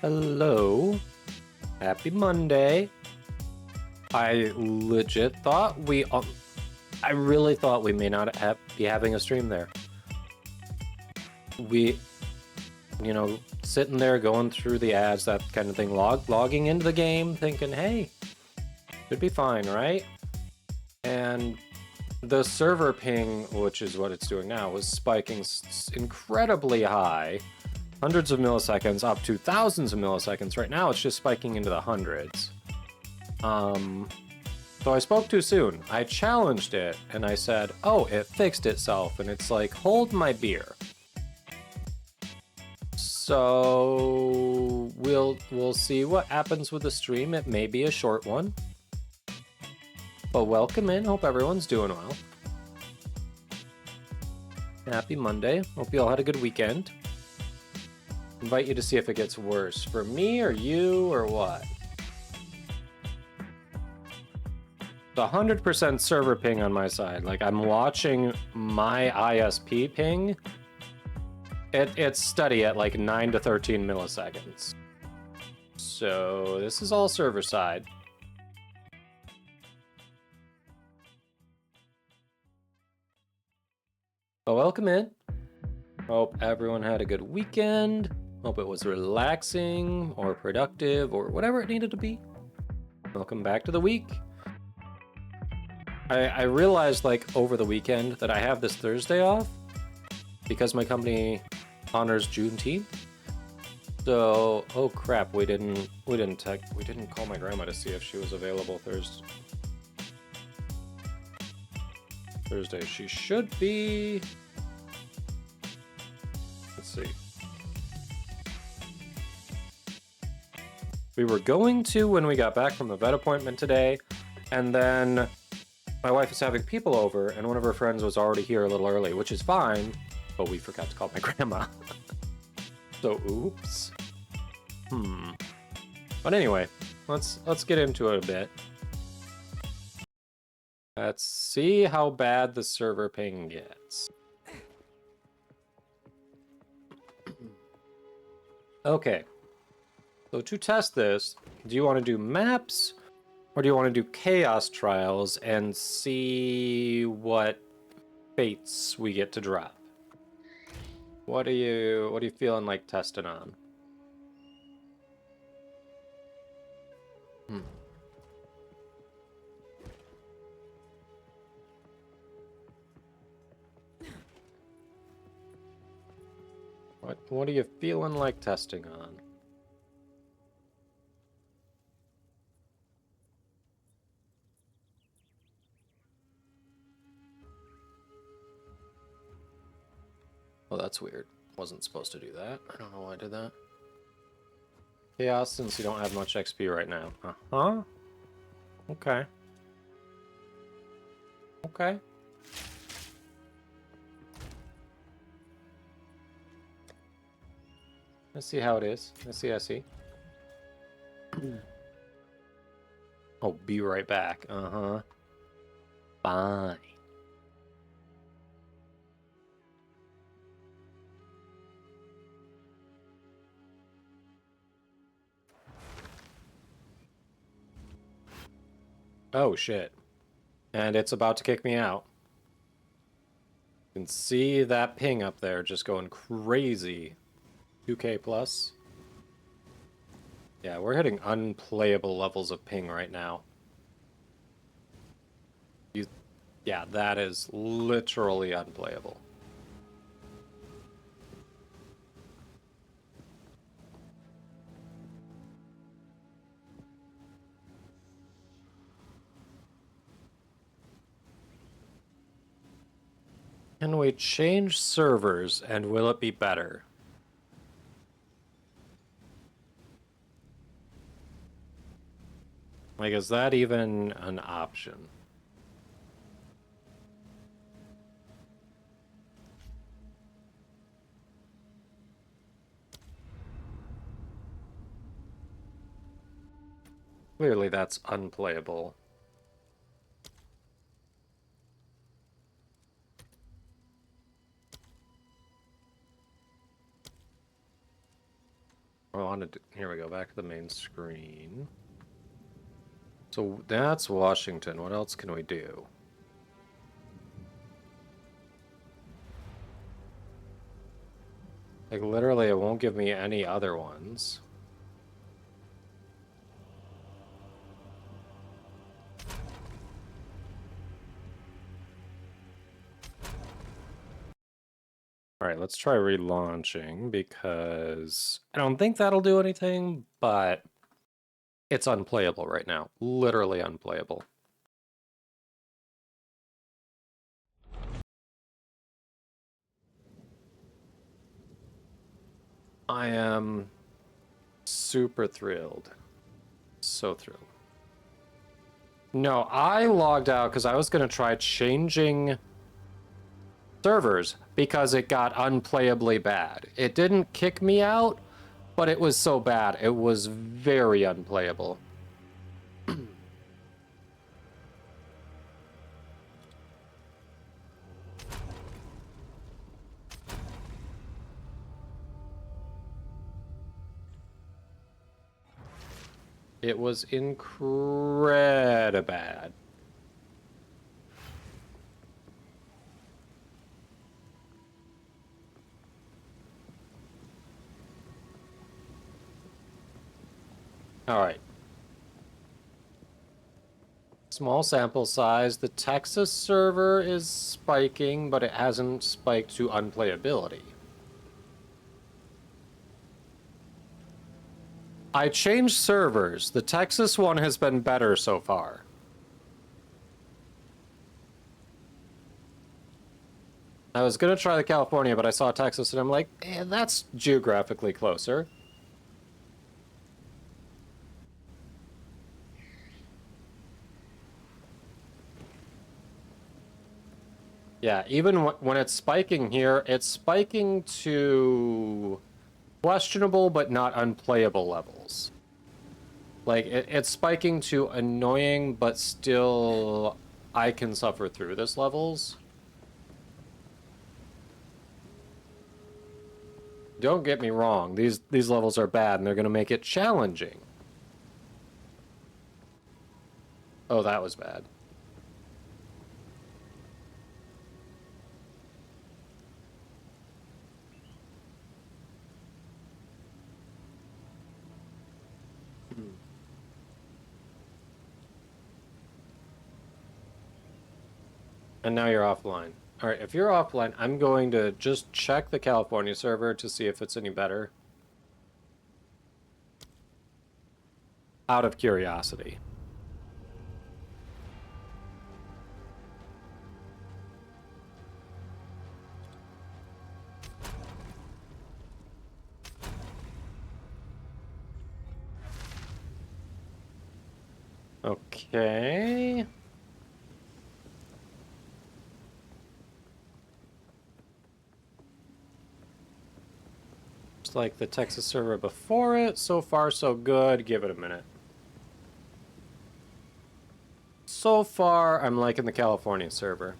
Hello. Happy Monday. I legit thought I really thought we may not be having a stream there. We, sitting there going through the ads, that kind of thing, logging into the game, thinking, hey, should be fine, right? And the server ping, which is what it's doing now, was spiking incredibly high. Hundreds of milliseconds up to thousands of milliseconds. Right now, it's just spiking into the hundreds. So I spoke too soon. I challenged it, and I said, oh, it fixed itself. And it's like, hold my beer. So we'll see what happens with the stream. It may be a short one. But welcome in. Hope everyone's doing well. Happy Monday. Hope you all had a good weekend. Invite you to see if it gets worse for me or you or what. The 100% server ping on my side. Like, I'm watching my ISP ping. It's steady at like 9 to 13 milliseconds. So this is all server side. But welcome in. Hope everyone had a good weekend. Hope it was relaxing or productive or whatever it needed to be. Welcome back to the week. I realized like over the weekend that I have this Thursday off because my company honors Juneteenth. So, oh crap, we didn't call my grandma to see if she was available Thursday. She should be. Let's see. We were going to when we got back from the vet appointment today, and then my wife is having people over, and one of her friends was already here a little early, which is fine, but we forgot to call my grandma. So, oops. But anyway, let's get into it a bit. Let's see how bad the server ping gets. Okay. So to test this, do you want to do maps or do you want to do chaos trials and see what fates we get to drop? What are you feeling like testing on? What are you feeling like testing on? Oh, that's weird. Wasn't supposed to do that. I don't know why I did that. Chaos, since you don't have much XP right now. Uh-huh. Okay. Okay. Let's see how it is. I see. Oh, be right back. Uh-huh. Fine. Oh, shit. And it's about to kick me out. You can see that ping up there just going crazy. 2K plus. Yeah, we're hitting unplayable levels of ping right now. Yeah, that is literally unplayable. Can we change servers and will it be better? Like, is that even an option? Clearly that's unplayable. Here we go, back to the main screen. So that's Washington. What else can we do? Like, literally, it won't give me any other ones. Alright, let's try relaunching, because I don't think that'll do anything, but it's unplayable right now. Literally unplayable. I am super thrilled. So thrilled. No, I logged out because I was going to try changing servers because it got unplayably bad. It didn't kick me out, but it was so bad. It was very unplayable. It was incredible bad. All right. Small sample size. The Texas server is spiking, but it hasn't spiked to unplayability. I changed servers. The Texas one has been better so far. I was gonna try the California, but I saw Texas and I'm like, that's geographically closer. Yeah, even when it's spiking here, it's spiking to questionable but not unplayable levels. Like, it's spiking to annoying, but still I can suffer through this levels. Don't get me wrong, these levels are bad and they're gonna make it challenging. Oh, that was bad. And now you're offline. All right, if you're offline, I'm going to just check the California server to see if it's any better. Out of curiosity. Okay. Just like the Texas server before it. So far, so good. Give it a minute. So far, I'm liking the California server.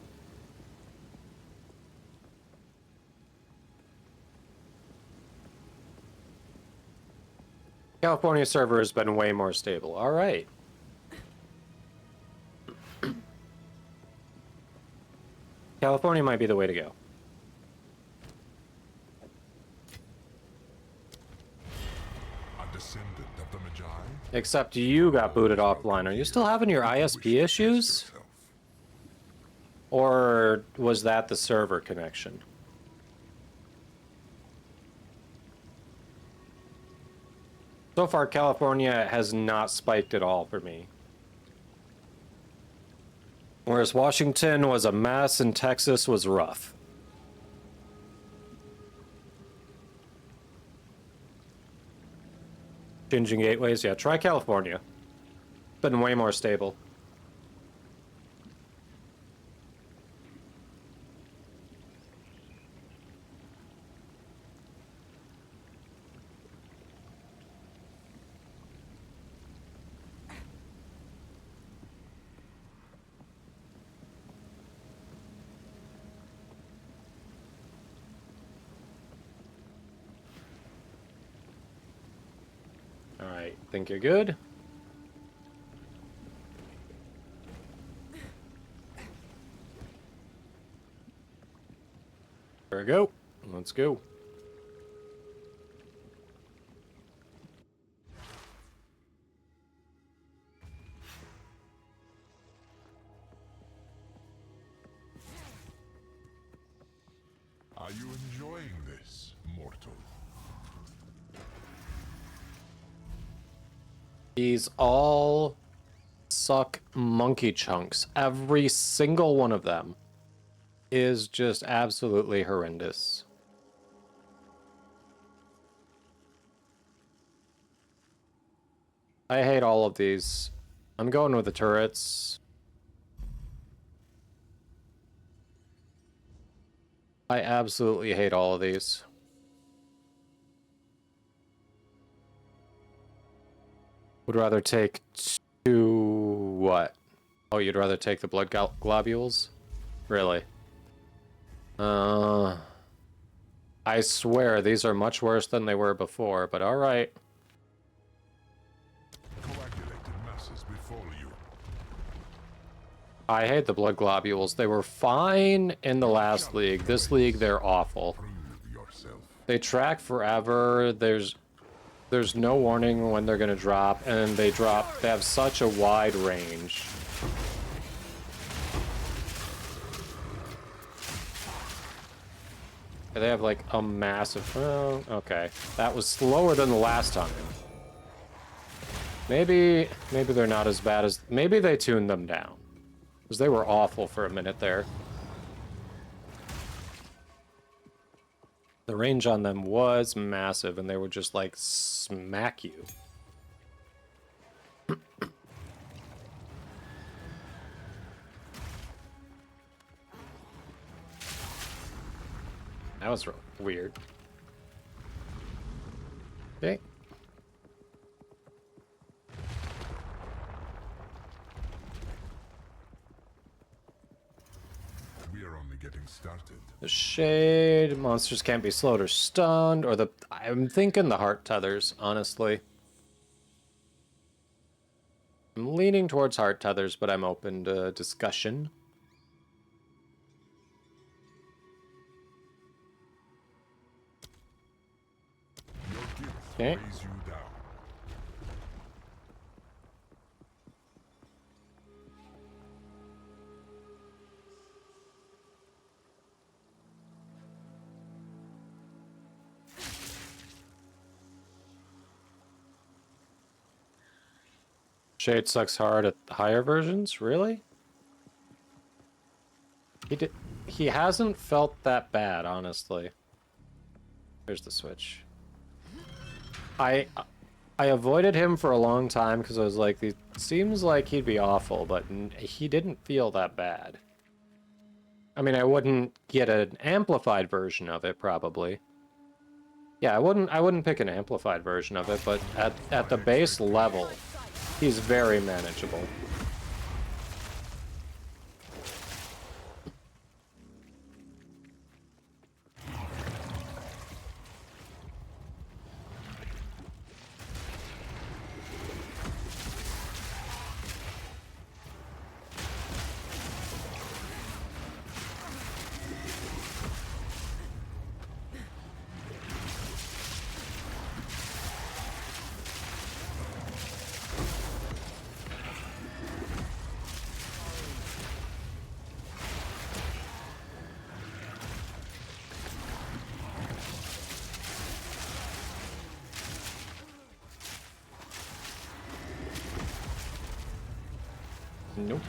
California server has been way more stable. All right. California might be the way to go. Except you got booted offline. Are you still having your ISP issues? Or was that the server connection? So far, California has not spiked at all for me. Whereas Washington was a mess and Texas was rough. Changing gateways? Yeah, try California. Been way more stable. Alright, think you're good? There we go. Let's go. Are you enjoying this, mortal? These all suck monkey chunks. Every single one of them is just absolutely horrendous. I hate all of these. I'm going with the turrets. I absolutely hate all of these. Would rather take two... what? Oh, you'd rather take the blood globules? Really? I swear, these are much worse than they were before, but alright. Coagulated masses before you. I hate the blood globules. They were fine in the last league. This league, they're awful. Prove yourself. They track forever. There's no warning when they're gonna drop, and they drop. They have such a wide range. They have like a massive. Oh, okay, that was slower than the last time. Maybe they're not as bad as. Maybe they tuned them down, because they were awful for a minute there. The range on them was massive, and they would just, like, smack you. That was weird. Okay. We are only getting started. The shade, monsters can't be slowed or stunned, or I'm thinking the heart tethers, honestly. I'm leaning towards heart tethers, but I'm open to discussion. Your gift Okay. weighs you down. Shade sucks hard at higher versions? Really? He hasn't felt that bad, honestly. Here's the switch. I avoided him for a long time because I was like, it seems like he'd be awful, but he didn't feel that bad. I mean, I wouldn't get an amplified version of it, probably. Yeah, I wouldn't pick an amplified version of it, but at the base level, he's very manageable. Nope.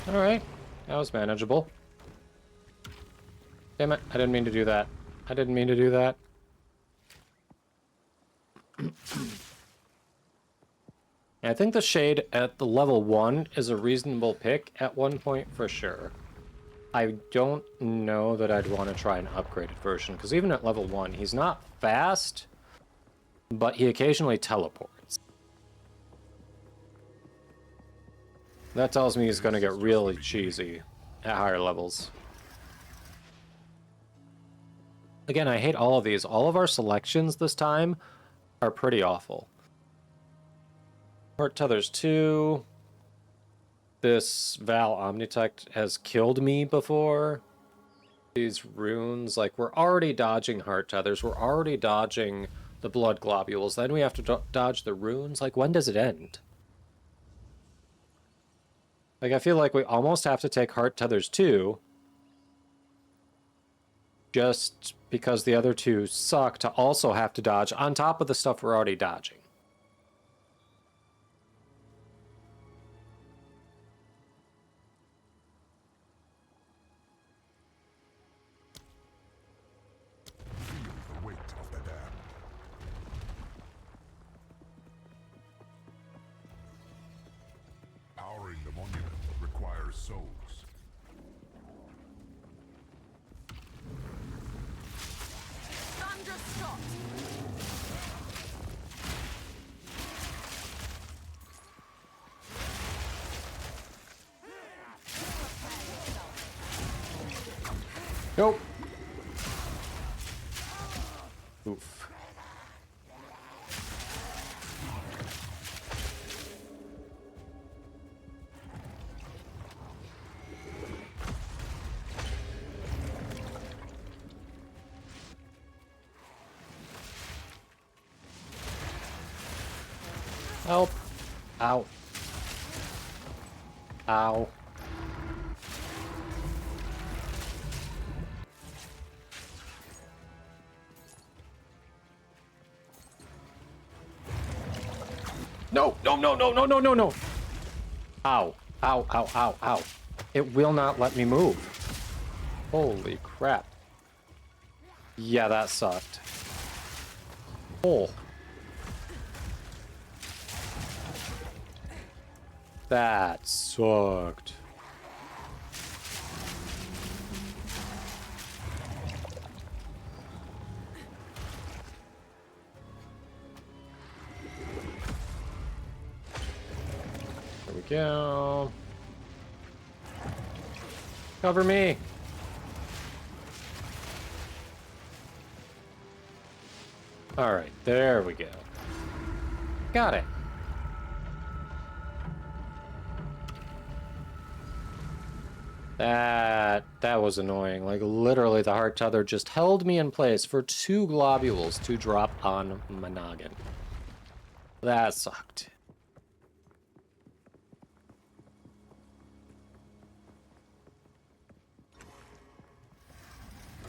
Alright, that was manageable. Damn it, I didn't mean to do that. I didn't mean to do that. I think the Shade at the level 1 is a reasonable pick at one point for sure. I don't know that I'd want to try an upgraded version, because even at level 1, he's not fast, but he occasionally teleports. That tells me he's going to get really cheesy at higher levels. Again, I hate all of these. All of our selections this time are pretty awful. Heart Tethers 2. This Val Omnitect has killed me before. These runes, like, we're already dodging Heart Tethers. We're already dodging the Blood Globules. Then we have to dodge the runes. Like, when does it end? Like, I feel like we almost have to take Heart Tethers 2 just because the other two suck to also have to dodge on top of the stuff we're already dodging. Feel the weight of the damned. Powering the monument requires souls. Thunderstruck! Nope. Oof. Help. Ow. Ow. No, no, no, no, no, no, no, no. Ow. Ow, ow, ow, ow. It will not let me move. Holy crap. Yeah, that sucked. Oh. That sucked. There we go. Cover me. All right, there we go. Got it. That was annoying. Like, literally, the Heart Tether just held me in place for 2 globules to drop on my noggin. That sucked.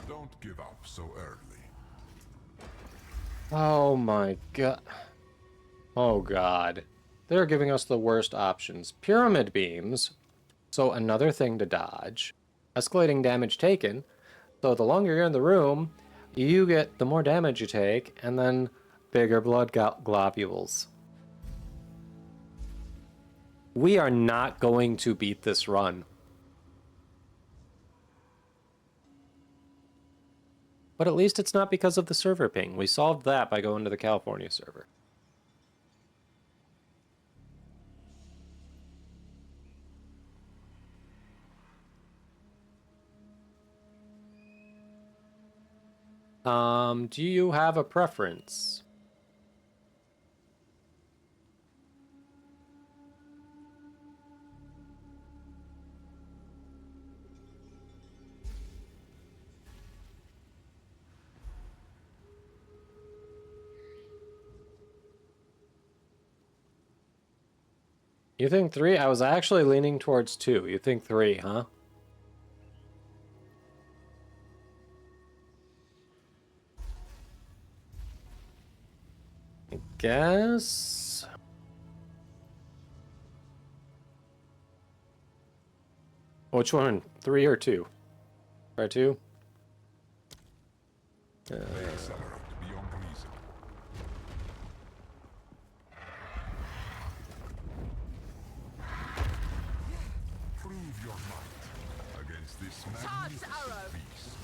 Don't give up so early. Oh my god. Oh god. They're giving us the worst options. Pyramid beams, so another thing to dodge. Escalating damage taken, so the longer you're in the room, you get the more damage you take, and then bigger blood globules. We are not going to beat this run. But at least it's not because of the server ping. We solved that by going to the California server. Do you have a preference? You think 3? I was actually leaning towards 2. You think 3, huh? I guess. Which one? 3 or 2? Try 2? Accelerate beyond reason. Prove your might against this magnificent beast.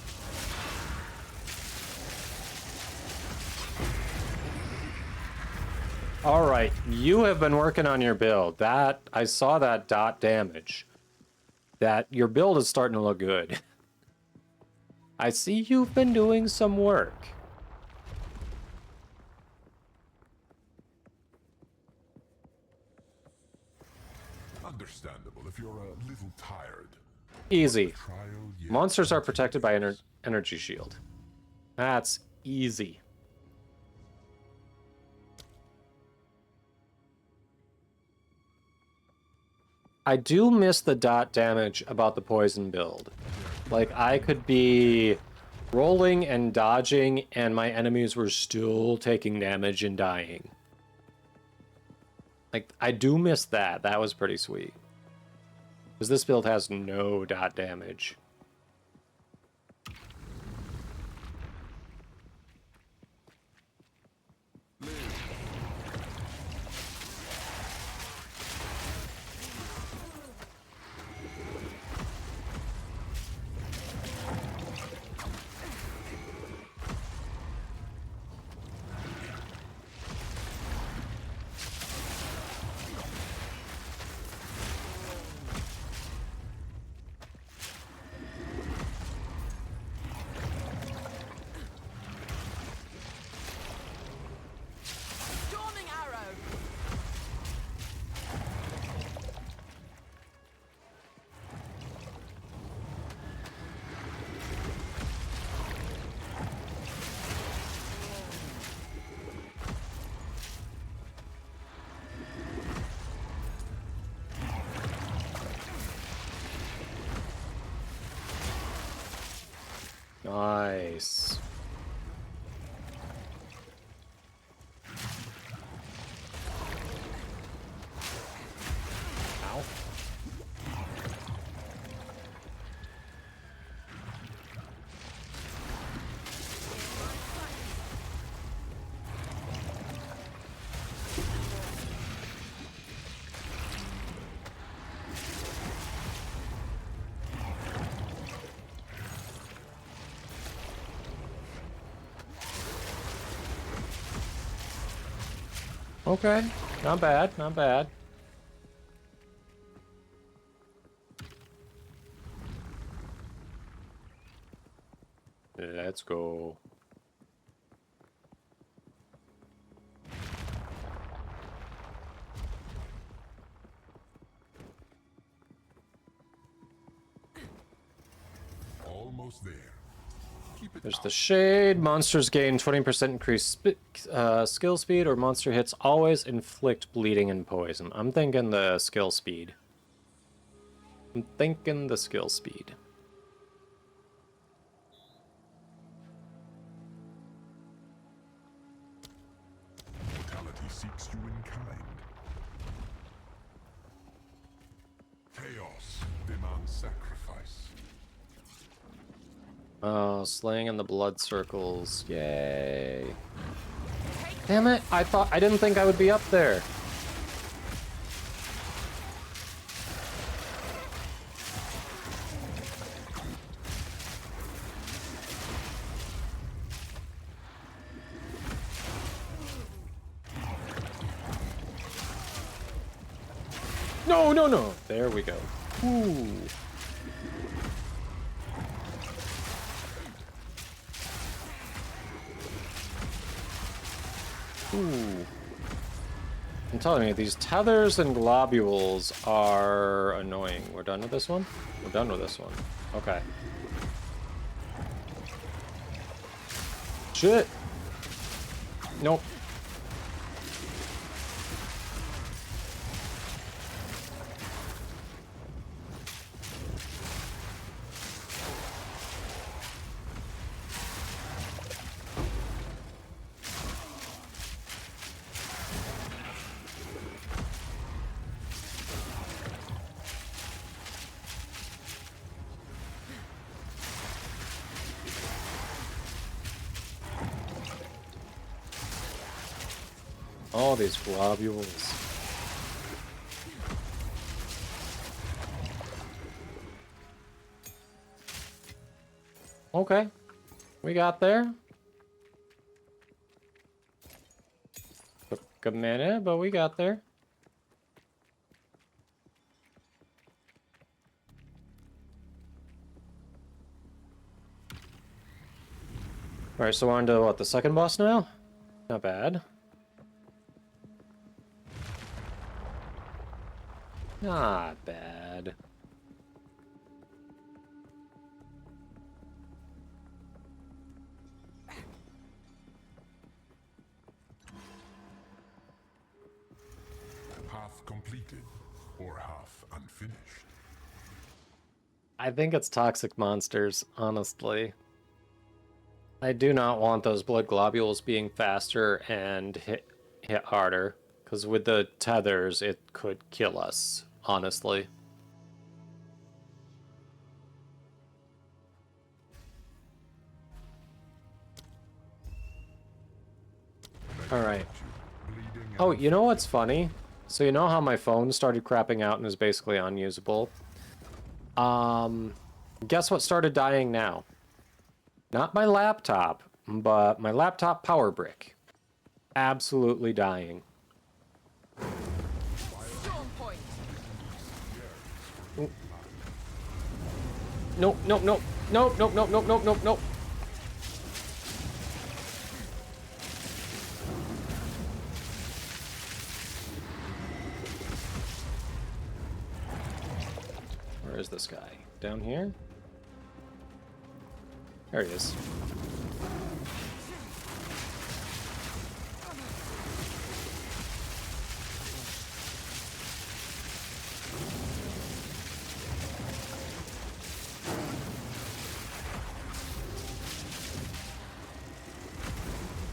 Alright, you have been working on your build. That, I saw that dot damage. That your build is starting to look good. I see you've been doing some work. Understandable if you're a little tired. Easy. Trial yet. Monsters are protected by energy shield. That's easy. I do miss the dot damage about the poison build. Like, I could be rolling and dodging, and my enemies were still taking damage and dying. Like, I do miss that. That was pretty sweet. Because this build has no dot damage. Nice. Ow. Okay, not bad, not bad. Let's go. Almost there. Keep it There's up. the shade. Monsters gain 20% increased skill speed, or monster hits always inflict bleeding and poison. I'm thinking the skill speed. I'm thinking the skill speed. Mortality seeks you in kind. Chaos demands sacrifice. Oh, slaying in the blood circles. Yay. Damn it. I didn't think I would be up there. No, no, no. There we go. Ooh. Ooh. I'm telling you, these tethers and globules are annoying. We're done with this one? We're done with this one. Okay. Shit! Nope. All these globules. Okay. We got there. Took a minute, but we got there. Alright, so we're on to what, the second boss now? Not bad. Not bad. Half completed or half unfinished. I think it's toxic monsters, honestly. I do not want those blood globules being faster and hit harder, because with the tethers, it could kill us, honestly. Alright. Oh, you know what's funny? So you know how my phone started crapping out and is basically unusable? Guess what started dying now? Not my laptop, but my laptop power brick. Absolutely dying. Nope, nope, nope. Nope, nope, nope, nope, nope, nope, nope. Where is this guy? Down here? There he is.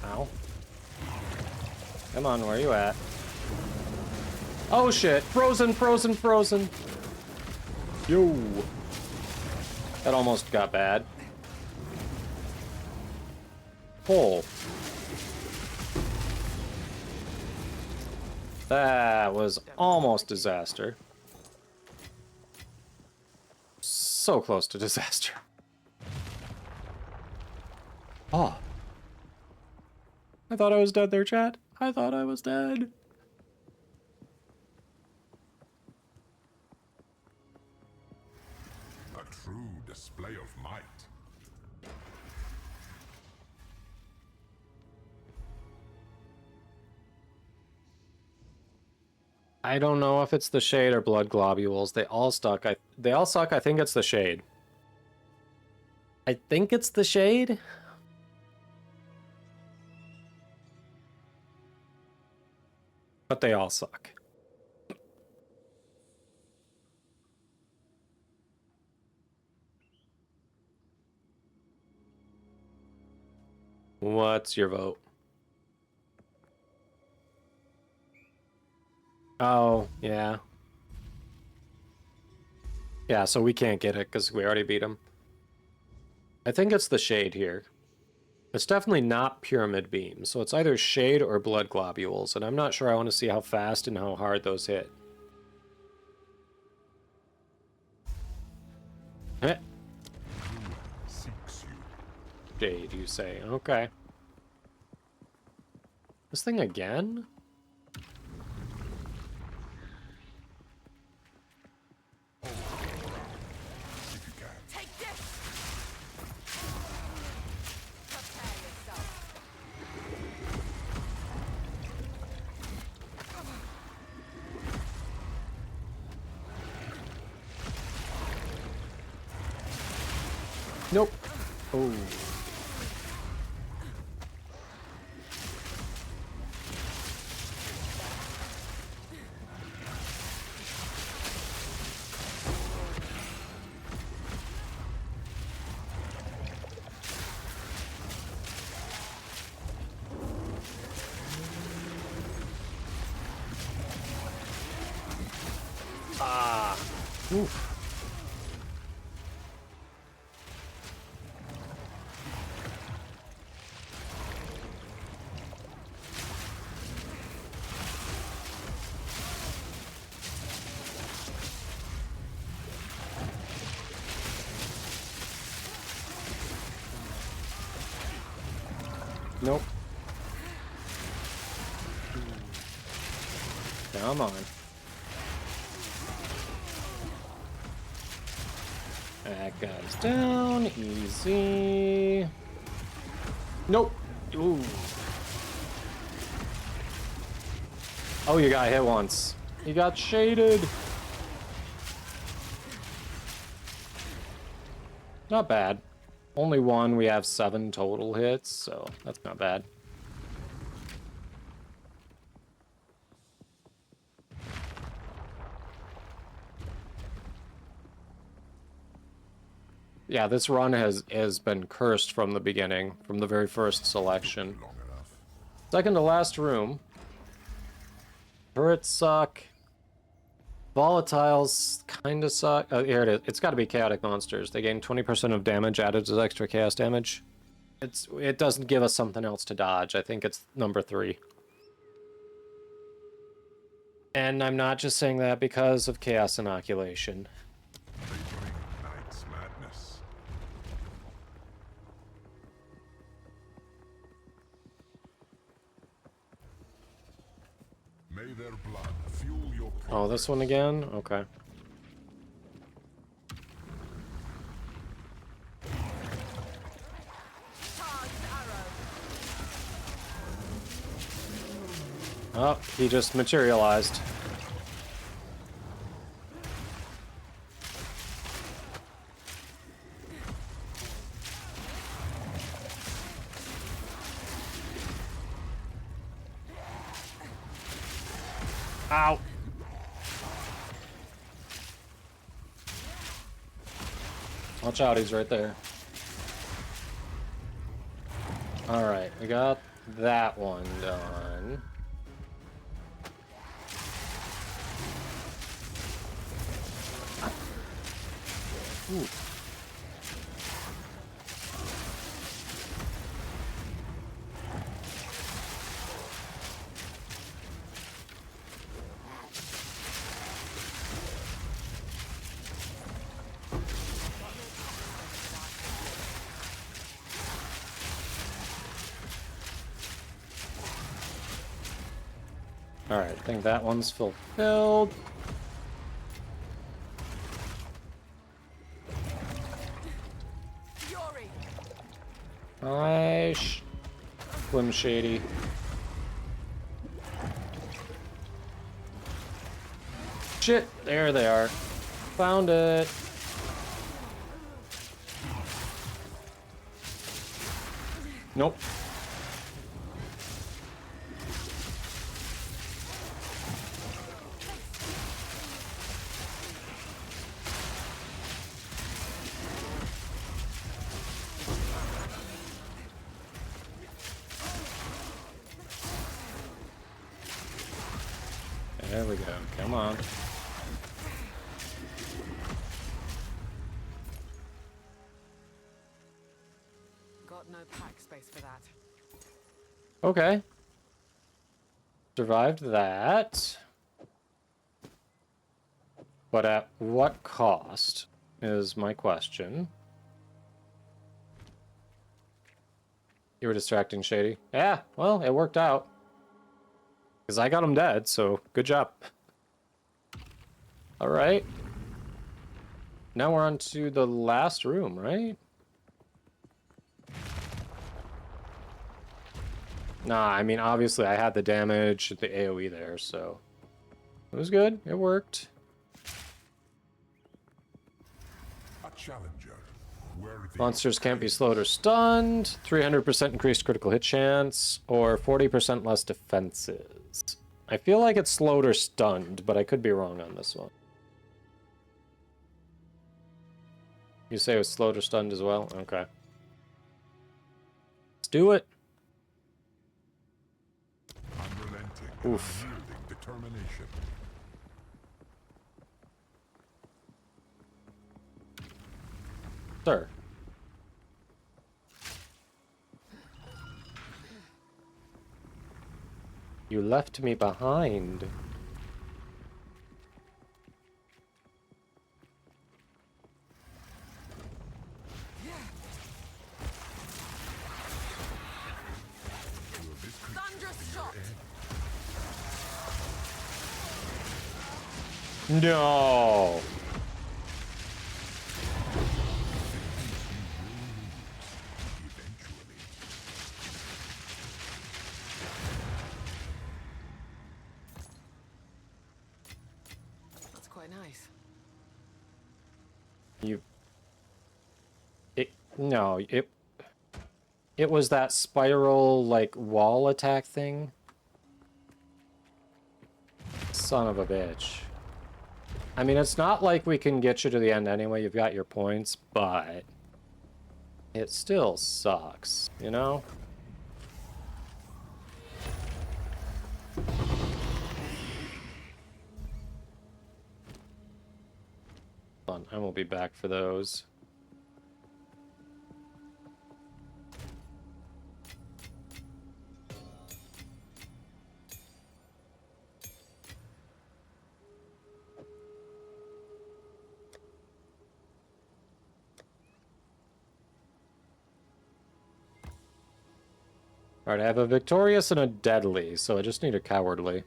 Ow. Come on, where are you at? Oh shit! Frozen, frozen, frozen! Yo! That almost got bad. Pull. That was almost disaster. So close to disaster. Oh. I thought I was dead there, chat. I thought I was dead. A true display of might. I don't know if it's the shade or blood globules. They all suck. They all suck. I think it's the shade. I think it's the shade. But they all suck. What's your vote? Oh, yeah. Yeah, so we can't get it because we already beat him. I think it's the shade here. It's definitely not pyramid beam, so it's either shade or blood globules, and I'm not sure I want to see how fast and how hard those hit. Eh. Shade, you say. Okay. This thing again? Take this. Prepare yourself. Nope. Oh. Ah. Oof. Nope. Come on. That guy's down. Easy. Nope. Ooh. Oh, you got hit once. You got shaded. Not bad. Only one. We have 7 total hits, so that's not bad. Yeah, this run has been cursed from the beginning, from the very first selection. Long enough. Second to last room. Turrets suck. Volatiles kinda suck. Oh, here it is. It's gotta be chaotic monsters. They gain 20% of damage added as extra chaos damage. It doesn't give us something else to dodge. I think it's number 3. And I'm not just saying that because of chaos inoculation. Favoring night's madness. May their blood fuel your Oh, this one again? Okay. Charged arrow. Oh, he just materialized. Ow. Watch out, he's right there. Alright, we got that one done. Ooh. Alright, I think that one's fulfilled. Fury. Nice. Slim Shady. Shit, there they are. Found it. Nope. There we go. Come on. Got no pack space for that. Okay. Survived that. But at what cost is my question. You were distracting Shady. Yeah, well, it worked out. Because I got him dead, so good job. Alright. Now we're on to the last room, right? Nah, I mean, obviously I had the damage, the AoE there, so... It was good. It worked. A challenger. Worthy Monsters can't be slowed or stunned. 300% increased critical hit chance, or 40% less defenses. I feel like it's slowed or stunned, but I could be wrong on this one. You say it was slowed or stunned as well? Okay. Let's do it. unrelenting, Oof. unyielding determination. Sir. You left me behind. No. That's quite nice. It was that spiral, like, wall attack thing. Son of a bitch. I mean, it's not like we can get you to the end anyway, you've got your points, but it still sucks, you know? Hold on, I will be back for those. Alright, I have a victorious and a deadly, so I just need a cowardly.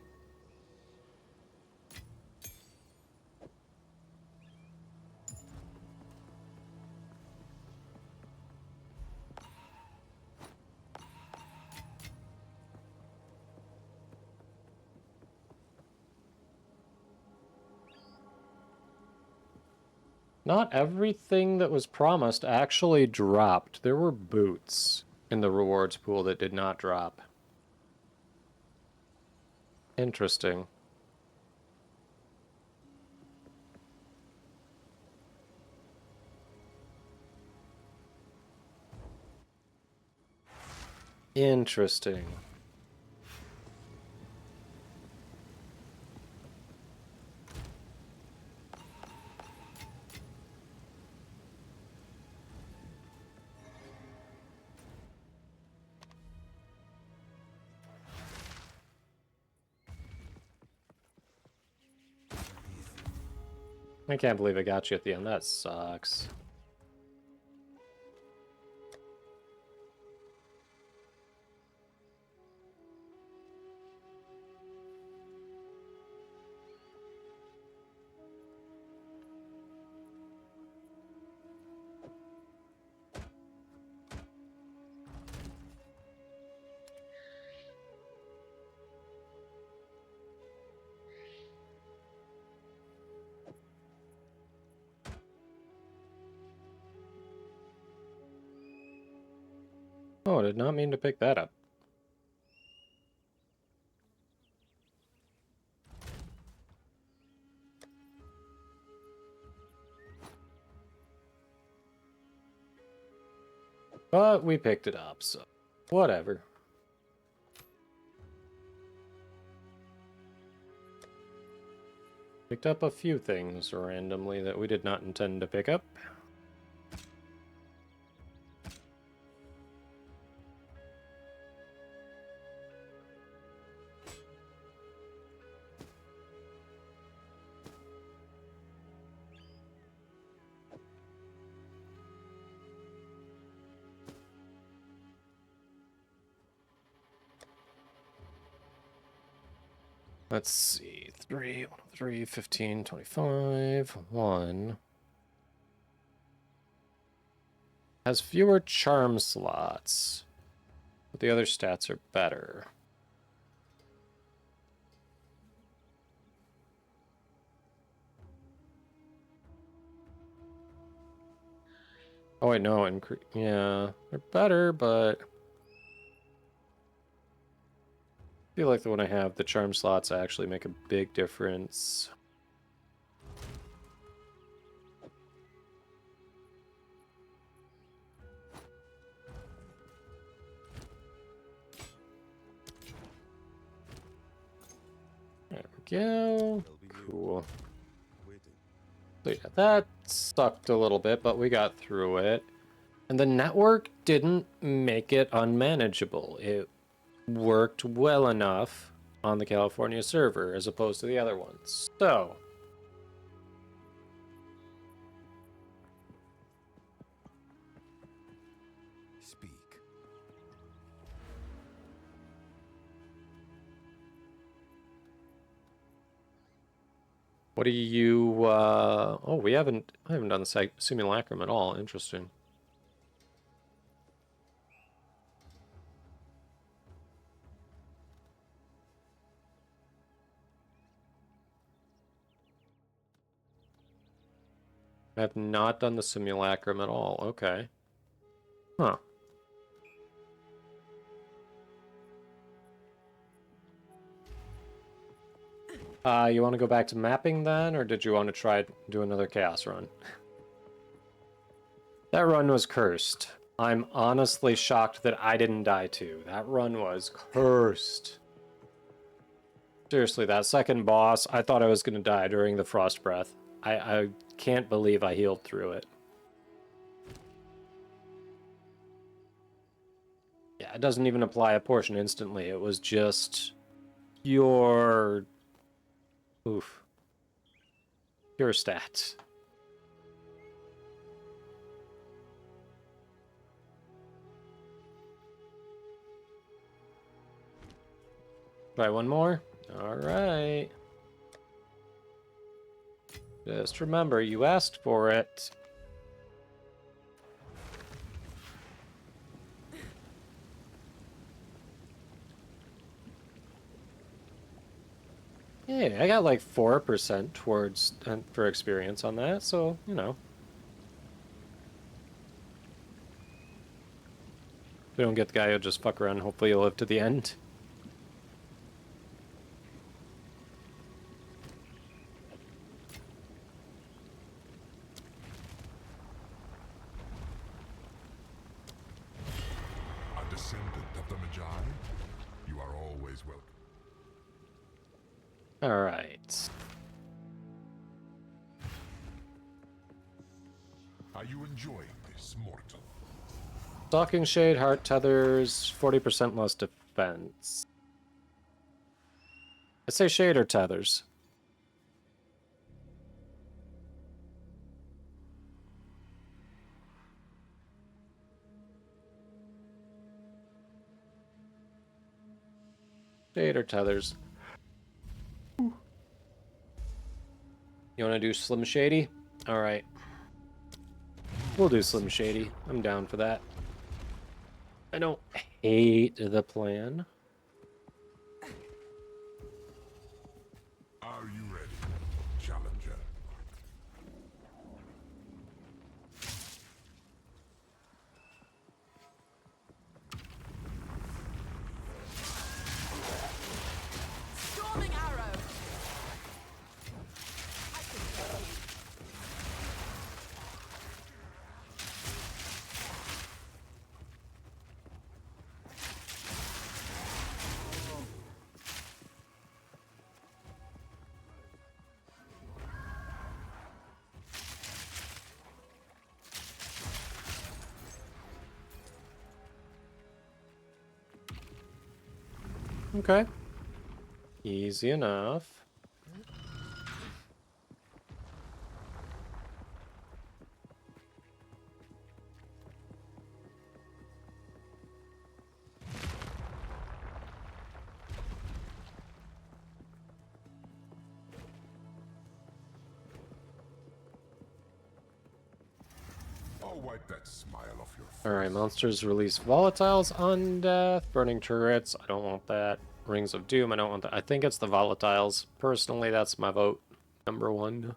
Not everything that was promised actually dropped. There were boots in the rewards pool that did not drop. Interesting. Interesting. I can't believe I got you at the end. That sucks. Oh, I did not mean to pick that up. But we picked it up, so whatever. Picked up a few things randomly that we did not intend to pick up. Let's see. 3, 15, 25, 1. Has fewer charm slots, but the other stats are better. Oh wait, no, yeah, they're better, but I feel like when I have the charm slots, I actually make a big difference. There we go. Cool. So yeah, that sucked a little bit, but we got through it. And the network didn't make it unmanageable. It worked well enough on the California server as opposed to the other ones. So Speak. What do you, oh, I haven't done the simulacrum at all. Interesting. I have not done the simulacrum at all. Okay. Huh. You want to go back to mapping then, or did you want to try do another chaos run? That run was cursed. I'm honestly shocked that I didn't die too. That run was cursed. Seriously, that second boss, I thought I was going to die during the frost breath. I can't believe I healed through it. Yeah, it doesn't even apply a portion instantly. It was just your... Oof. Pure stats. Try one more. Alright. Just remember, you asked for it. Yeah, I got like 4% towards for experience on that, so, you know. If we don't get the guy, he'll just fuck around. Hopefully he'll live to the end. A descendant of the Magi? You are always welcome. Alright. Are you enjoying this, mortal? Stalking Shade, Heart Tethers, 40% less defense. I say Shade or Tethers. Shade or Tethers. You want to do Slim Shady? Alright. We'll do Slim Shady. I'm down for that. I don't hate the plan. Are you ready, challenger? Storming arrow. I can help you. Okay. Easy enough. I'll wipe that smile off your face. Alright, monsters release volatiles on death. Burning turrets, I don't want that. Rings of Doom, I don't want that. I think it's the volatiles. Personally, that's my vote. Number one.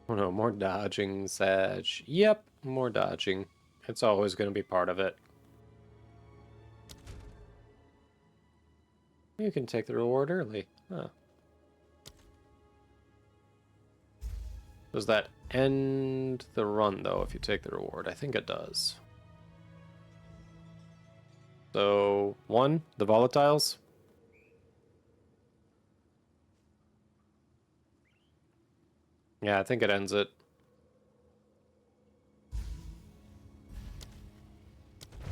Oh no, more dodging, Sag. Yep, more dodging. It's always going to be part of it. You can take the reward early. Huh. Does that end the run, though, if you take the reward? I think it does. So, 1, the volatiles. Yeah, I think it ends it.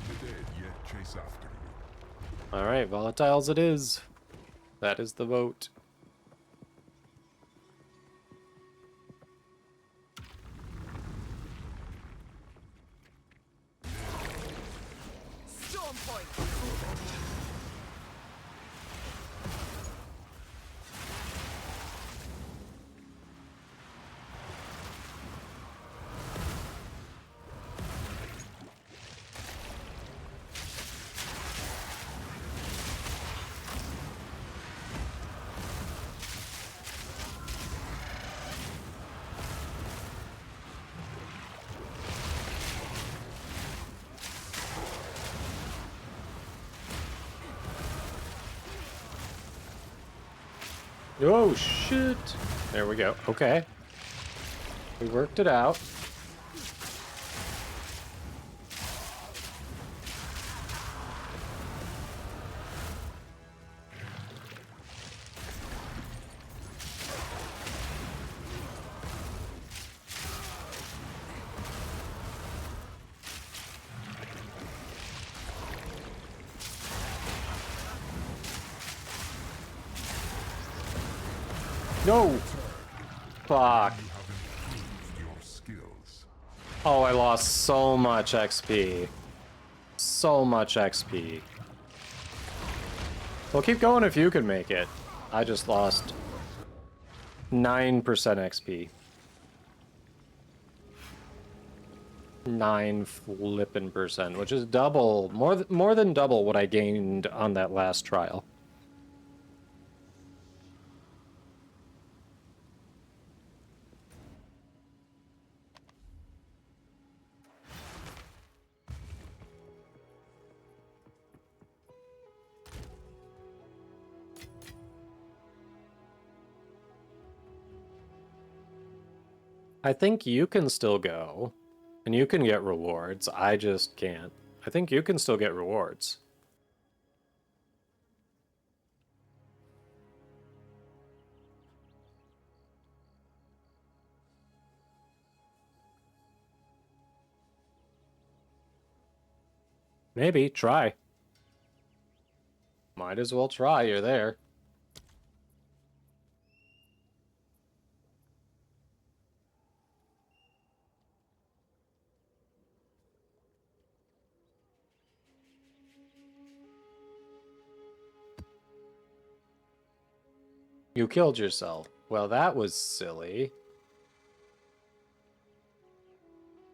The dead yet chase after you. Alright, volatiles it is. That is the vote. point. Oh, shit. There we go. Okay. We worked it out. No! Fuck. You have improved your skills. Oh, I lost so much XP. So much XP. Well, keep going if you can make it. I just lost 9% XP. 9 flippin' percent, which is double, more than double what I gained on that last trial. I think you can still go, and you can get rewards. I just can't. I think you can still get rewards. Maybe, try. Might as well try, you're there. You killed yourself. Well, that was silly.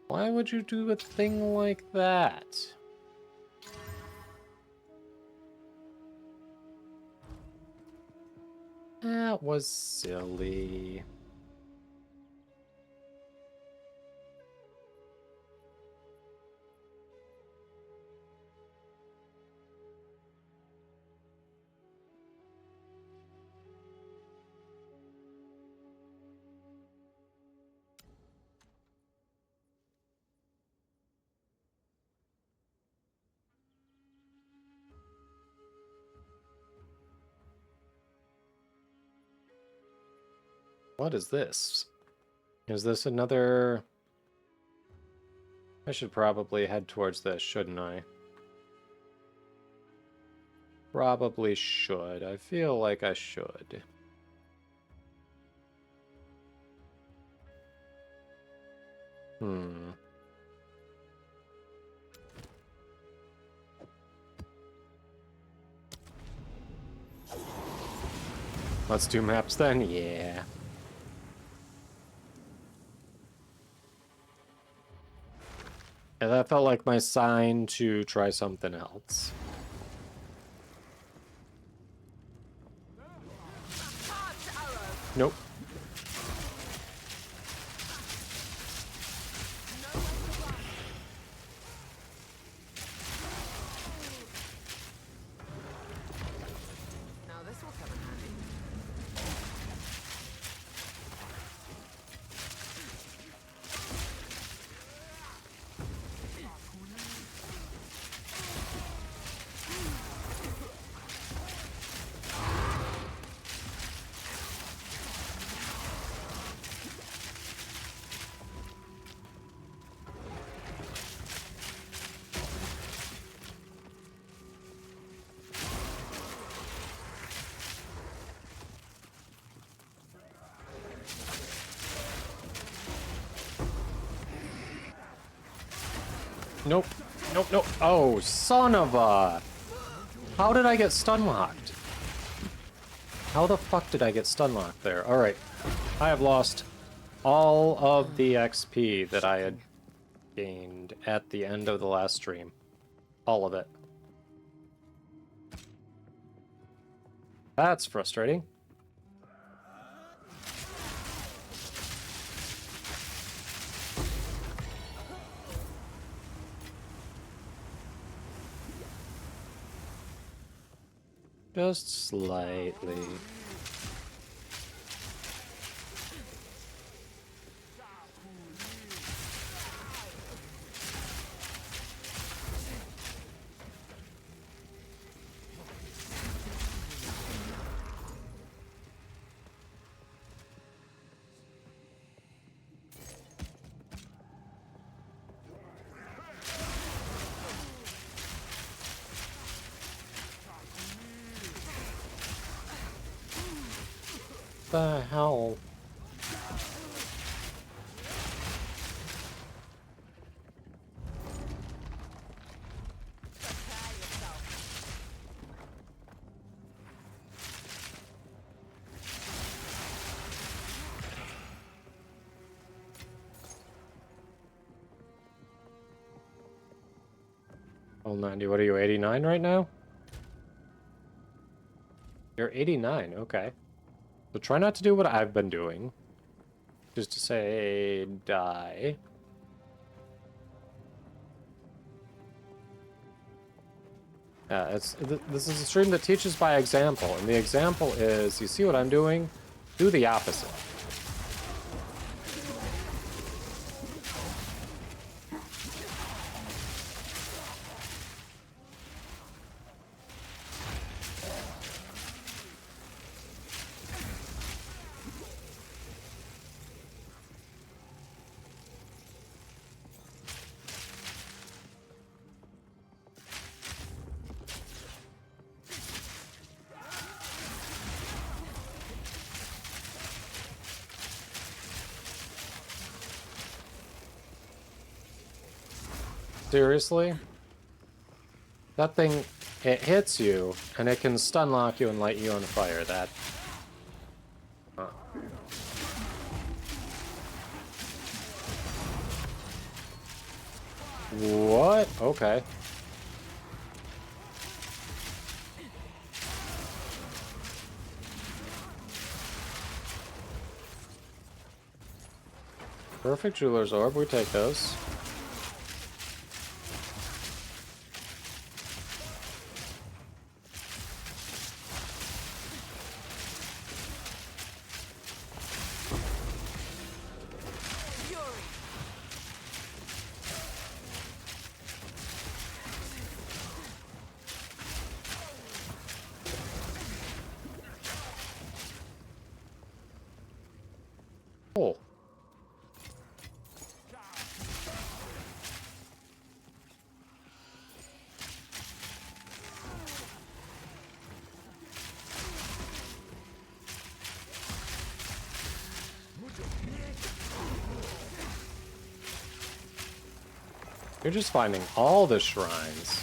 Why would you do a thing like that? That was silly. What is this? Is this another... I should probably head towards this, shouldn't I? Probably should. I feel like I should. Hmm. Let's do maps then? Yeah. Yeah, that felt like my sign to try something else. Charge arrow. Nope. Now this will come in handy. Nope. Nope, nope. Oh, son of a... How did I get stun locked? How the fuck did I get stun locked there? Alright. I have lost all of the XP that I had gained at the end of the last stream. All of it. That's frustrating. Just slightly. The hell? Oh, 90. What are you, 89 right now? You're 89, okay. So try not to do what I've been doing. Just to say, die. Yeah, this is a stream that teaches by example, and the example is, you see what I'm doing? Do the opposite. Seriously? That thing, it hits you, and it can stun lock you and light you on fire. That... Huh. What? Okay. Perfect Jeweler's Orb, we take those. Oh. You're just finding all the shrines.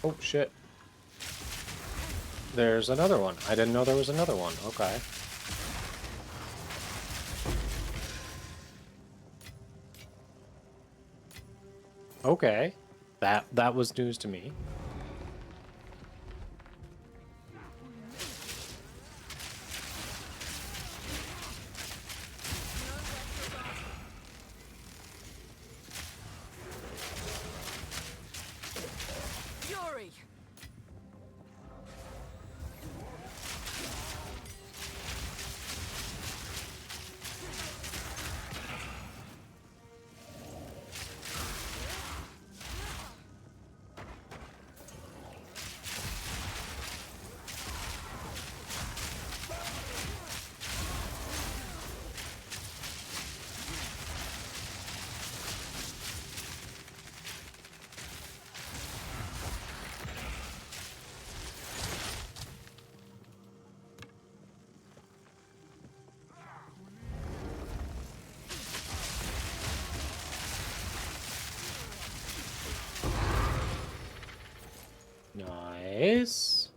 Oh, shit. There's another one. I didn't know there was another one. Okay. Okay. That was news to me. Fury! Nice.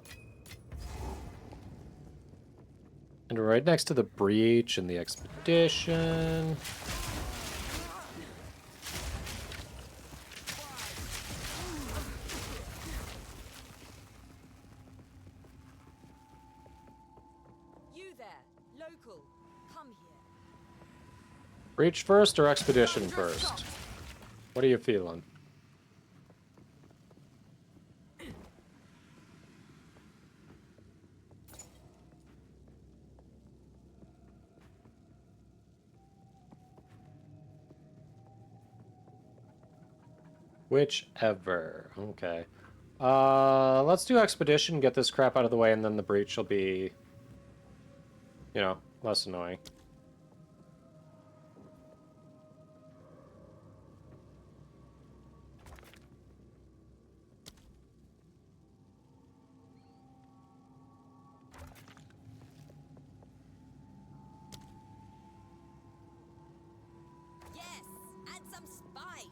And right next to the breach and the expedition. You there, local, come here. Breach first or expedition first? What are you feeling? Whichever. Okay. Let's do expedition, get this crap out of the way, and then the breach will be, you know, less annoying. Yes, and some spice.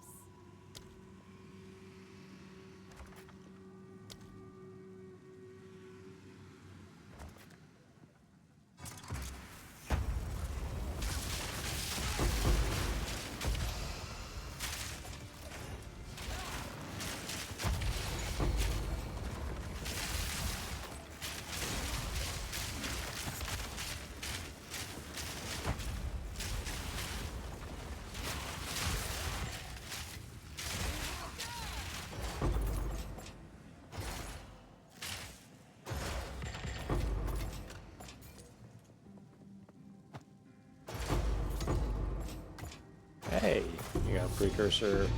Hey, you got a precursor.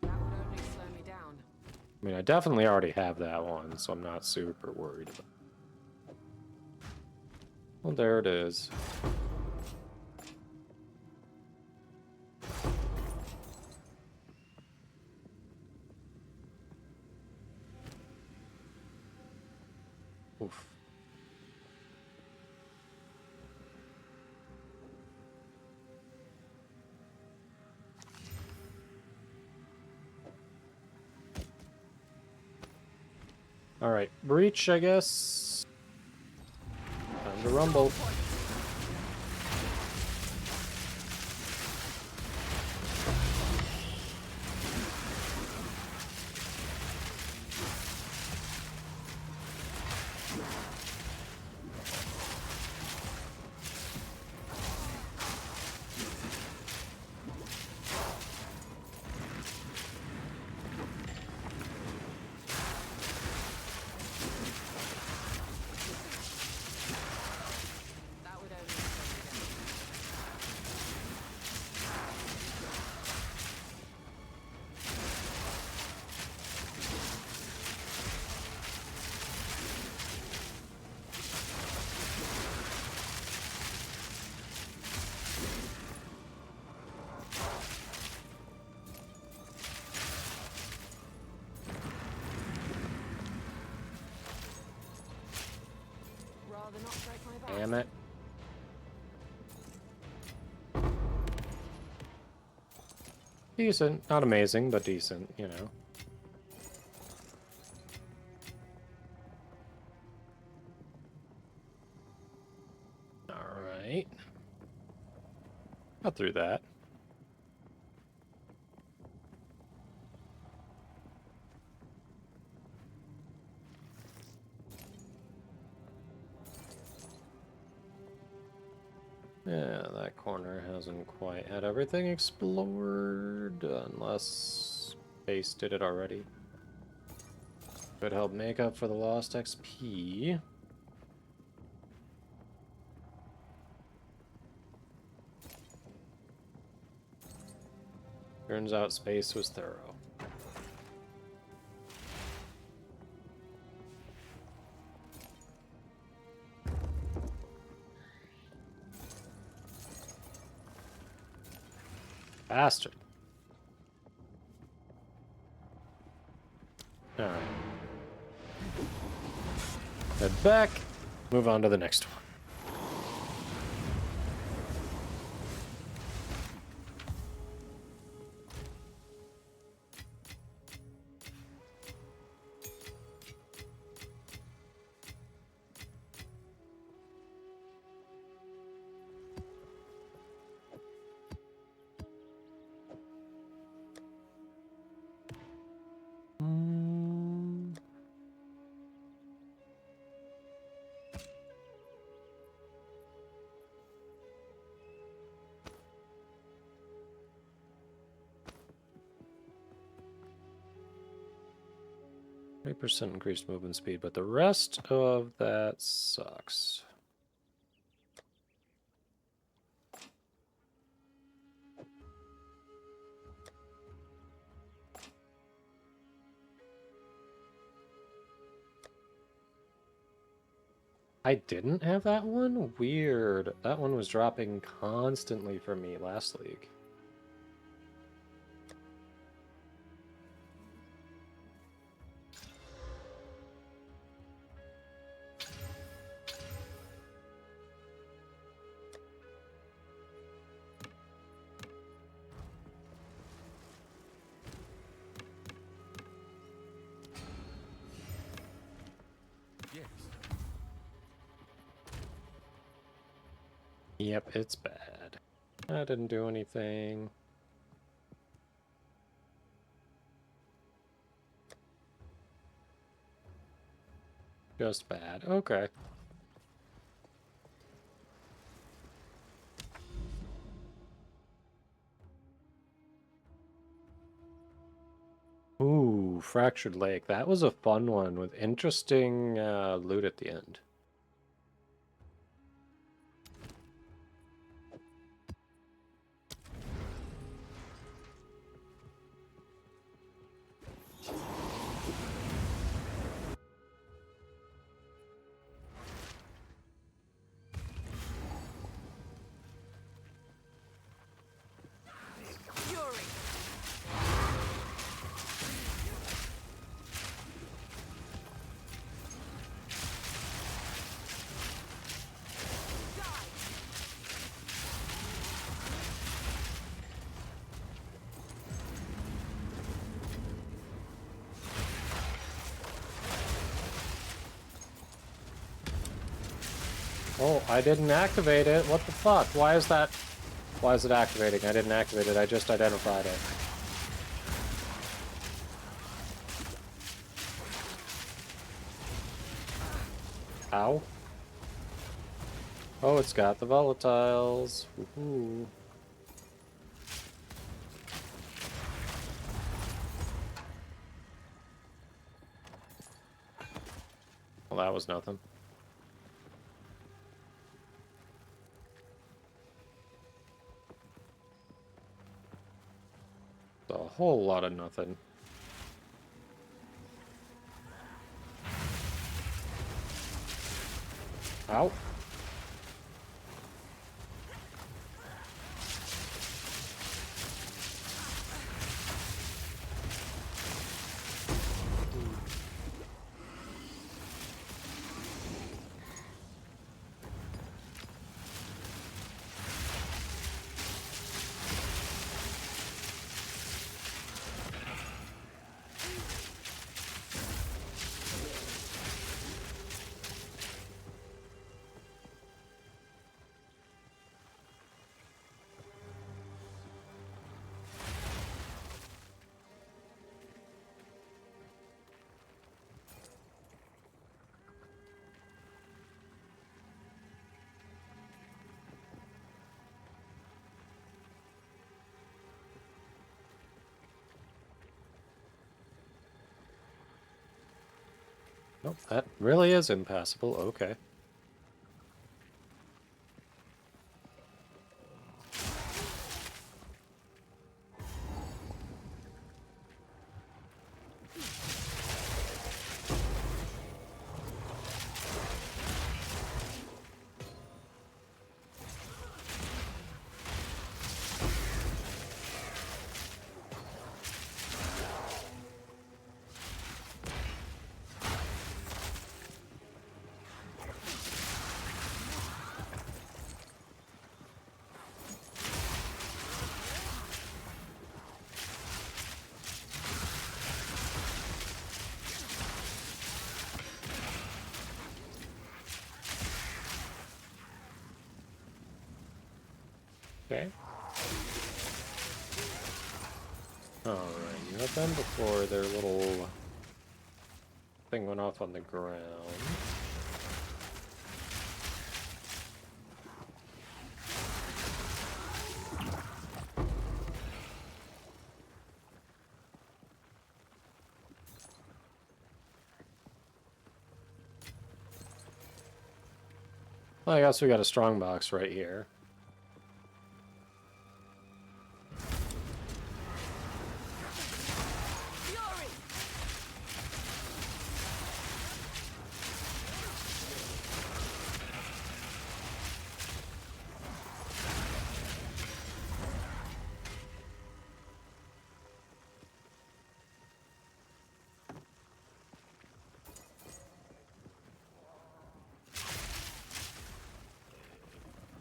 That would only slow me down. I mean, I definitely already have that one, so I'm not super worried about it. Well, there it is. Oof. All right, breach, I guess. Time to rumble. That would only slow me down. Rather not break my back. Damn it. Decent. Not amazing, but decent, you know. Alright. Got through that. Yeah, that corner hasn't quite had everything explored, unless Base did it already. Could help make up for the lost XP. Turns out Space was thorough. Bastard. Alright. Head back. Move on to the next one. Mm. 3% increased movement speed, but the rest of that sucks. I didn't have that one? Weird. That one was dropping constantly for me last league. Yes. Yep, it's bad. I didn't do anything. Just bad. Okay. Ooh, Fractured Lake. That was a fun one with interesting loot at the end. Fury. Oh, I didn't activate it. What the fuck? Why is that? Why is it activating? I didn't activate it. I just identified it. Ow. Oh, it's got the volatiles. Woohoo. Well, that was nothing. A whole lot of nothing. Ow. Nope, that really is impassable. Okay. Okay. Alright, you have them before their little thing went off on the ground. Well, I guess we got a strong box right here. Fury!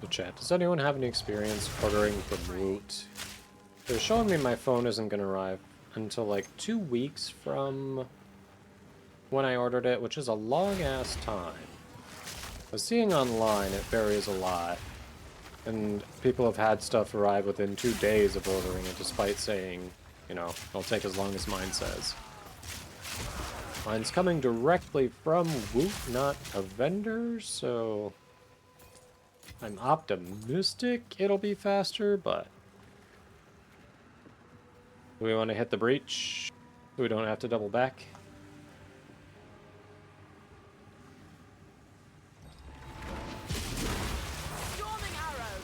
So chat, does anyone have any experience ordering from Woot? They're showing me my phone isn't going to arrive until like 2 weeks from when I ordered it, which is a long-ass time. I was seeing online it varies a lot, and people have had stuff arrive within 2 days of ordering it, despite saying, you know, it'll take as long as mine says. Mine's coming directly from Woot, not a vendor, so I'm optimistic it'll be faster, but do we want to hit the breach so we don't have to double back? Storming arrow!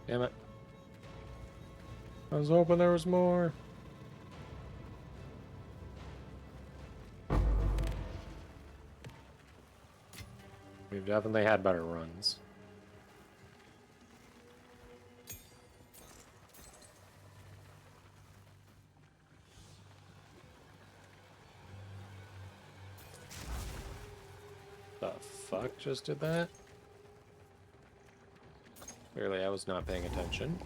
Damn it. I was hoping there was more. We've definitely had better runs. The fuck just did that? Clearly I was not paying attention.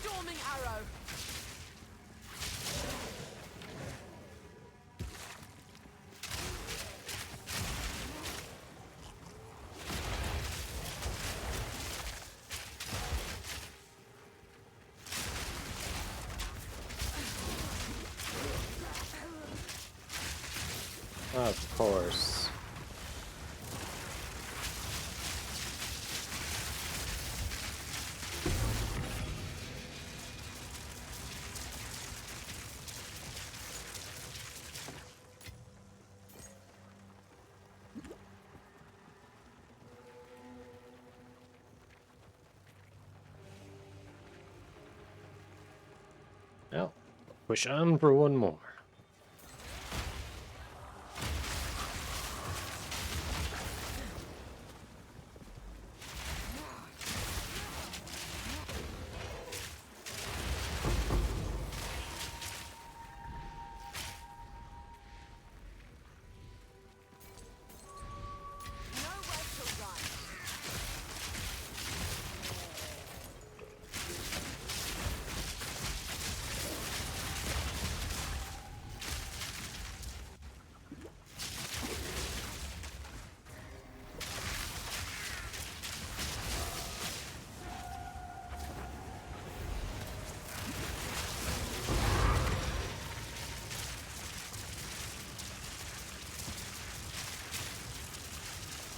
Storming arrow! Of course. Push on for one more. Nowhere to run.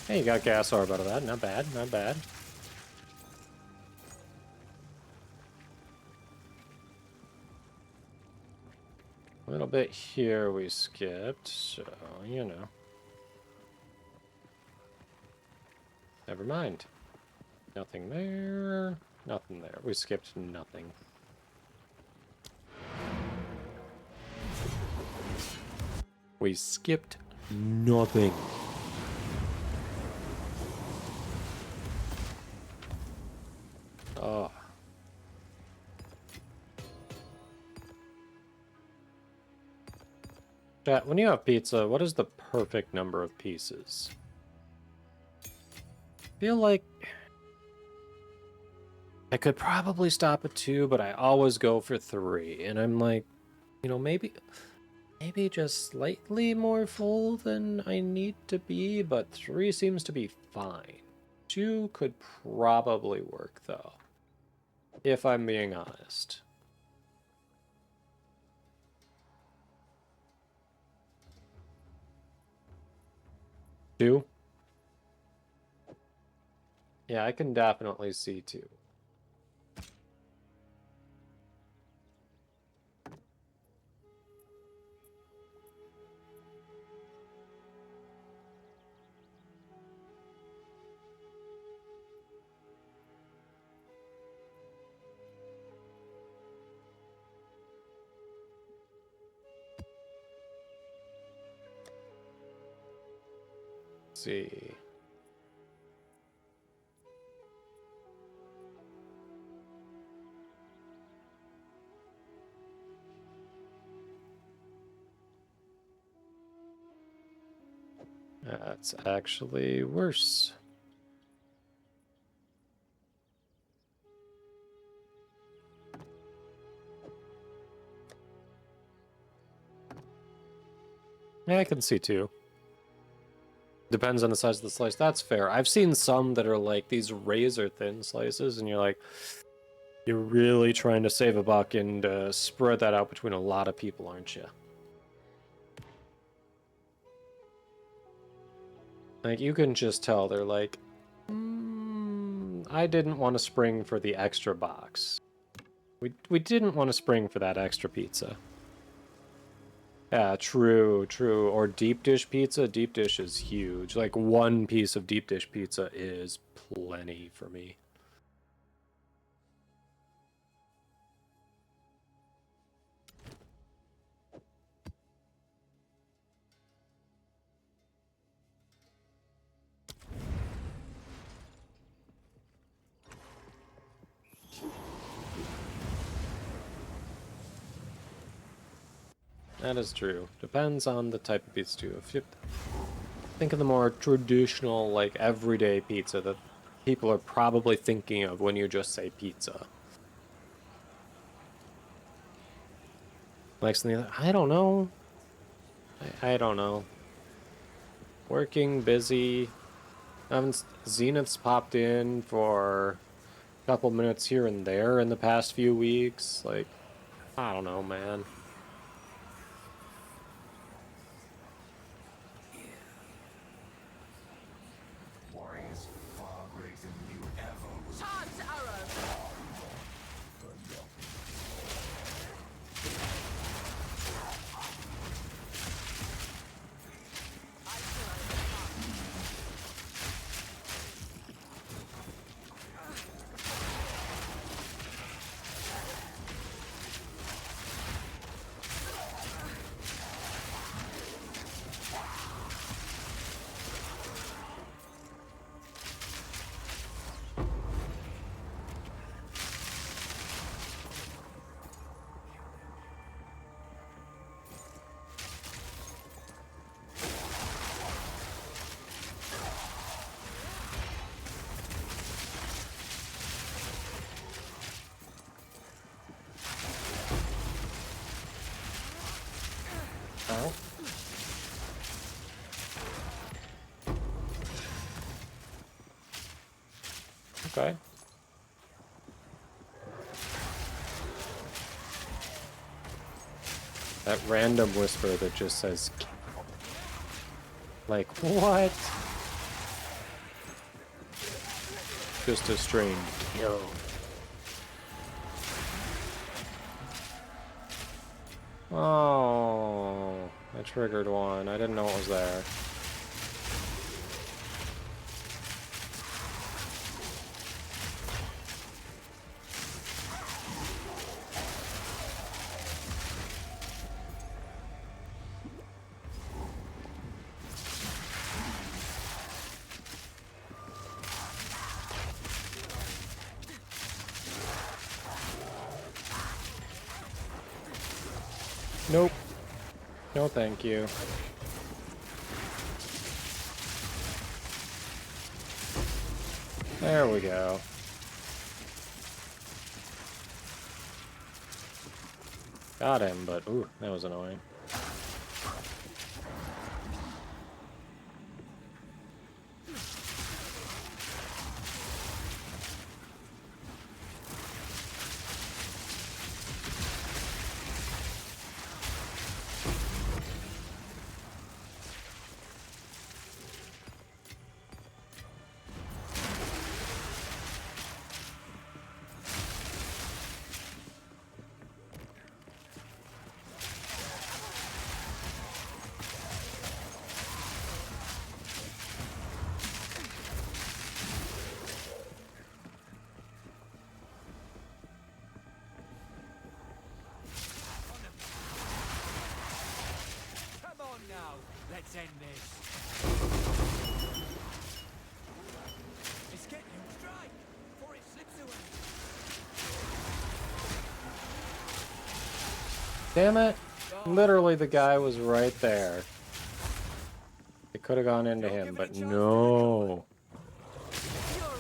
Hey, you got gas orb out of that. Not bad, not bad. A little bit here we skipped, so, you know. Never mind. Nothing there, nothing there. We skipped nothing. We skipped nothing. Oh. Chat, when you have pizza, what is the perfect number of pieces? I feel like I could probably stop at 2, but I always go for 3. And I'm like, you know, maybe just slightly more full than I need to be, but 3 seems to be fine. 2 could probably work, though, if I'm being honest. Two? Yeah, I can definitely see 2. See. That's actually worse. Yeah, I can see 2. Depends on the size of the slice. That's fair. I've seen some that are like these razor thin slices, and you're like, you're really trying to save a buck and spread that out between a lot of people, aren't you? Like, you can just tell they're like, I didn't want to spring for the extra box. We didn't want to spring for that extra pizza. Yeah, true, true. Or deep dish pizza. Deep dish is huge. Like, one piece of deep dish pizza is plenty for me. That is true. Depends on the type of pizza too. If you think of the more traditional, like, everyday pizza that people are probably thinking of when you just say pizza. Like something, I don't know. I don't know. Working, busy. Zenith's popped in for a couple minutes here and there in the past few weeks. Like, I don't know, man. Charge arrow. That random whisper that just says kill. Like, what? Just a strange kill. Oh, I triggered one. I didn't know it was there. Nope. No, thank you. There we go. Got him, but ooh, that was annoying. Come on now, let's end this. It's getting him strike before it slips away. Damn it! Literally, the guy was right there. It could have gone into him, but no. Fury.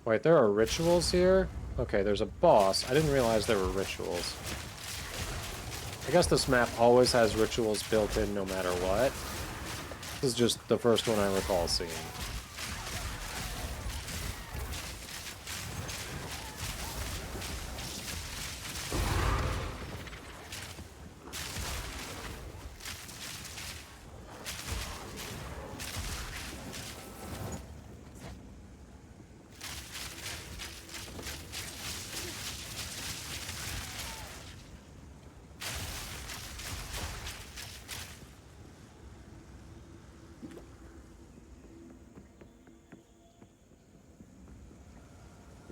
Wait, there are rituals here? Okay, there's a boss. I didn't realize there were rituals. I guess this map always has rituals built in no matter what. This is just the first one I recall seeing.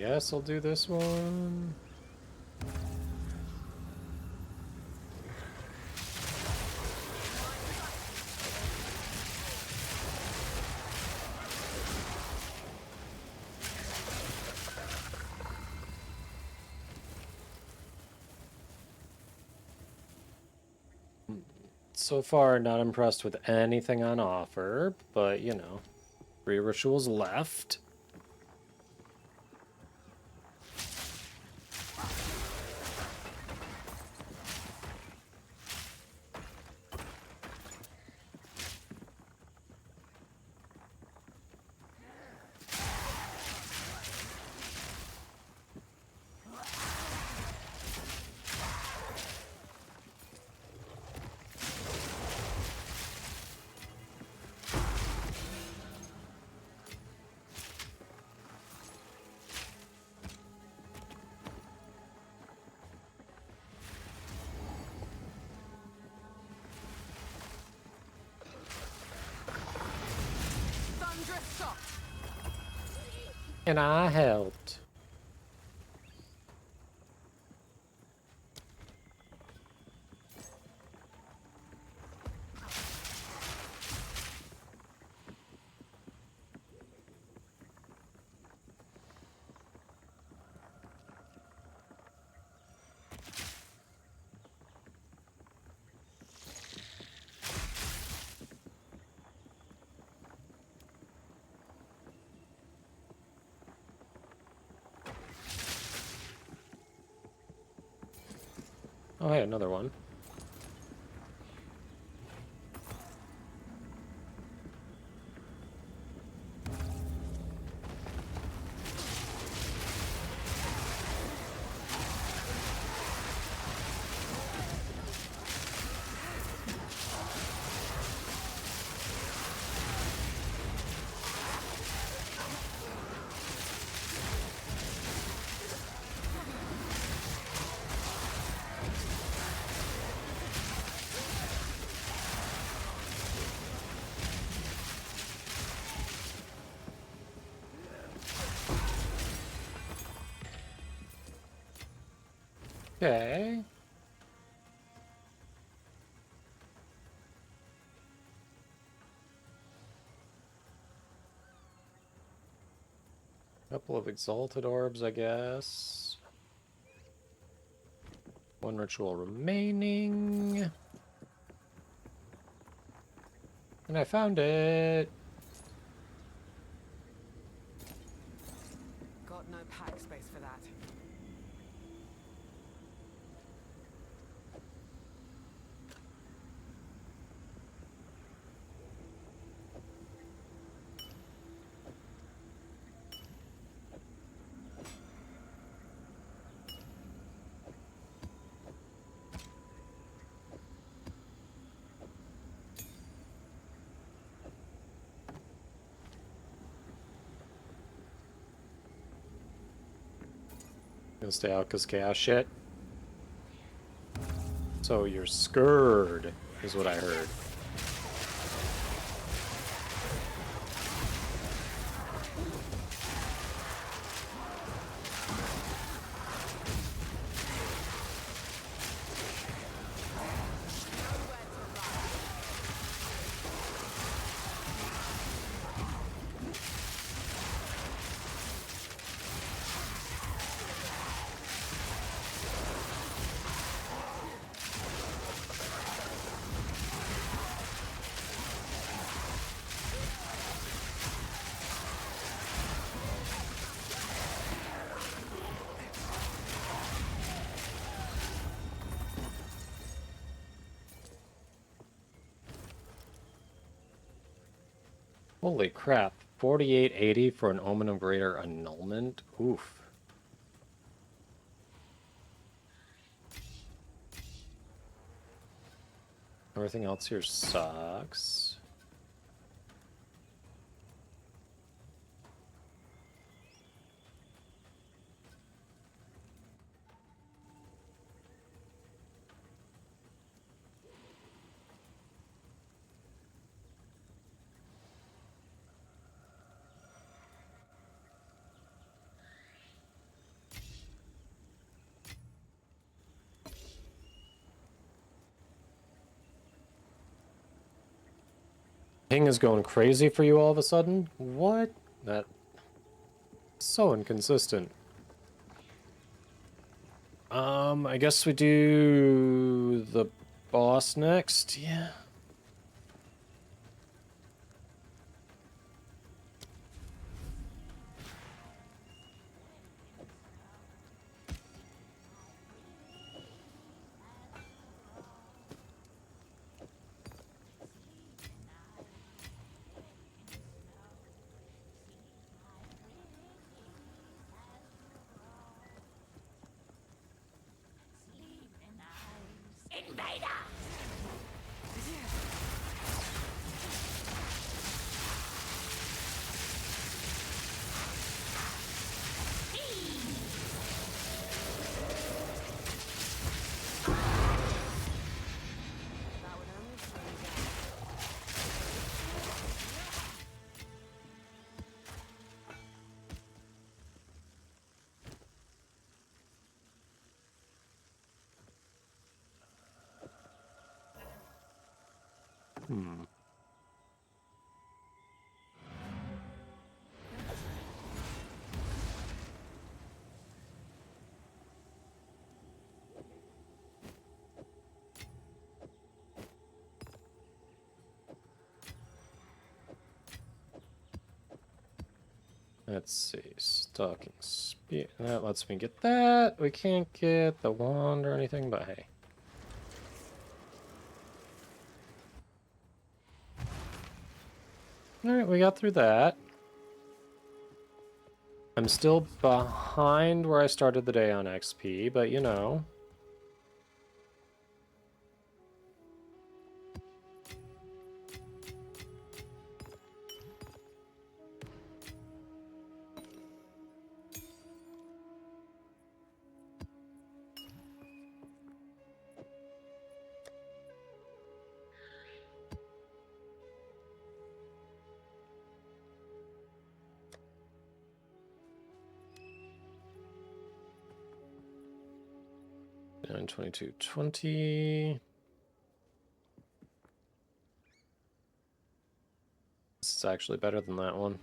Yes, I'll do this one. So far, not impressed with anything on offer, but you know, 3 rituals left. Thunderous shot. And I helped. Oh, hey, another one. Okay. Couple of exalted orbs, I guess. One ritual remaining. And I found it. Got no pack space for that. Gonna stay out because chaos shit. So you're scared, is what I heard. Holy crap. 4880 for an Omen of Greater Annulment? Oof. Everything else here sucks. Ping is going crazy for you all of a sudden? What? That's so inconsistent. I guess we do the boss next. Yeah. That would only slow you down. Hmm. Let's see. Stalking spear. That lets me get that. We can't get the wand or anything, but hey. Alright, we got through that. I'm still behind where I started the day on XP, but you know. And 2220. This is actually better than that one.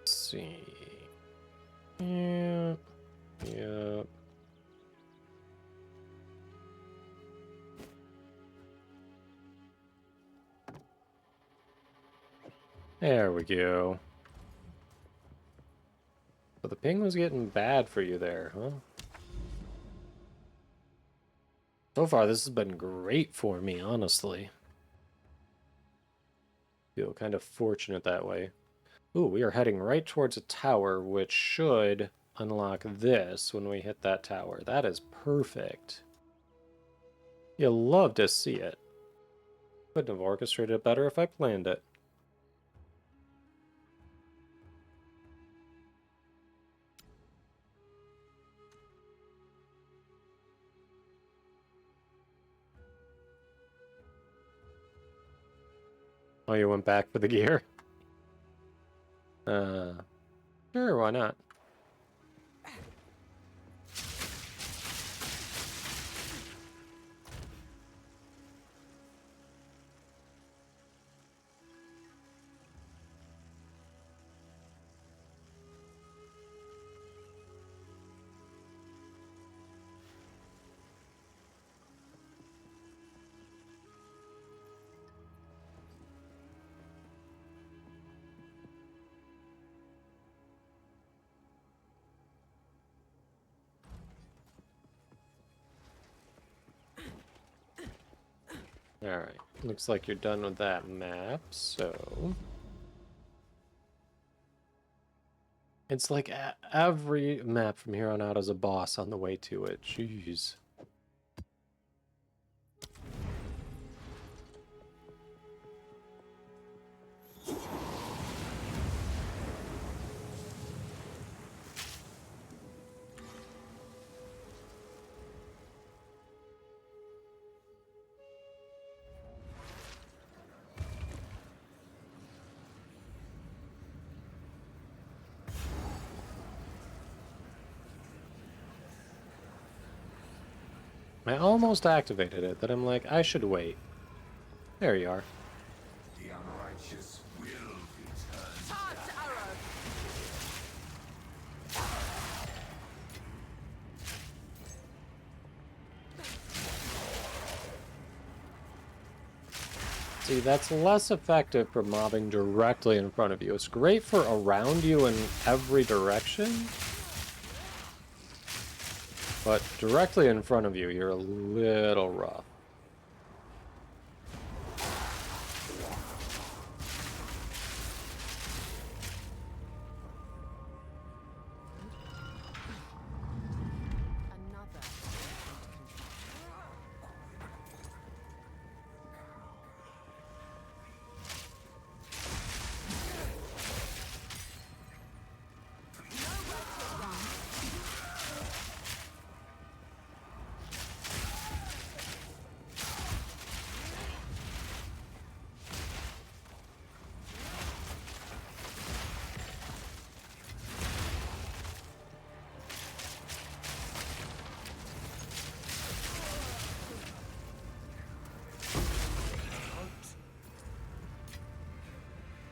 Let's see. Yeah. Yeah. There we go. So the ping was getting bad for you there, huh? So far, this has been great for me, honestly. Feel kind of fortunate that way. Ooh, we are heading right towards a tower, which should unlock this when we hit that tower. That is perfect. You'll love to see it. Couldn't have orchestrated it better if I planned it. Oh, you went back for the gear? Sure, why not? Alright, looks like you're done with that map, so... It's like every map from here on out is a boss on the way to it. Jeez. I almost activated it, that I'm like, I should wait. There you are. The unrighteous will be turned. Charged arrow. See, that's less effective for mobbing directly in front of you. It's great for around you in every direction. But directly in front of you, you're a little rough. Another.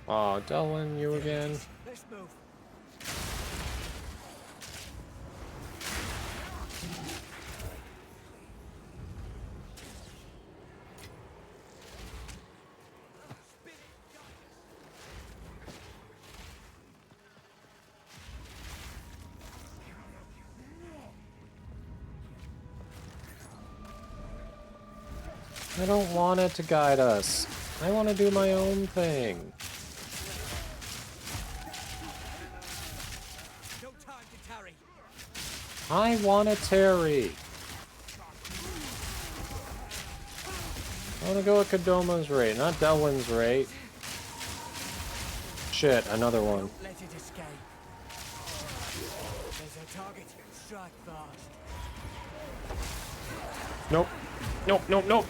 Aw, Delwyn, you again? Let's move. I don't want it to guide us. I want to do my own thing. No time to tarry. I want to tarry. I want to go at Kodoma's rate, not Delwyn's rate. Shit, another one. Don't let it escape. There's a target. Strike fast. Nope. Nope, nope, nope.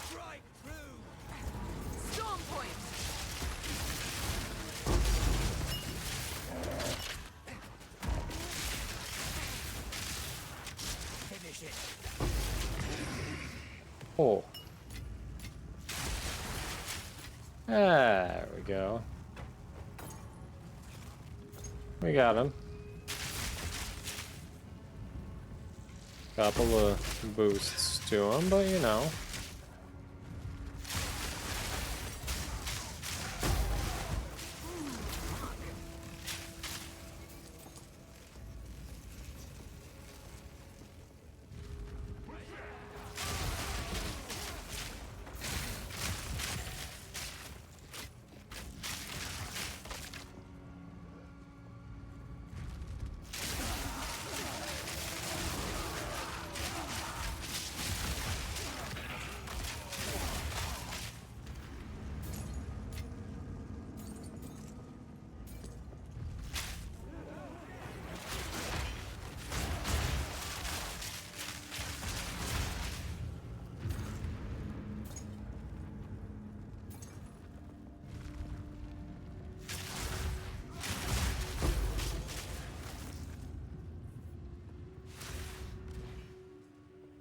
Strike through. Storm point. Finish it. Oh. There we go. We got him. Couple of boosts to him, but you know.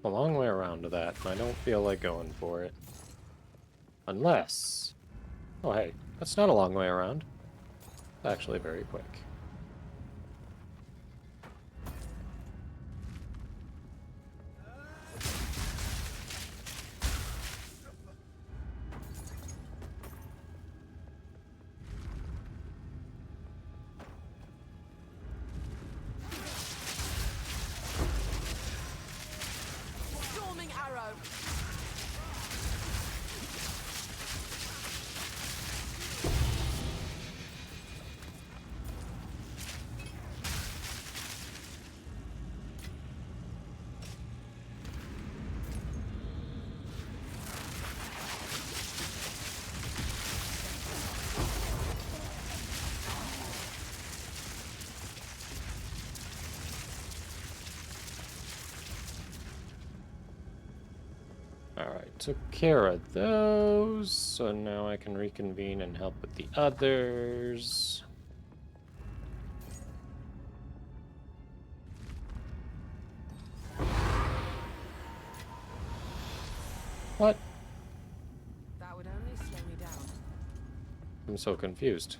A long way around to that, and I don't feel like going for it. Unless... Oh hey, that's not a long way around. It's actually very quick. Storming arrow. Alright, took care of those, so now I can reconvene and help with the others. What? That would only slow me down. I'm so confused.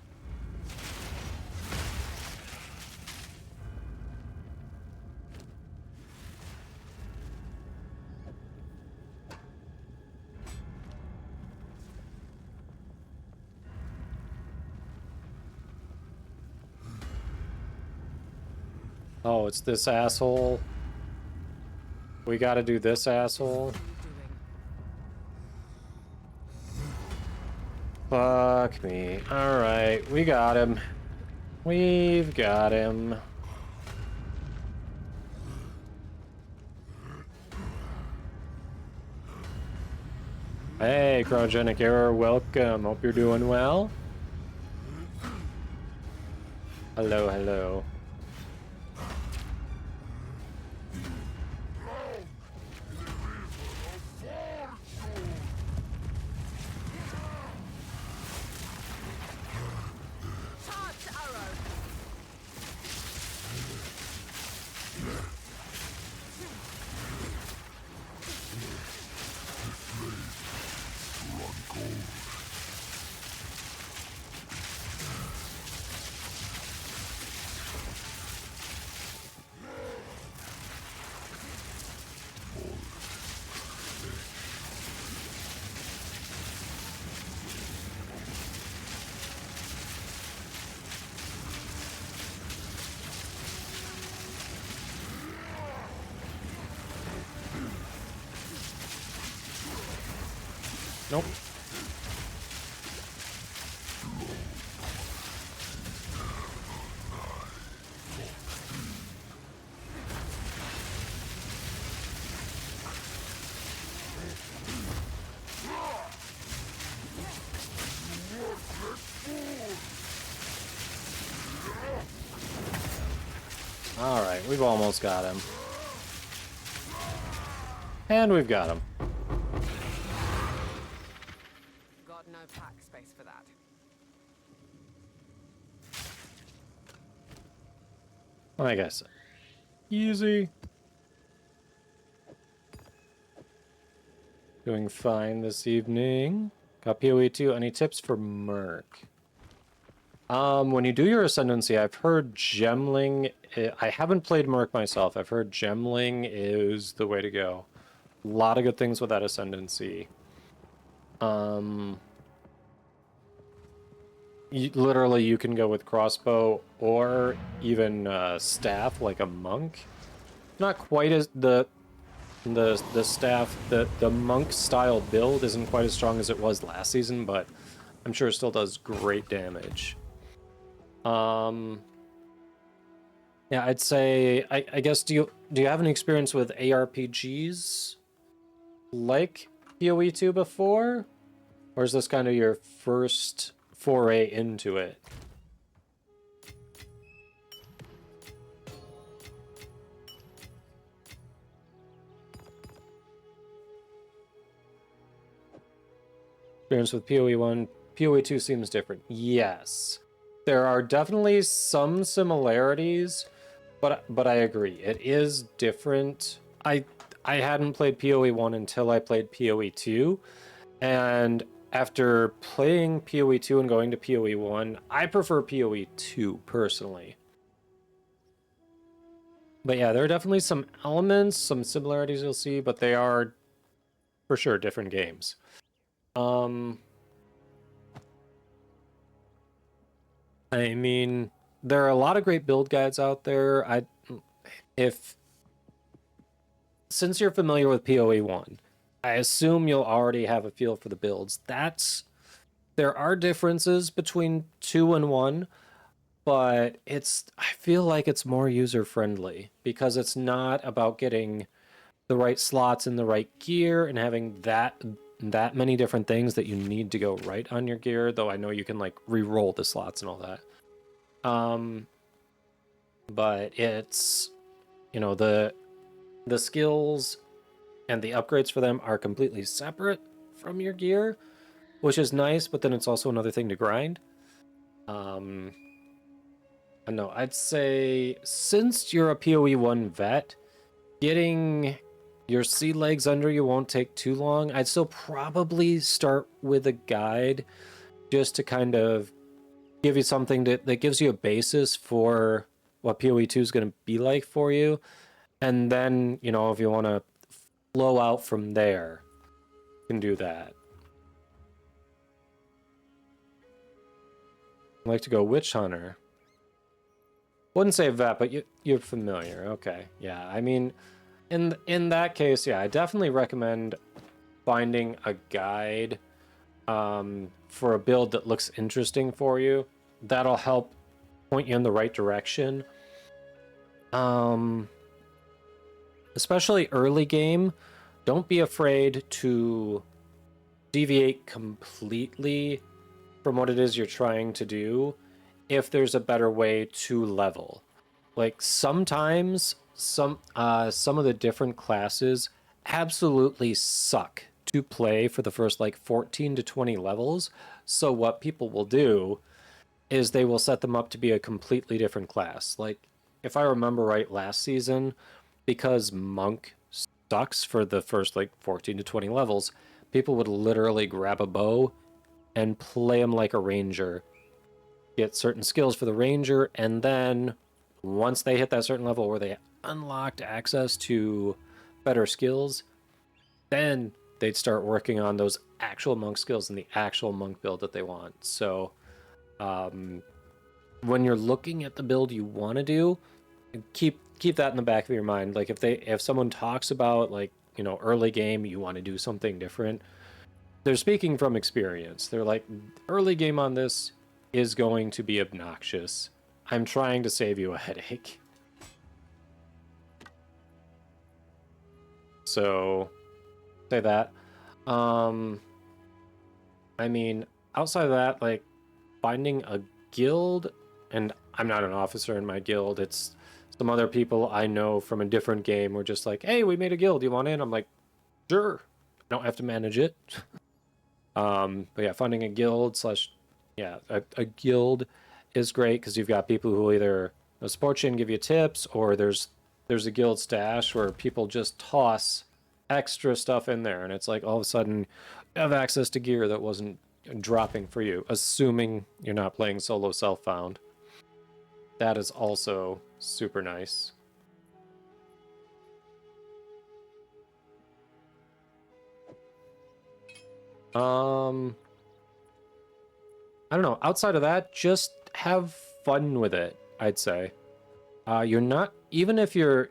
Oh, it's this asshole. We gotta do this asshole. What are you doing? Fuck me. Alright, we got him. We've got him. Hey, cryogenic error, welcome. Hope you're doing well. Hello, hello. Charged arrow. Nope. Alright, we've almost got him. And we've got him. Got no pack space for that. Like I said, easy. Doing fine this evening. Got PoE 2. Any tips for Merc? When you do your Ascendancy, I've heard Gemling... I haven't played Merc myself. I've heard Gemling is the way to go. A lot of good things with that Ascendancy. Literally, you can go with crossbow or even staff, like a monk. Not quite as the staff, the monk style build isn't quite as strong as it was last season, but I'm sure it still does great damage. Yeah, I'd say I guess do you have any experience with ARPGs like PoE 2 before? Or is this kind of your first foray into it? Experience with PoE 1, PoE 2 seems different. Yes. There are definitely some similarities, but I agree. It is different. I hadn't played PoE 1 until I played PoE 2, and after playing PoE 2 and going to PoE 1, I prefer PoE 2 personally. But yeah, there are definitely some elements, some similarities you'll see, but they are for sure different games. I mean, there are a lot of great build guides out there. Since you're familiar with PoE 1, I assume you'll already have a feel for the builds. There are differences between 2 and 1, but I feel like it's more user-friendly because it's not about getting the right slots in the right gear and having that many different things that you need to go right on your gear, though I know you can like re-roll the slots and all that. But it's, you know, the skills and the upgrades for them are completely separate from your gear, which is nice, but then it's also another thing to grind. I know, I'd say since you're a PoE 1 vet, getting your sea legs under you won't take too long. I'd still probably start with a guide just to kind of give you something that gives you a basis for what PoE 2 is going to be like for you. And then, you know, if you want to flow out from there, you can do that. I like to go Witch Hunter. Wouldn't say vet, but you're familiar. Okay, yeah. I mean, in that case, yeah, I definitely recommend finding a guide for a build that looks interesting for you. That'll help point you in the right direction. Especially early game, don't be afraid to deviate completely from what it is you're trying to do if there's a better way to level. Like sometimes some of the different classes absolutely suck to play for the first like 14 to 20 levels. So what people will do is they will set them up to be a completely different class. Like if I remember right, last season, because Monk sucks for the first like 14 to 20 levels, people would literally grab a bow and play him like a ranger, get certain skills for the ranger, and then once they hit that certain level where they unlocked access to better skills, then they'd start working on those actual monk skills and the actual monk build that they want. So when you're looking at the build you want to do, keep that in the back of your mind. Like if someone talks about, like, you know, early game you want to do something different, they're speaking from experience. They're like, early game on this is going to be obnoxious. I'm trying to save you a headache. So, say that. I mean, outside of that, like, finding a guild, and I'm not an officer in my guild, it's some other people I know from a different game were just like, hey, we made a guild, you want in? I'm like, sure. I don't have to manage it. But yeah, finding a guild slash, yeah, a guild is great because you've got people who either support you and give you tips, or there's a guild stash where people just toss extra stuff in there, and it's like all of a sudden you have access to gear that wasn't dropping for you, assuming you're not playing solo self-found. That is also super nice. I don't know. Outside of that, just have fun with it, I'd say. You're not, even if you're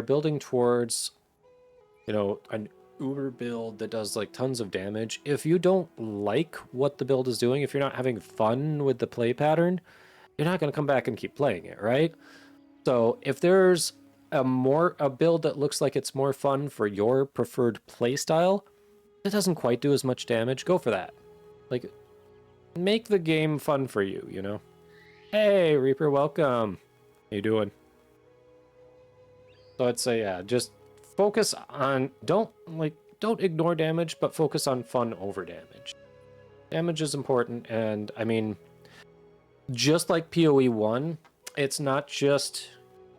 building towards, you know, an uber build that does like tons of damage. If you don't like what the build is doing, if you're not having fun with the play pattern, you're not going to come back and keep playing it, right? So if there's a build that looks like it's more fun for your preferred play style, that doesn't quite do as much damage, go for that. Like, make the game fun for you, you know? Hey, Reaper, welcome. How you doing? So I'd say, yeah, just focus on, don't ignore damage, but focus on fun over damage. Damage is important, and I mean, just like PoE 1, it's not just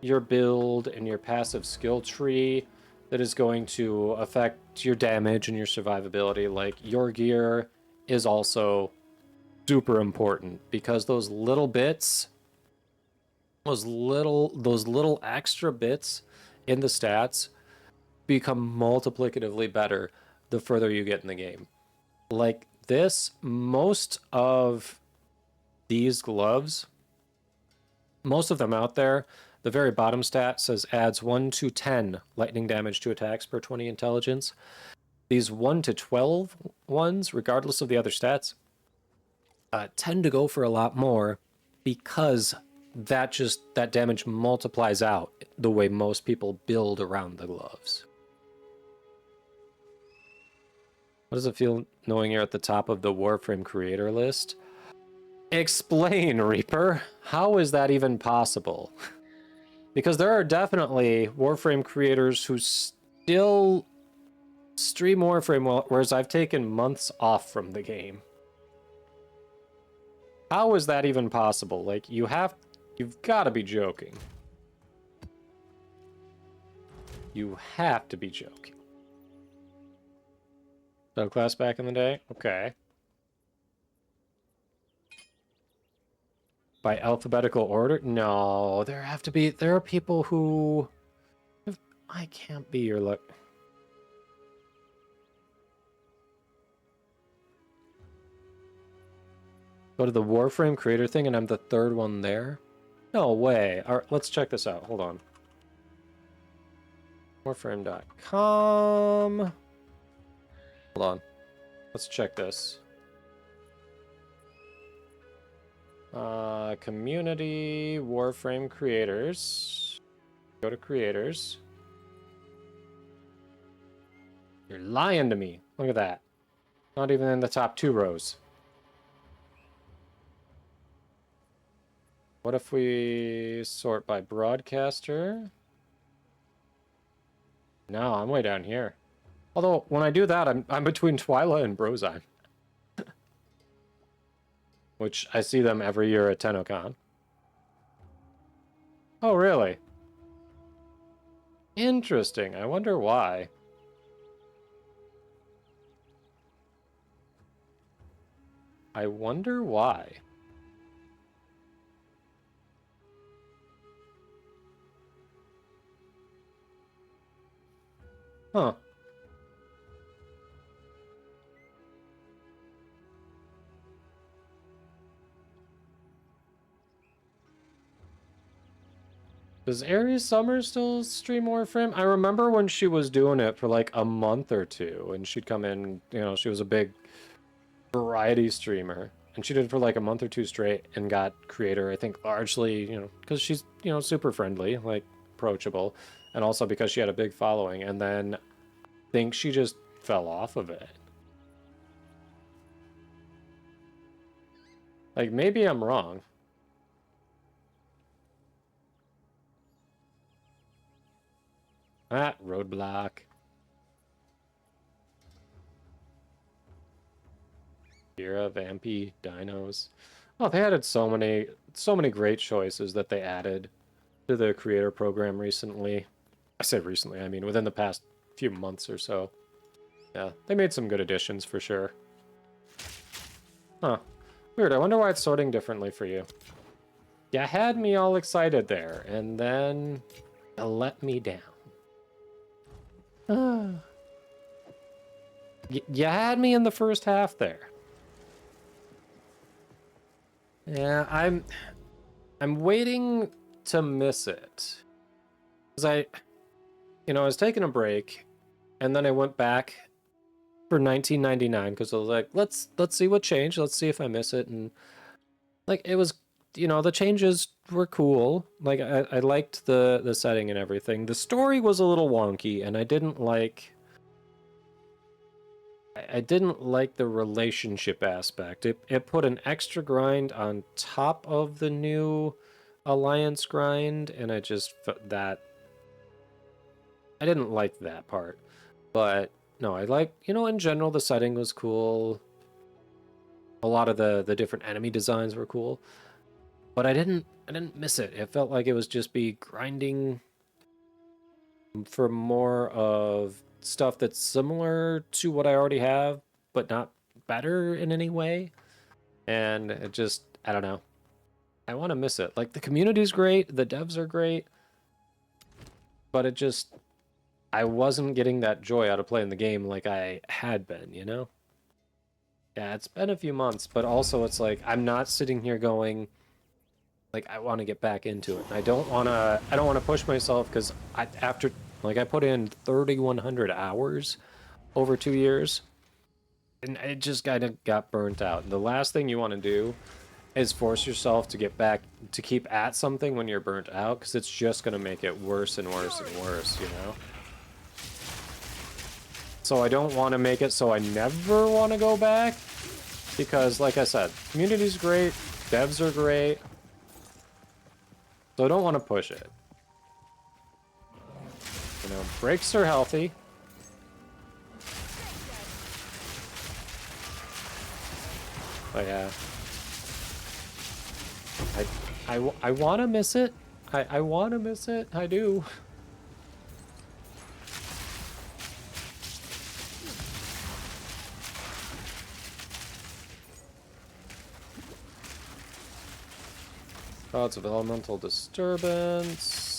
your build and your passive skill tree that is going to affect your damage and your survivability. Like, your gear is also super important because those little bits, those little extra bits in the stats become multiplicatively better the further you get in the game. Like this, most of these gloves, most of them out there, the very bottom stat says adds 1 to 10 lightning damage to attacks per 20 intelligence. These 1 to 12 ones, regardless of the other stats, tend to go for a lot more because that damage multiplies out the way most people build around the gloves. What does it feel knowing you're at the top of the Warframe creator list? Explain, Reaper. How is that even possible? Because there are definitely Warframe creators who still stream Warframe, whereas I've taken months off from the game. How is that even possible? Like, you've got to be joking. You have to be joking. Subclass back in the day? Okay. By alphabetical order? No, there are people who... I can't be your luck. Go to the Warframe creator thing and I'm the third one there? No way. All right, let's check this out. Hold on. Warframe.com. Hold on. Let's check this. Community, Warframe creators. Go to creators. You're lying to me. Look at that. Not even in the top 2 rows. What if we sort by broadcaster? No, I'm way down here. Although, when I do that, I'm between Twyla and Brozine. Which, I see them every year at TennoCon. Oh, really? Interesting. I wonder why. I wonder why. Huh. Does Aries Summer still stream Warframe? I remember when she was doing it for like a month or two, and she'd come in, you know, she was a big variety streamer, and she did it for like a month or two straight and got creator, I think largely, you know, because she's, you know, super friendly, like approachable, and also because she had a big following, and then I think she just fell off of it. Like, maybe I'm wrong. Ah, roadblock. Kira, Vampy, Dinos. Oh, they added so many great choices that they added to the creator program recently. I say recently, I mean within the past few months or so. Yeah, they made some good additions for sure. Huh. Weird, I wonder why it's sorting differently for you. You had me all excited there, and then you let me down. You had me in the first half there. Yeah, I'm waiting to miss it. Cause I was taking a break, and then I went back for 1999 because I was like, let's see what changed. Let's see if I miss it, and like it was, the changes were cool. Like I liked the setting and everything. The story was a little wonky, and I didn't like the relationship aspect. It put an extra grind on top of the new alliance grind, and I just that I didn't like that part. But no, I like, in general the setting was cool. A lot of the different enemy designs were cool. But I didn't miss it. It felt like it was just be grinding for more of stuff that's similar to what I already have, but not better in any way. And it just, I don't know. I want to miss it. Like, the community's great, the devs are great, but it just, I wasn't getting that joy out of playing the game like I had been, Yeah, it's been a few months, but also it's like, I'm not sitting here going, like, I want to get back into it. I don't want to push myself because I put in 3,100 hours over 2 years, and it just kind of got burnt out. The last thing you want to do is force yourself to get back, to keep at something when you're burnt out, because it's just going to make it worse and worse and worse, So I don't want to make it so I never want to go back, because like I said, community's great, devs are great, so I don't want to push it. Breaks are healthy. But yeah. I want to miss it. I want to miss it. I do. Thoughts of elemental disturbance.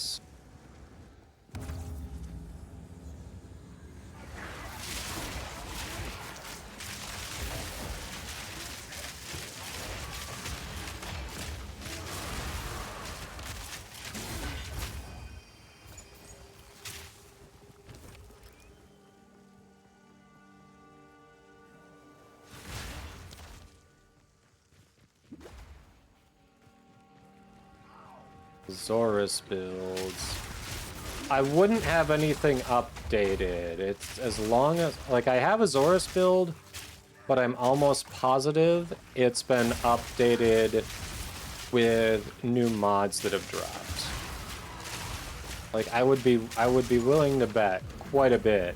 Zorus builds. I wouldn't have anything updated. It's as long as, like, I have a Zorus build, but I'm almost positive it's been updated with new mods that have dropped. Like, I would be willing to bet quite a bit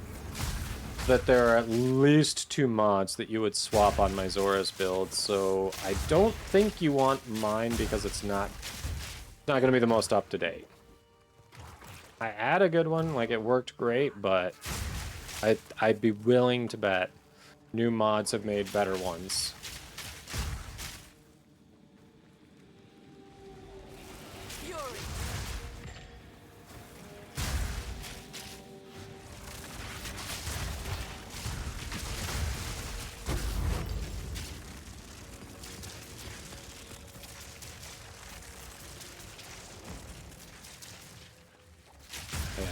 that there are at least 2 mods that you would swap on my Zorus build, so I don't think you want mine because it's not going to be the most up-to-date. I had a good one, like it worked great, but I'd be willing to bet new mods have made better ones.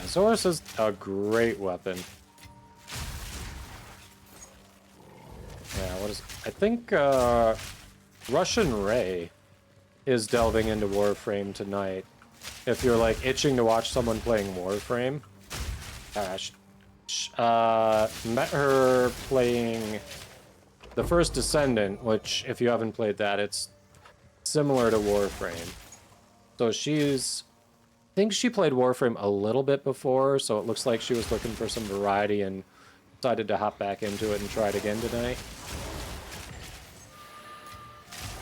Zorus is a great weapon. Yeah, what is... I think, Russian Ray is delving into Warframe tonight. If you're, like, itching to watch someone playing Warframe. Met her playing the first Descendant, which, if you haven't played that, it's similar to Warframe. So she's... I think she played Warframe a little bit before, so it looks like she was looking for some variety and decided to hop back into it and try it again tonight.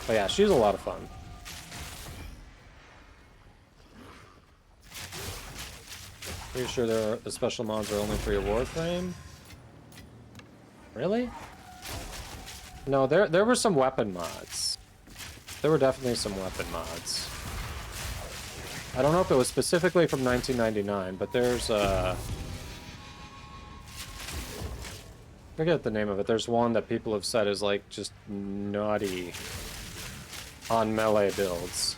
But yeah, she's a lot of fun. Pretty sure the special mods are only for your Warframe? Really? No, there were some weapon mods. There were definitely some weapon mods. I don't know if it was specifically from 1999, but there's forget the name of it. There's one that people have said is like just naughty on melee builds.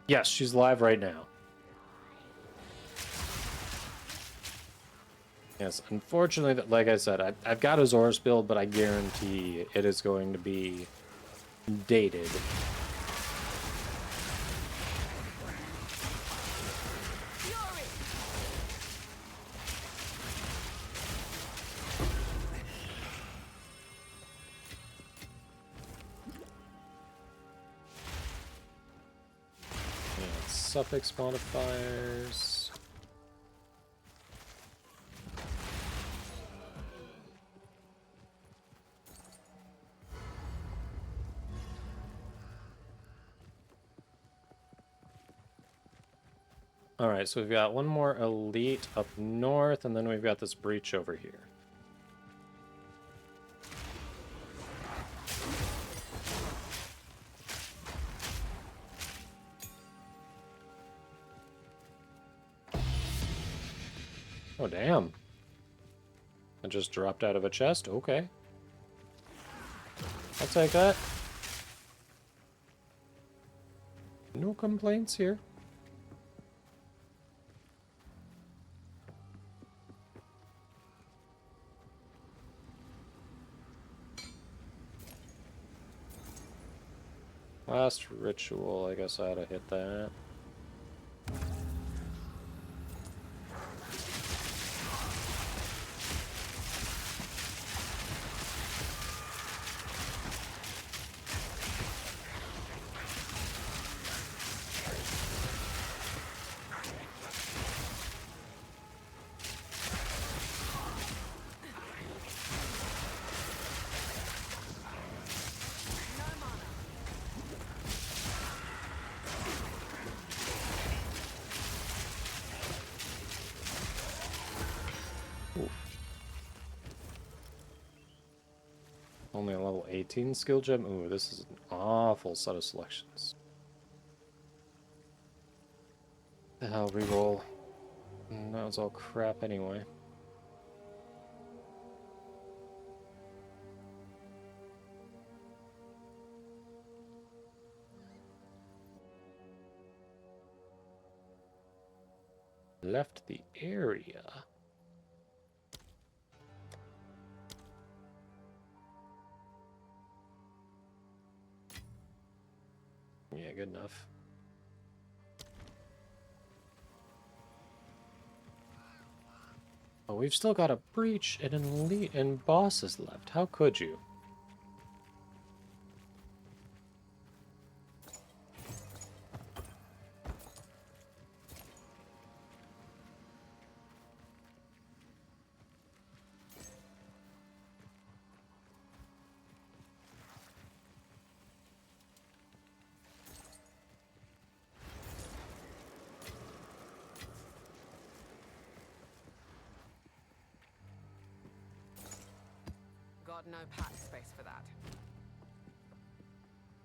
Yes, she's live right now. Yes, unfortunately, like I said, I've got a Zorus build, but I guarantee it is going to be dated. Suffix modifiers. All right, so we've got one more elite up north, and then we've got this breach over here. Oh, damn. I just dropped out of a chest? Okay. I'll take that. No complaints here. Last ritual, I guess I ought to hit that. Only a level 18 skill gem? Ooh, this is an awful set of selections. The hell, reroll. That was all crap anyway. Left the area. Yeah, good enough. Oh, we've still got a breach and an elite and bosses left. How could you? Got no pack space for that.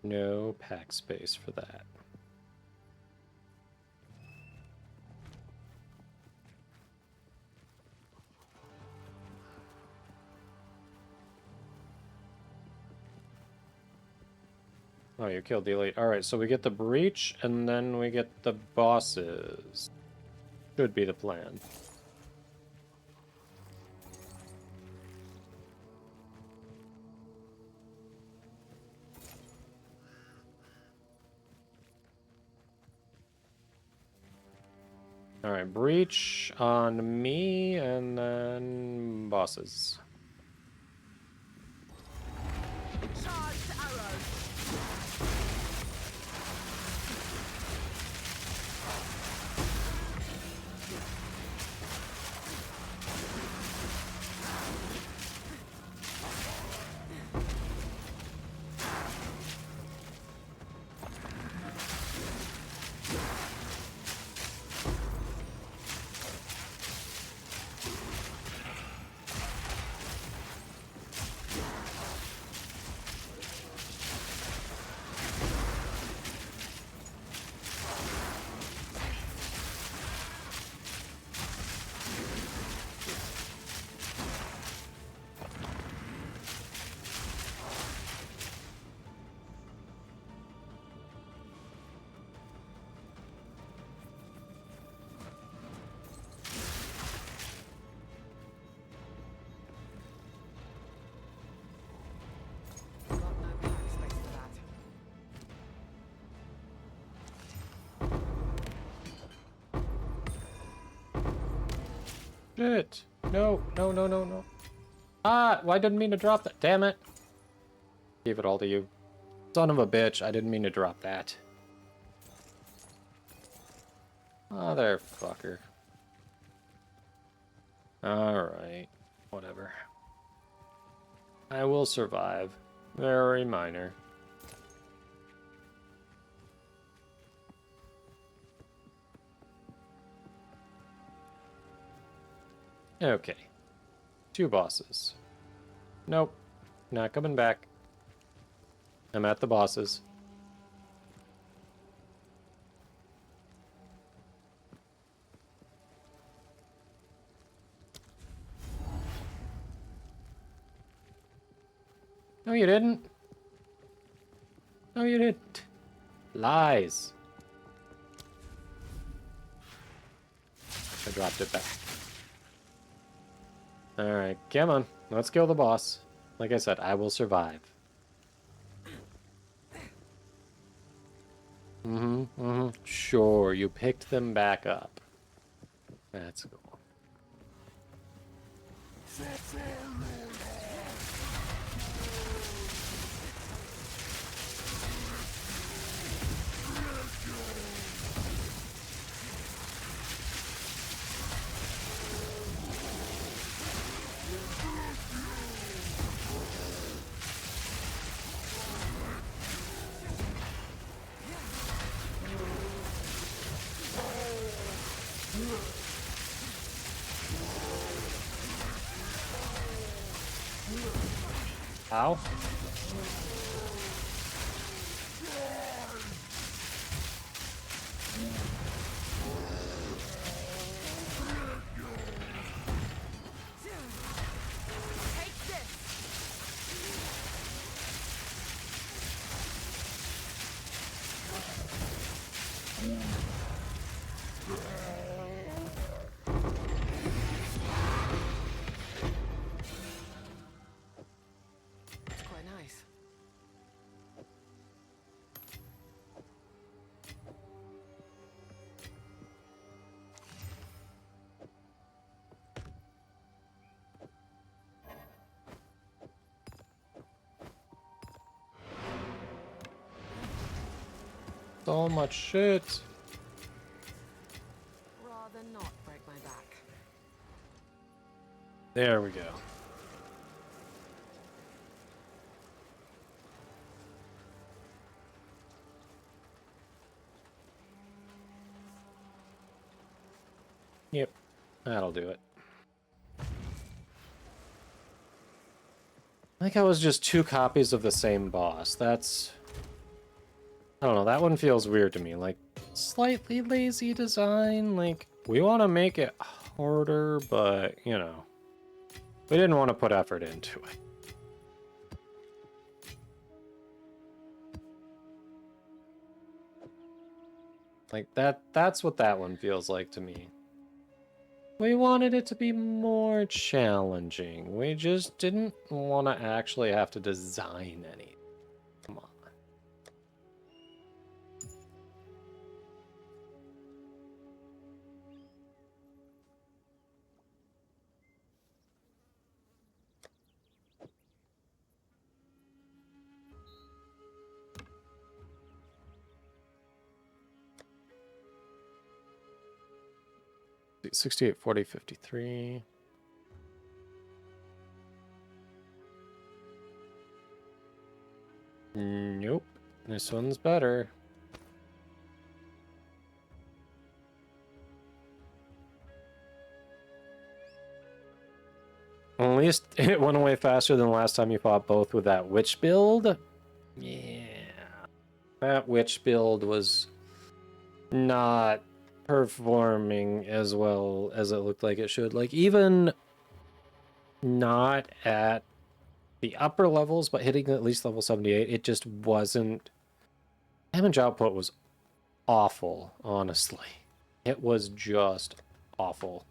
No pack space for that. Oh, you killed the elite. Alright, so we get the breach, and then we get the bosses. Should be the plan. Alright, breach on me, and then bosses. Charged arrows. Got no pack space for that. Shit! No, no, no, no, no. Ah! Well, I didn't mean to drop that. Damn it! Gave it all to you. Son of a bitch, I didn't mean to drop that. Motherfucker. Alright. Whatever. I will survive. Very minor. Okay. 2 bosses. Nope. Not coming back. I'm at the bosses. No, you didn't. No, you didn't. Lies. I dropped it back. Alright, come on. Let's kill the boss. Like I said, I will survive. Sure, you picked them back up. That's cool. Ow. Take this. It's quite nice. So much shit. Rather not break my back. There we go. Yep, that'll do it. I think I was just 2 copies of the same boss. That's... I don't know, that one feels weird to me. Like, slightly lazy design. Like, we want to make it harder, but, you know, we didn't want to put effort into it. Like, that's what that one feels like to me. We wanted it to be more challenging. We just didn't want to actually have to design any. Come on. $68, $40, $53. Nope. This one's better. At least it went away faster than the last time you fought both with that witch build. Yeah. That witch build was not performing as well as it looked like it should. Like, even not at the upper levels, but hitting at least level 78, it just wasn't... Damage output was awful, honestly. It was just awful.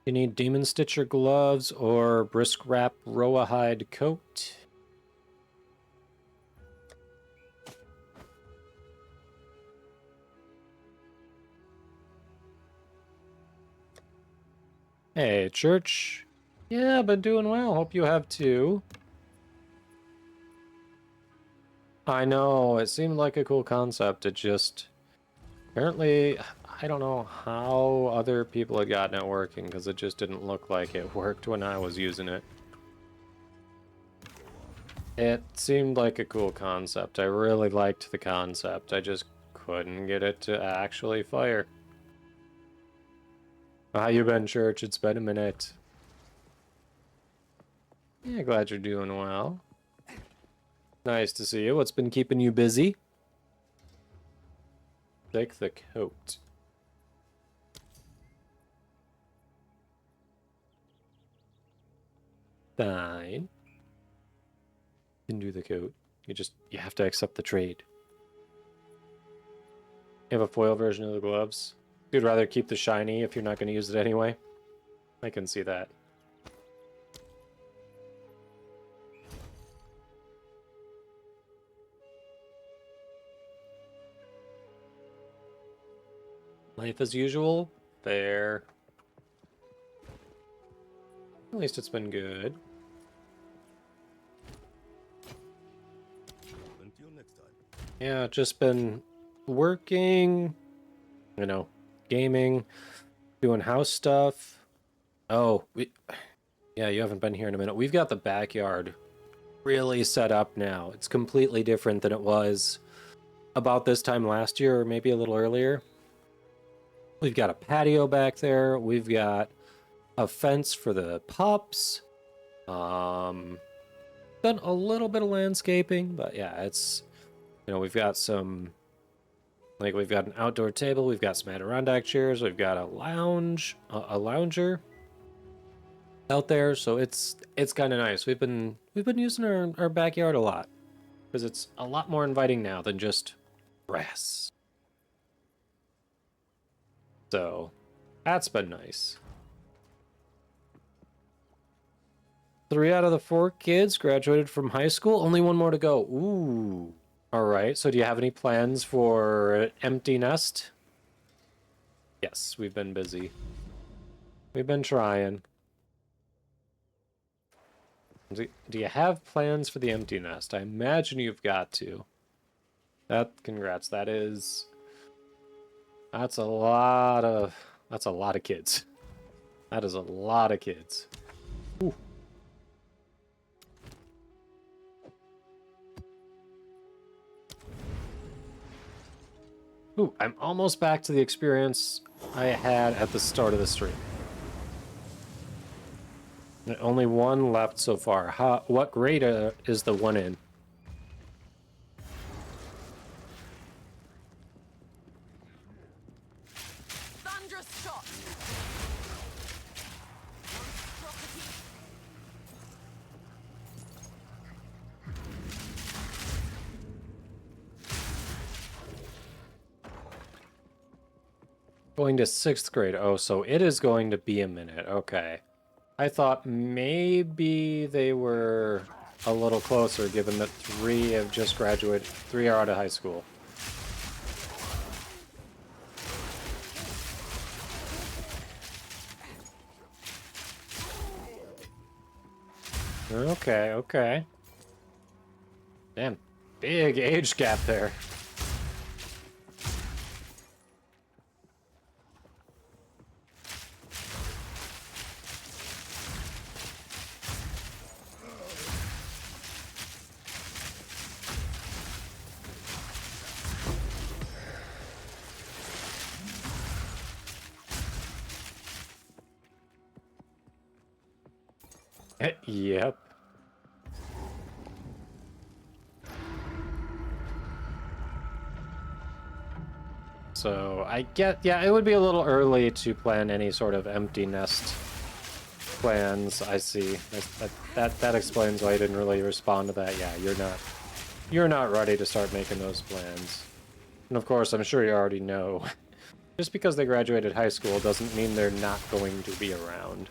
You need Demon Stitcher gloves or Brisk Wrap Roahide coat. Hey, Church. Yeah, been doing well. Hope you have too. I know, it seemed like a cool concept. It just... Apparently, I don't know how other people had gotten it working, because it just didn't look like it worked when I was using it. It seemed like a cool concept. I really liked the concept. I just couldn't get it to actually fire. How you been, Church? It's been a minute. Yeah, glad you're doing well. Nice to see you. What's been keeping you busy? Take the coat. Fine. Can do the coat. You have to accept the trade. You have a foil version of the gloves? You'd rather keep the shiny if you're not going to use it anyway? I can see that. Life as usual? Fair. At least it's been good. Until next time. Yeah, just been working, you know, gaming, doing house stuff. Oh, yeah, you haven't been here in a minute. We've got the backyard really set up now. It's completely different than it was about this time last year, or maybe a little earlier. We've got a patio back there. We've got a fence for the pups. Done a little bit of landscaping, but yeah, it's, you know, we've got some, like, we've got an outdoor table, we've got some Adirondack chairs, we've got a lounge, a lounger out there, so it's kind of nice. We've been using our backyard a lot because it's a lot more inviting now than just grass. So that's been nice. 3 out of the 4 kids graduated from high school. Only 1 more to go. Ooh. All right. So do you have any plans for empty nest? Yes, we've been busy. We've been trying. Do you have plans for the empty nest? I imagine you've got to. Congrats. That's a lot of kids. That is a lot of kids. Ooh. Ooh, I'm almost back to the experience I had at the start of the stream. Only one left so far. What grade is the one in? Thunderous shot. Rockety. Going to 6th grade. Oh, so it is going to be a minute. Okay. I thought maybe they were a little closer, given that 3 have just graduated. 3 are out of high school. Okay, okay. Damn, big age gap there. Yep. So I get, yeah, it would be a little early to plan any sort of empty nest plans. I see. That explains why I didn't really respond to that. Yeah, you're not ready to start making those plans. And of course, I'm sure you already know. Just because they graduated high school doesn't mean they're not going to be around.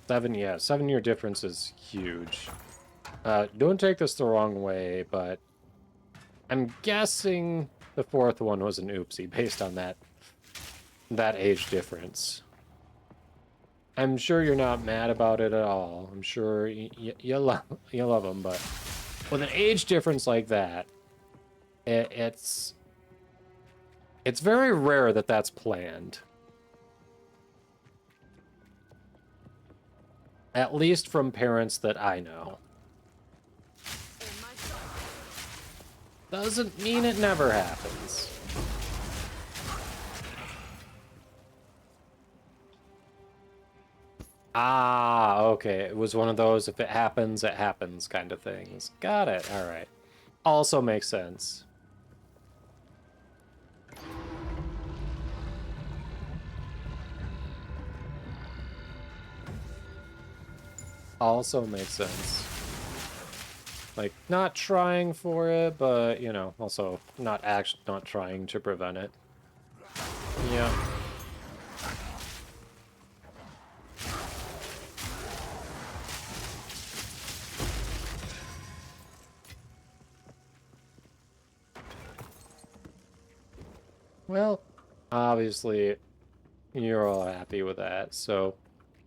Yeah, 7-year difference is huge. Don't take this the wrong way, but I'm guessing the 4th one was an oopsie based on that age difference. I'm sure you're not mad about it at all. I'm sure you love them, but with an age difference like that, it's very rare that that's planned. At least from parents that I know. Doesn't mean it never happens. Ah, okay. It was one of those if it happens kind of things. Got it. All right. Also makes sense. Also makes sense. Like, not trying for it, but, you know, also not trying to prevent it. Yeah. Well, obviously, you're all happy with that, so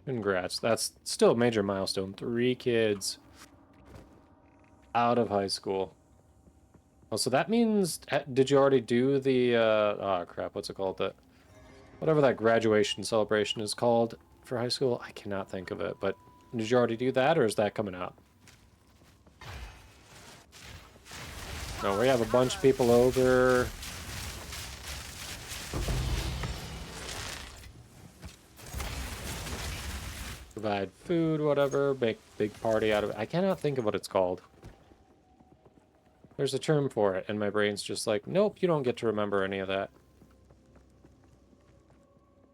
congrats. That's still a major milestone. 3 kids out of high school. Oh, so that means, did you already do the, oh crap, what's it called? Whatever that graduation celebration is called for high school? I cannot think of it, but did you already do that, or is that coming up? No, we have a bunch of people over. Provide food, whatever, make big party out of it. I cannot think of what it's called. There's a term for it, and my brain's just like, nope, you don't get to remember any of that.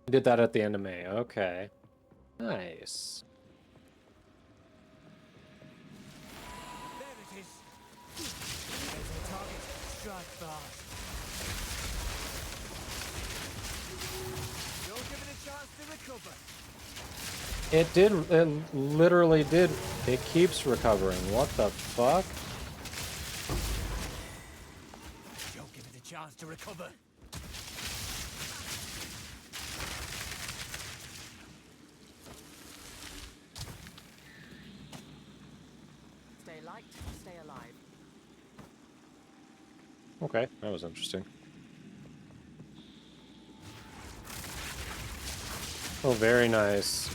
I did that at the end of May. Okay. Nice. There it is. There's the target. Strike fast. You'll give it a chance to recover. It literally did. It keeps recovering. What the fuck? You'll give it a chance to recover. like to stay alive. Okay, that was interesting. Oh, very nice.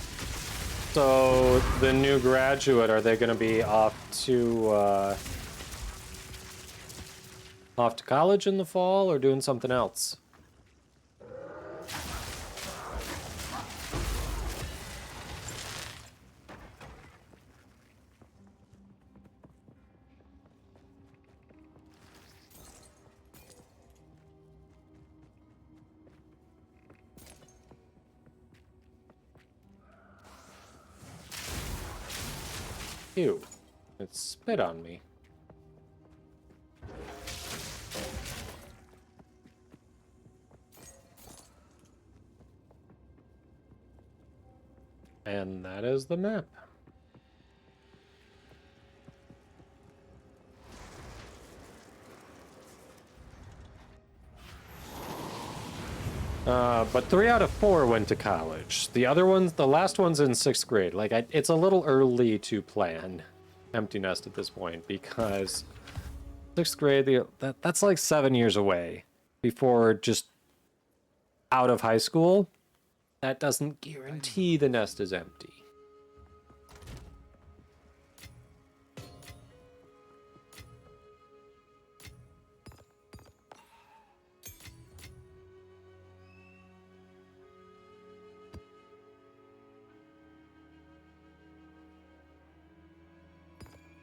So, the new graduate, are they going to be off to college in the fall, or doing something else? Ew. It spit on me. And that is the map. But 3 out of 4 went to college. The other ones, the last one's in 6th grade. Like, it's a little early to plan empty nest at this point, because 6th grade, that's like 7 years away before just out of high school. That doesn't guarantee the nest is empty.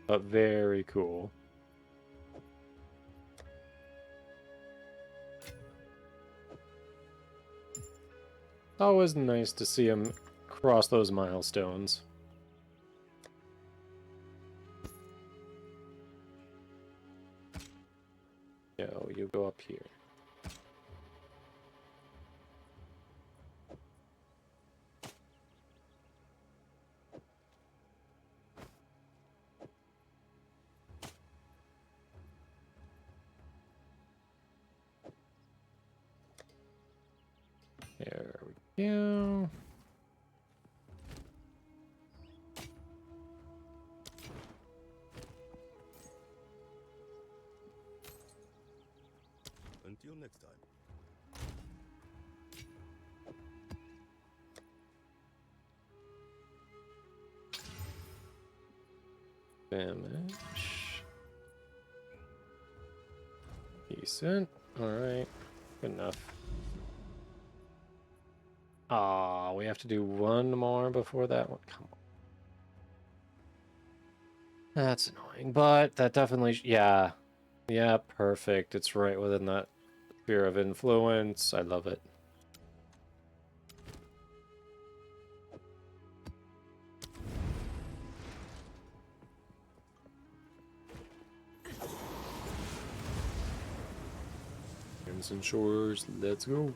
But very cool. Always nice to see him cross those milestones. Yo, you go up here. There we go. Until next time. Damage. Decent. Alright. Good enough. Ah, we have to do one more before that one. Come on. That's annoying, but that definitely... Yeah. Yeah, perfect. It's right within that sphere of influence. I love it. Crimson Shores, let's go.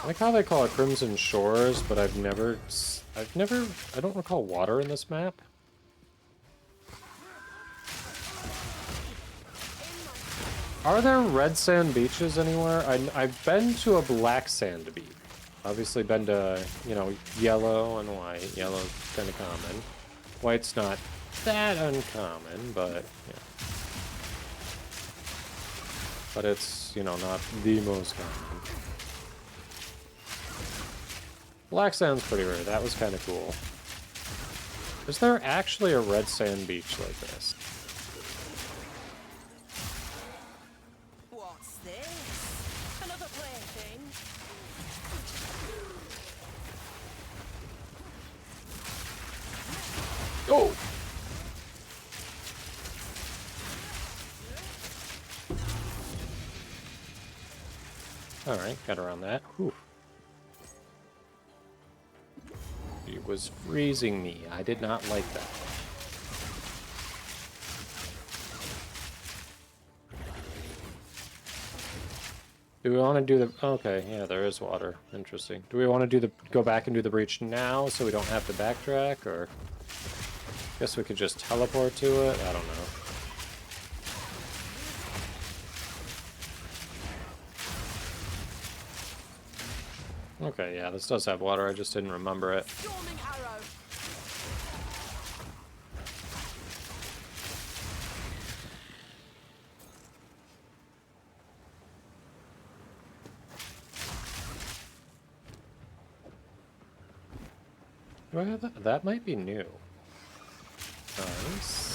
I like how they call it Crimson Shores, but I don't recall water in this map. Are there red sand beaches anywhere? I've been to a black sand beach. Obviously been to, you know, yellow and white. Yellow's kind of common. White's not that uncommon, but, yeah. But it's, you know, not the most common. Black sand's pretty rare. That was kind of cool. Is there actually a red sand beach like this? What's this? Another plaything? Oh! Alright, got around that. Whew. It was freezing me. I did not like that. Do we want to do the... Okay, yeah, there is water. Interesting. Do we want to do the... Go back and do the breach now so we don't have to backtrack, or... Guess we could just teleport to it? I don't know. Okay, yeah, this does have water. I just didn't remember it. Storming arrow. Do I have that? That might be new. Nice.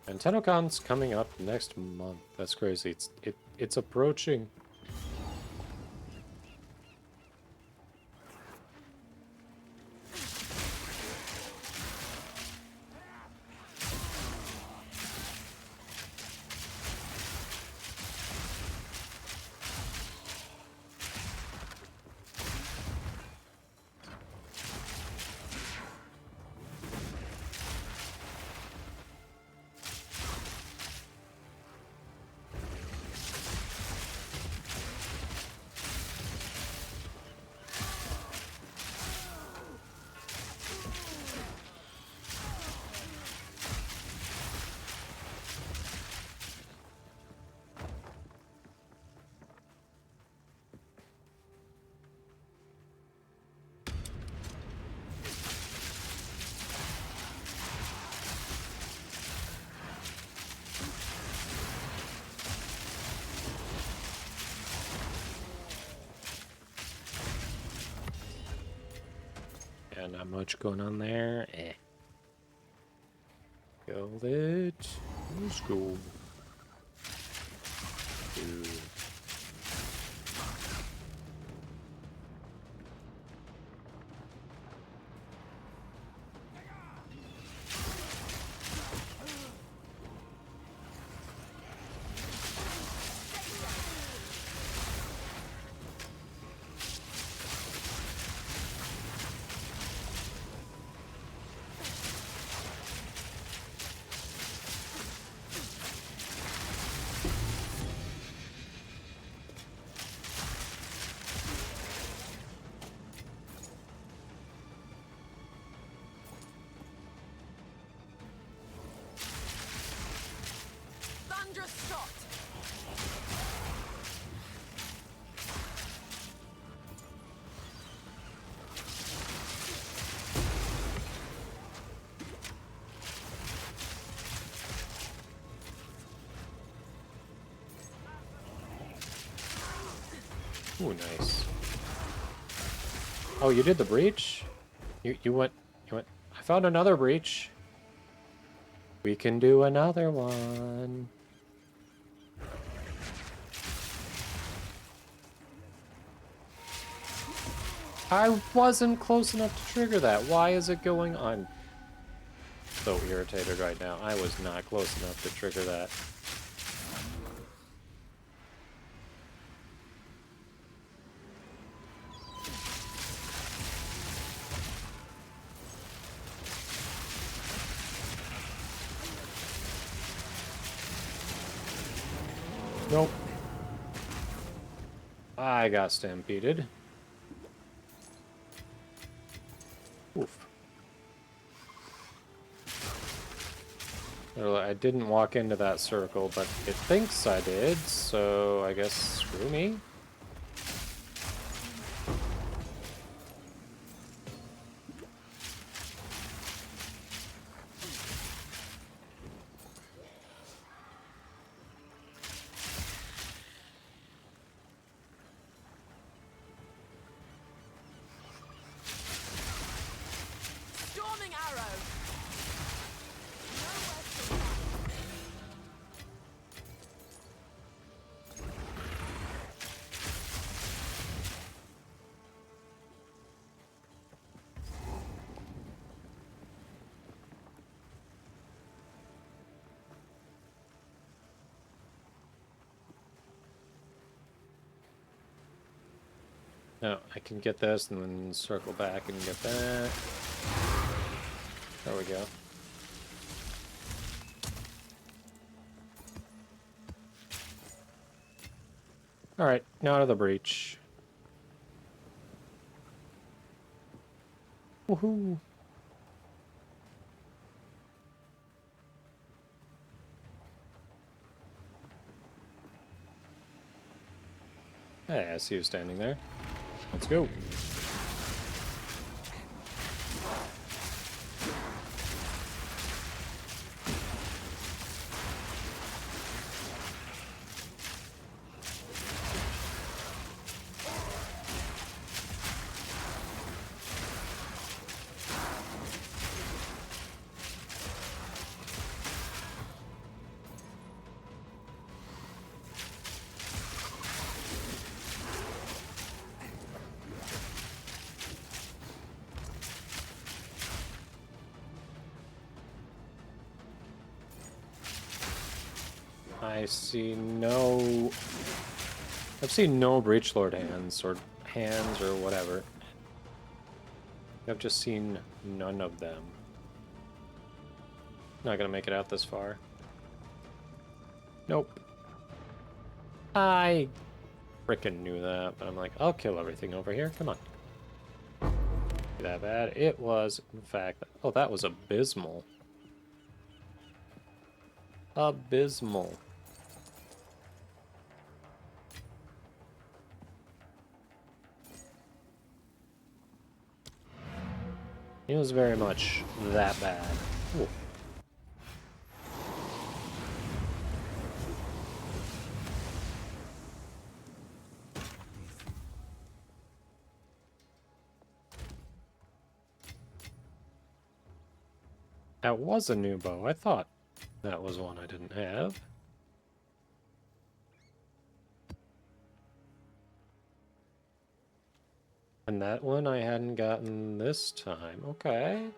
And TennoCon's coming up next month. That's crazy. It's approaching. Yeah, not much going on there. Eh. Kill it. Let's go. Dude. Thunderous shot. Ooh, nice. Oh, you did the breach? You went. I found another breach. We can do another one. I wasn't close enough to trigger that. Why is it going on? So irritated right now. I was not close enough to trigger that. Nope. I got stampeded. Oof. Well, I didn't walk into that circle, but it thinks I did, so I guess screw me. Storming arrow. No, I can get this and then circle back and get that. There we go. Alright, now to the breach. Woohoo! Hey, I see you standing there. Let's go. I see no... I've seen no Breach Lord hands or whatever. I've just seen none of them. Not gonna make it out this far. Nope. I frickin' knew that, but I'm like, I'll kill everything over here. Come on. That bad. It was, in fact... Oh, that was abysmal. Abysmal. It was very much that bad. Ooh. That was a new bow. I thought that was one I didn't have. And that one I hadn't gotten this time. Okay.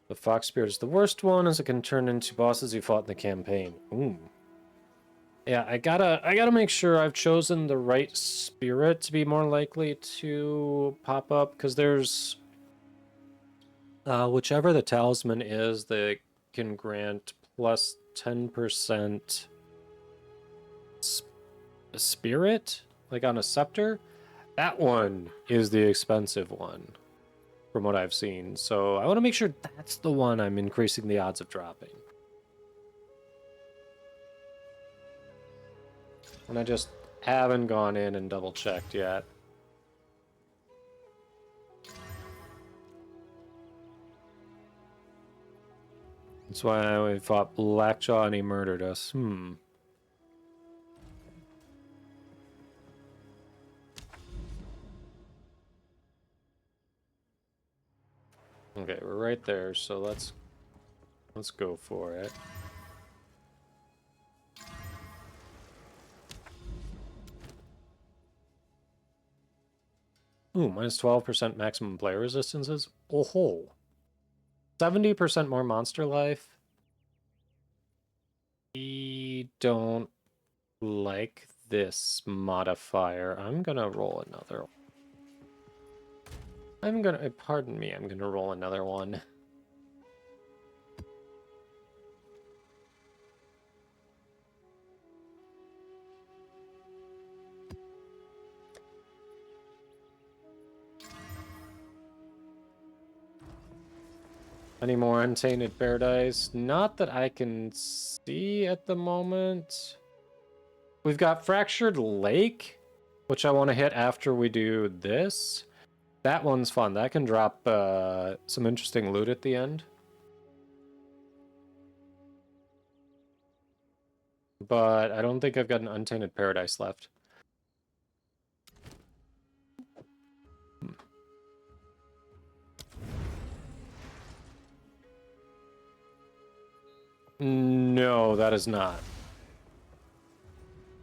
The Fox Spirit is the worst one, as it can turn into bosses you fought in the campaign. Ooh. Yeah, I gotta make sure I've chosen the right spirit to be more likely to pop up, because there's whichever the talisman is that can grant plus 10% spirit, like on a scepter. That one is the expensive one, from what I've seen. So I want to make sure that's the one I'm increasing the odds of dropping. And I just haven't gone in and double checked yet. That's why we fought Blackjaw and he murdered us. Okay, we're right there, so let's go for it. Ooh, minus 12% maximum player resistances. Oh ho. 70% more monster life. We don't like this modifier. I'm gonna roll another one. Pardon me, I'm gonna roll another one. Any more Untainted Paradise? Not that I can see at the moment. We've got Fractured Lake, which I want to hit after we do this. That one's fun. That can drop some interesting loot at the end. But I don't think I've got an Untainted Paradise left. No, that is not.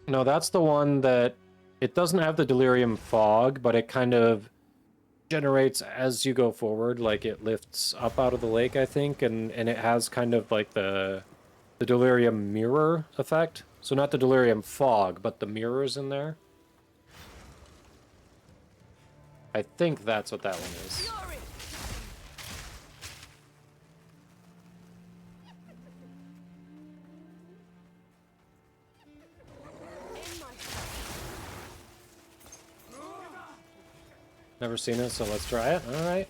No, that's the one that it doesn't have the delirium fog, but it kind of generates as you go forward, like it lifts up out of the lake, I think, and it has kind of like the delirium mirror effect. So not the delirium fog, but the mirrors in there. I think that's what that one is. Fury! In my Never seen it, so let's try it. All right.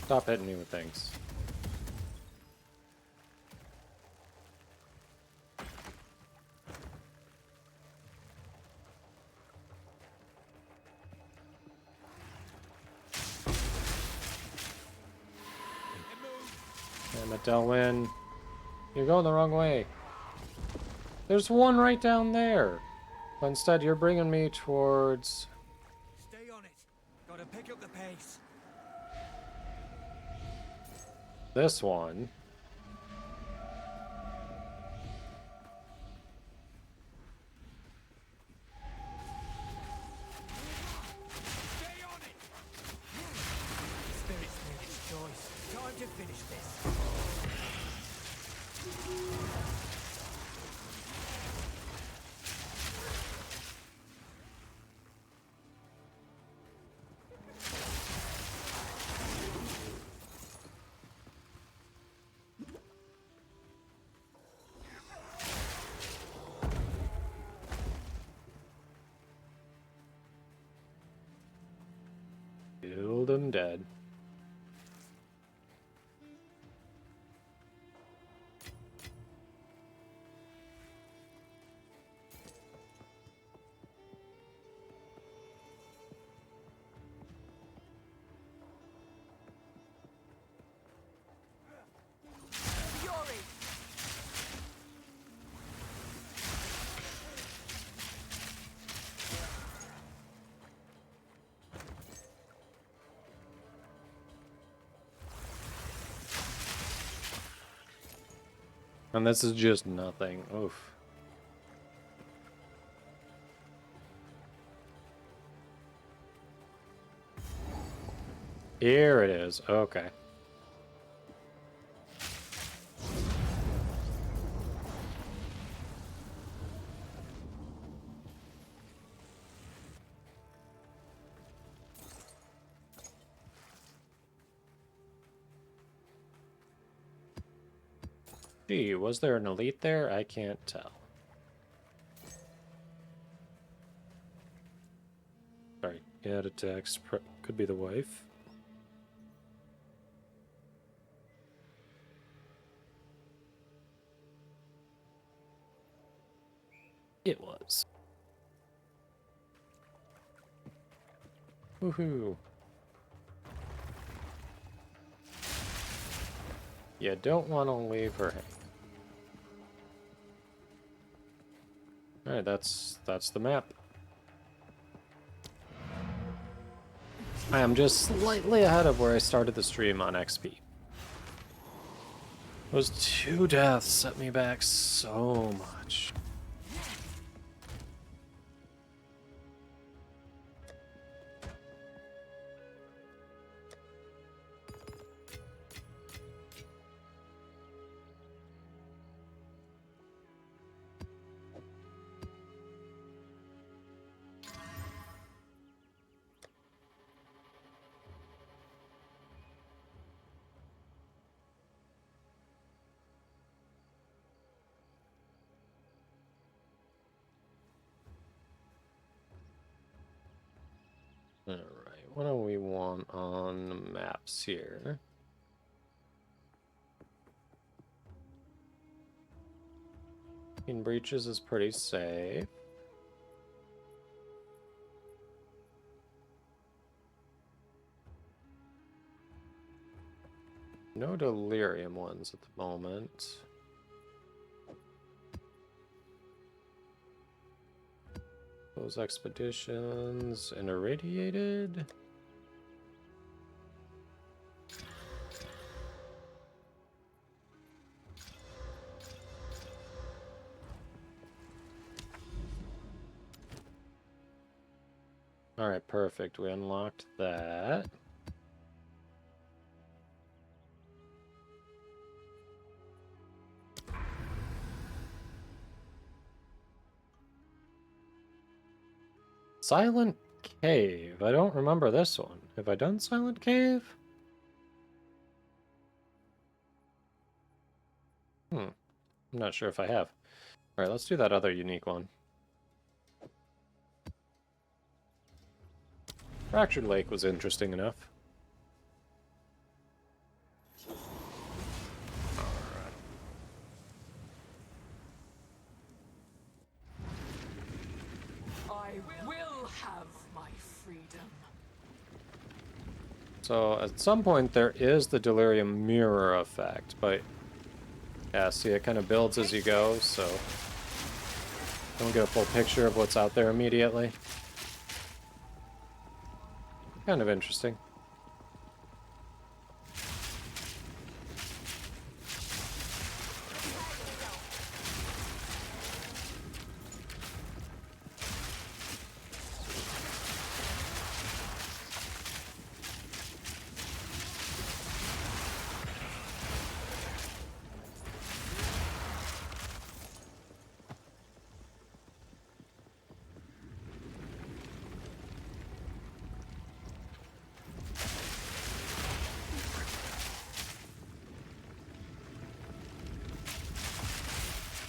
Stop hitting me with things. Damn it, Delwyn. You're going the wrong way. There's one right down there. But instead, you're bringing me towards... Stay on it. Gotta pick up the pace. this one. Stay on it. Spirit's made its choice. Time to finish this. Killed him dead. Fury! And this is just nothing. Oof. Here it is. Okay. Gee, was there an elite there? I can't tell. Sorry, add a text. Could be the wife. It was. Woohoo. You don't want to leave her hanging. Alright, that's the map. I am just slightly ahead of where I started the stream on XP. Those 2 deaths set me back so much. Alright, what do we want on the maps here? In breaches is pretty safe. No delirium ones at the moment. Those expeditions and irradiated. All right, perfect. We unlocked that. Silent Cave. I don't remember this one. Have I done Silent Cave? I'm not sure if I have. All right, let's do that other unique one. Fractured Lake was interesting enough. I will have my freedom. So at some point there is the delirium mirror effect, but yeah, see it kind of builds as you go, so don't get a full picture of what's out there immediately. Kind of interesting.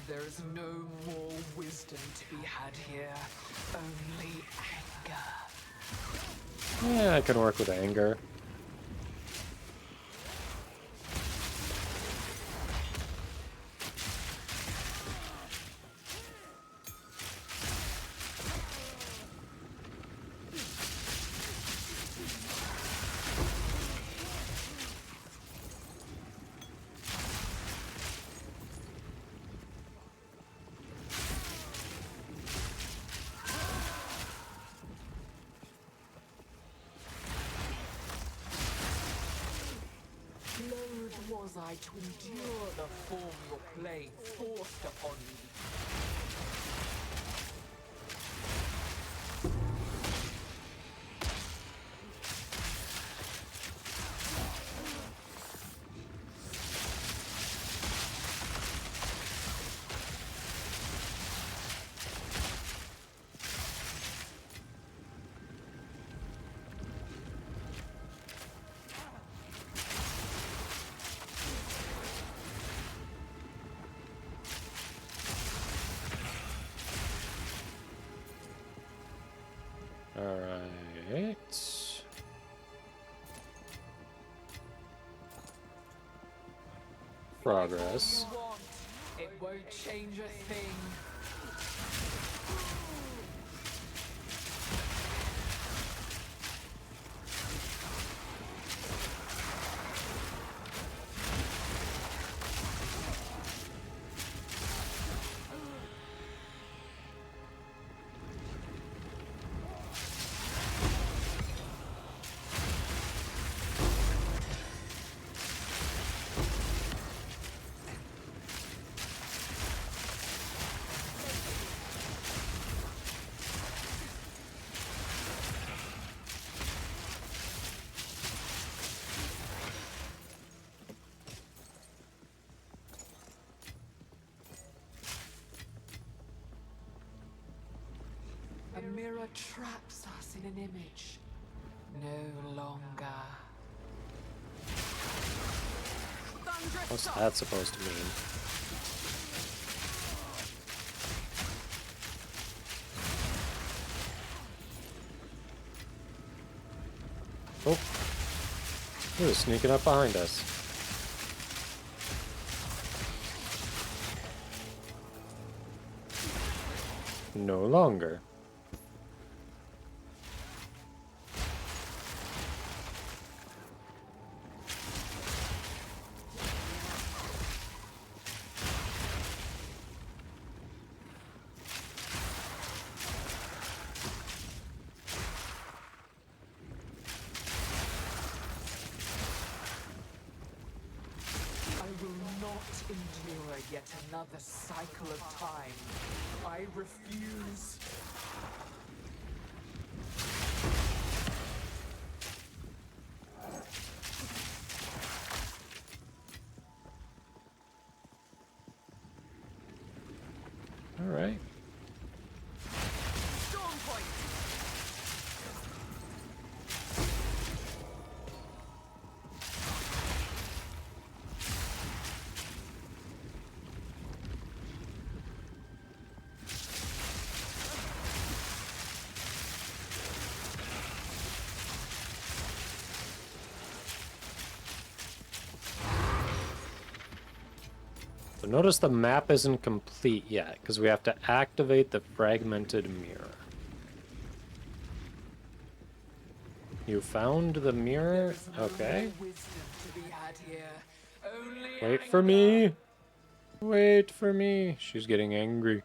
There is no more wisdom to be had here, only anger. Yeah, I can work with anger. Loath was I to endure the form your play forced upon me. Alright. Progress. You want, it won't change a thing. A mirror traps us in an image. No longer. What's that supposed to mean? Oh. He was sneaking up behind us. No longer. Endure yet another cycle of time. I refuse. All right. Storm point. So notice the map isn't complete yet, because we have to activate the fragmented mirror. You found the mirror? Okay. Wait for me! Wait for me! She's getting angry.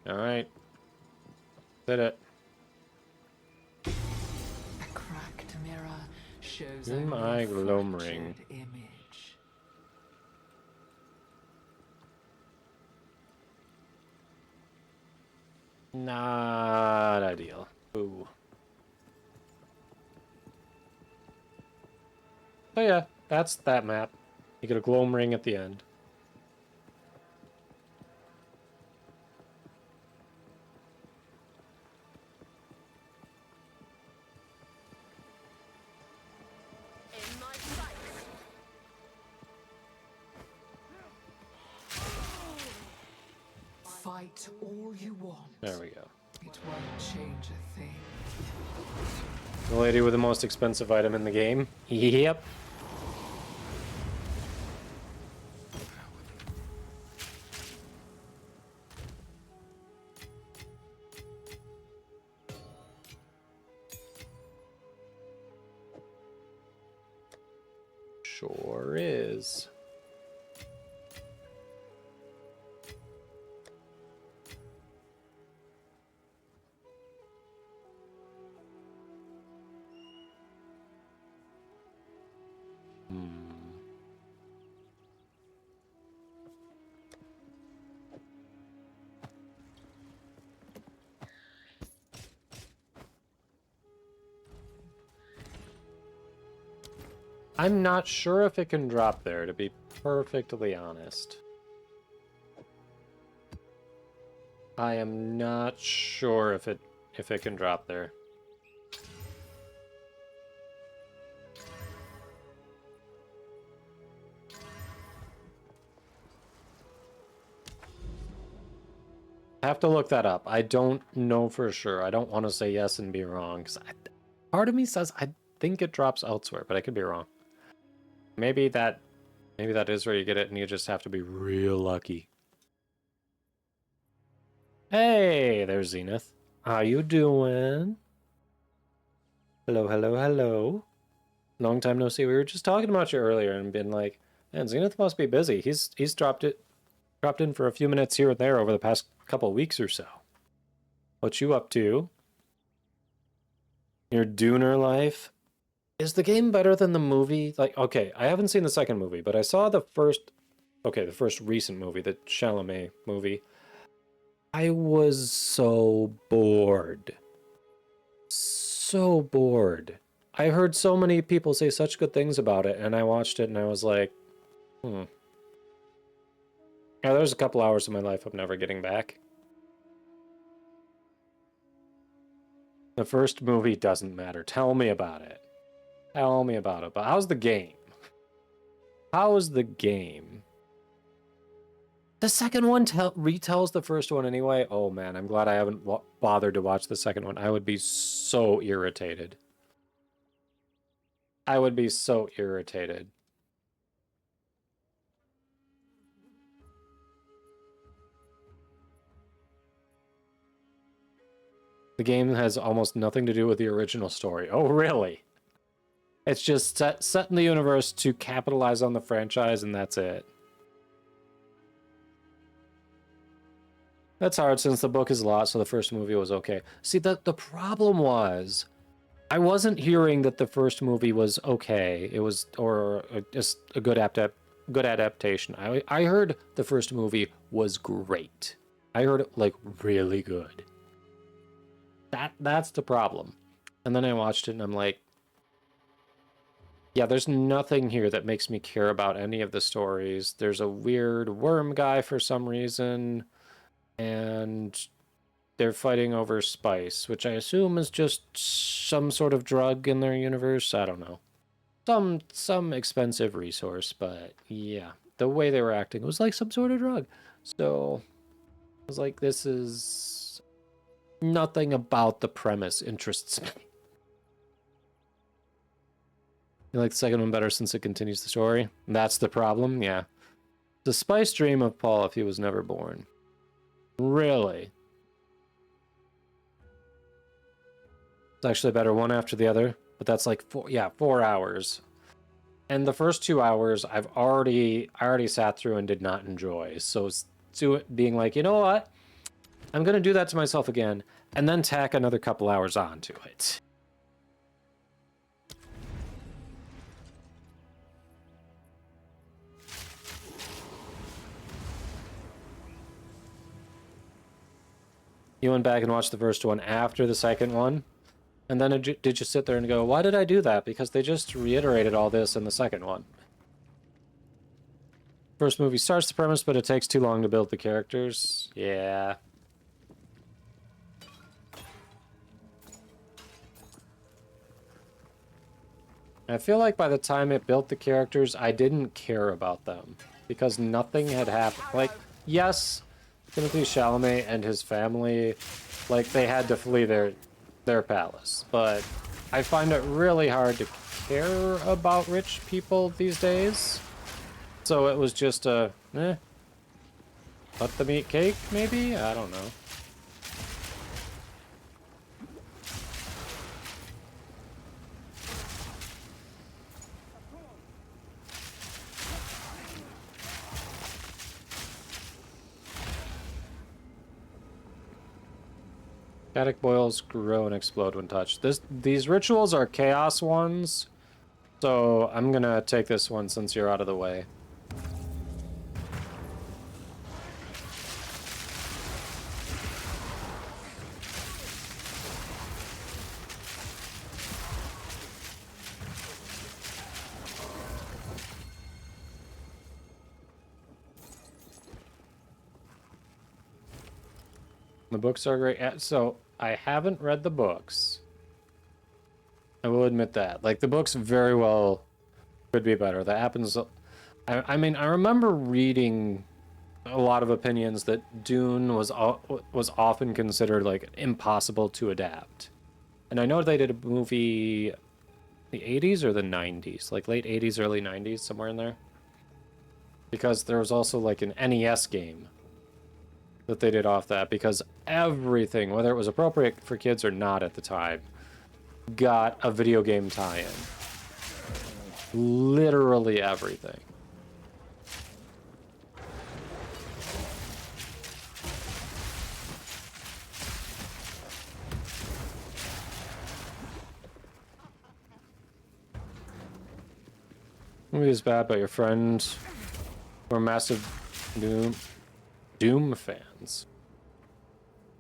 Alright. Did it. A cracked mirror shows In only my a gloam fractured ring. image. Not ideal. Ooh. Oh yeah, that's that map. You get a gloam ring at the end. In my sight. Fight all you want. There we go. It won't change a thing. The lady with the most expensive item in the game. Yep. Sure is. I'm not sure if it can drop there, to be perfectly honest. I am not sure if it can drop there. I have to look that up. I don't know for sure. I don't want to say yes and be wrong, because part of me says I think it drops elsewhere, but I could be wrong. Maybe that is where you get it, and you just have to be real lucky. Hey, there's Zenith. How you doing? Hello, hello, hello. Long time no see. We were just talking about you earlier and been like, man, Zenith must be busy. He's dropped in for a few minutes here and there over the past couple weeks or so. What you up to? Your Dooner life? Is the game better than the movie? Like, okay, I haven't seen the second movie, but I saw the first recent movie, the Chalamet movie. I was so bored. So bored. I heard so many people say such good things about it, and I watched it and I was like, Yeah, there's a couple hours of my life I'm never getting back. The first movie doesn't matter. Tell me about it. Tell me about it. But how's the game? How is the game? The second one retells the first one anyway. Oh man, I'm glad I haven't bothered to watch the second one. I would be so irritated. I would be so irritated. The game has almost nothing to do with the original story. Oh, really? It's just set in the universe to capitalize on the franchise, and that's it. That's hard since the book is a lot, so the first movie was okay. See, the problem was, I wasn't hearing that the first movie was okay. It was, or just a good adaptation. I heard the first movie was great. I heard it, like, really good. That's the problem. And then I watched it, and I'm like, yeah, there's nothing here that makes me care about any of the stories. There's a weird worm guy for some reason, and they're fighting over spice, which I assume is just some sort of drug in their universe. I don't know. Some expensive resource, but yeah, the way they were acting was like some sort of drug. So I was like, this is nothing about the premise interests me. You like the second one better since it continues the story? That's the problem? Yeah. The spice dream of Paul if he was never born. Really? It's actually better one after the other, but that's like 4 hours. And the first 2 hours I already sat through and did not enjoy. So being like, you know what? I'm going to do that to myself again, and then tack another couple hours onto it. You went back and watched the first one after the second one? And then did you sit there and go, why did I do that? Because they just reiterated all this in the second one. First movie starts the premise, but it takes too long to build the characters. Yeah. I feel like by the time it built the characters, I didn't care about them. Because nothing had happened. Like, yes, Timothée Chalamet and his family, like, they had to flee their palace. But I find it really hard to care about rich people these days. So it was just a, let them eat cake, maybe? I don't know. Static boils grow and explode when touched. These rituals are chaos ones, so I'm gonna take this one since you're out of the way. The books are great. So I haven't read the books. I will admit that. Like, the books very well could be better. That happens. I mean, I remember reading a lot of opinions that Dune was often considered like impossible to adapt. And I know they did a movie, the 80s or the 90s, like late 80s, early 90s, somewhere in there. Because there was also like an NES game that they did off that, because everything, whether it was appropriate for kids or not at the time, got a video game tie-in. Literally everything. Movie is bad, but your friends were massive Doom fans.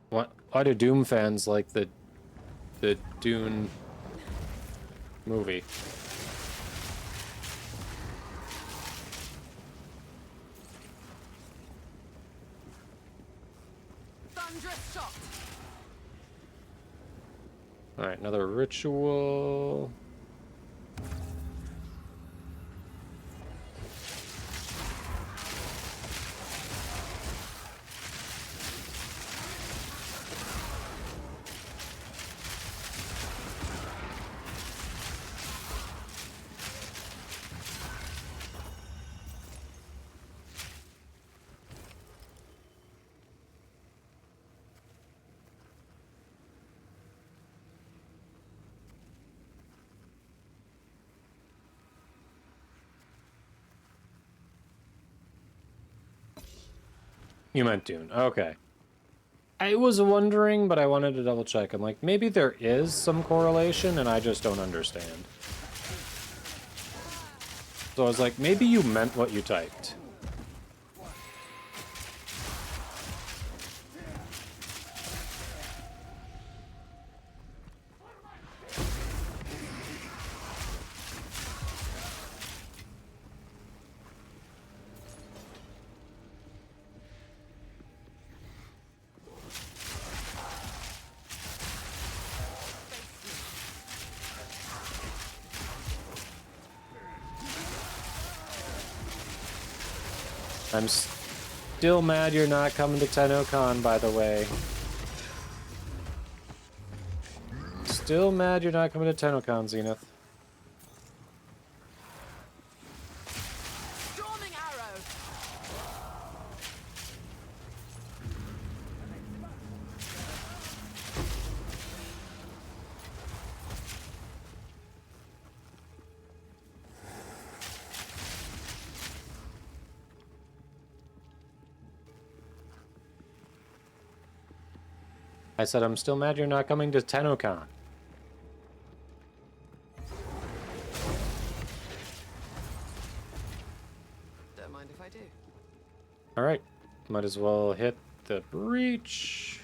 Why do Doom fans like the Dune movie? Thunderous shot. All right, another ritual. You meant Dune. Okay. I was wondering, but I wanted to double check. I'm like, maybe there is some correlation and I just don't understand. So I was like, maybe you meant what you typed. I'm still mad you're not coming to TennoCon, by the way. Still mad you're not coming to TennoCon, Zenith. Storming arrow. I said I'm still mad you're not coming to TennoCon. Don't mind if I do. Alright, might as well hit the breach.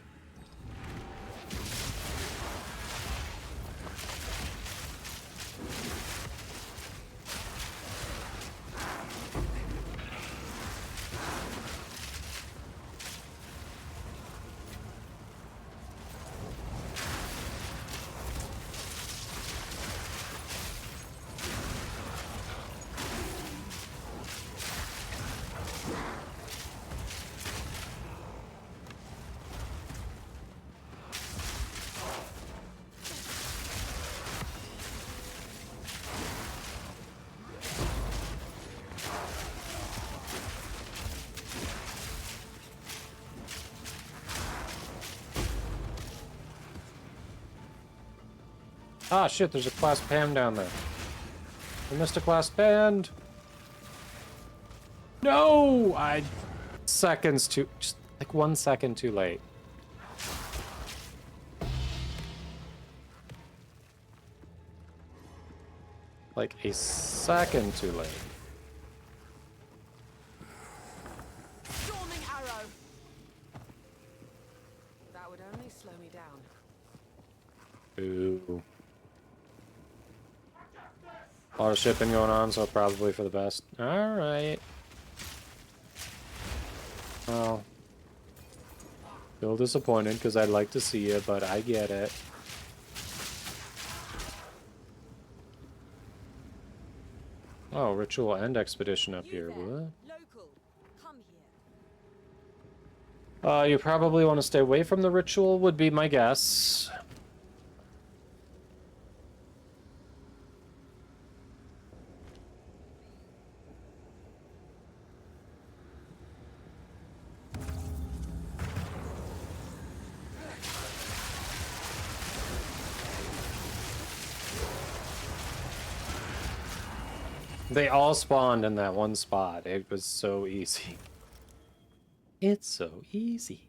Ah, shit, there's a class Pam down there. I missed a class band. No! Seconds too... Just like 1 second too late. Like a second too late. Storming arrow. That would only slow me down. Ooh. A lot of shipping going on, so probably for the best. Alright. Well. Still disappointed, because I'd like to see you, but I get it. Oh, ritual and expedition up here. What? Local. Come here. You probably want to stay away from the ritual, would be my guess. They all spawned in that one spot. It was so easy. It's so easy.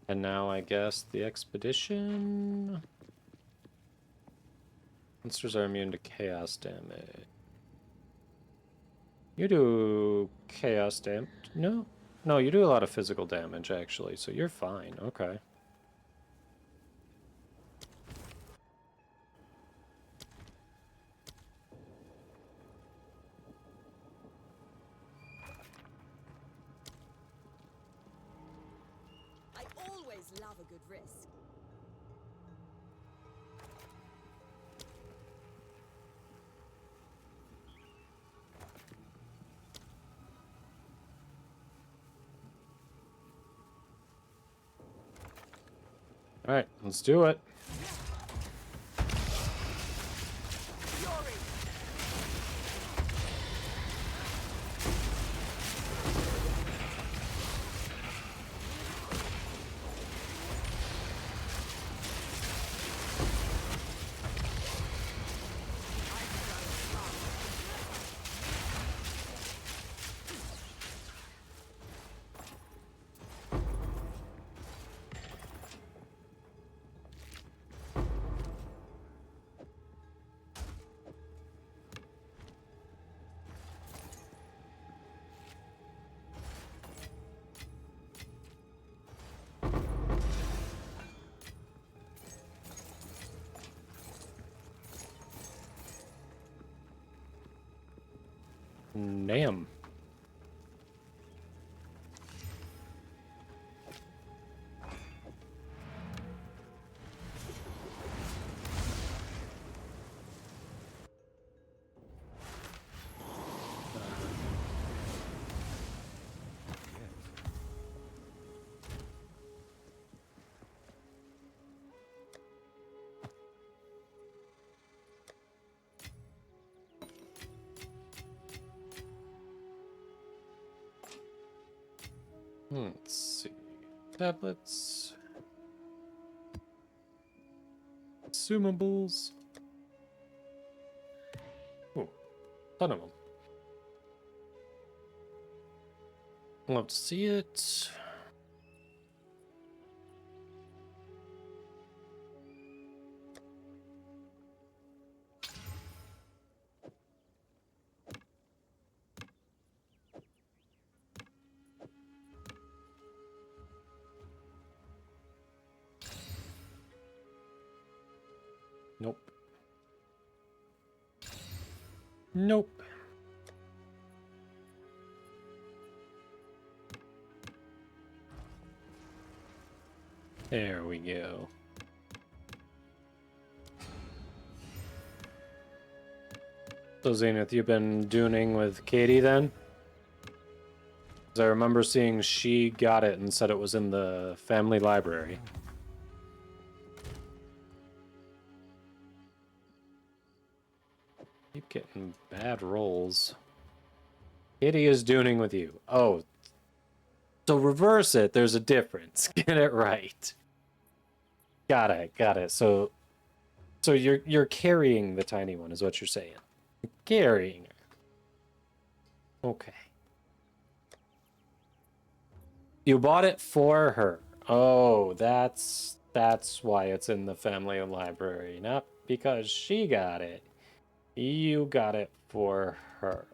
And now I guess the expedition. Monsters are immune to chaos damage. You do chaos damage? No. No, you do a lot of physical damage actually, so you're fine. Okay. I always love a good risk. Alright, let's do it. Damn. Let's see. Tablets. Consumables. Oh, ton of them. Love to see it. Nope. Nope. There we go. So Zenith, you've been dooning with Katie then? 'Cause I remember seeing she got it and said it was in the family library. Keep getting bad rolls. Katie is dooning with you. Oh. So reverse it. There's a difference. Get it right. Got it. So you're carrying the tiny one is what you're saying. You're carrying her. Okay. You bought it for her. Oh, that's why it's in the family library, not because she got it. You got it for her.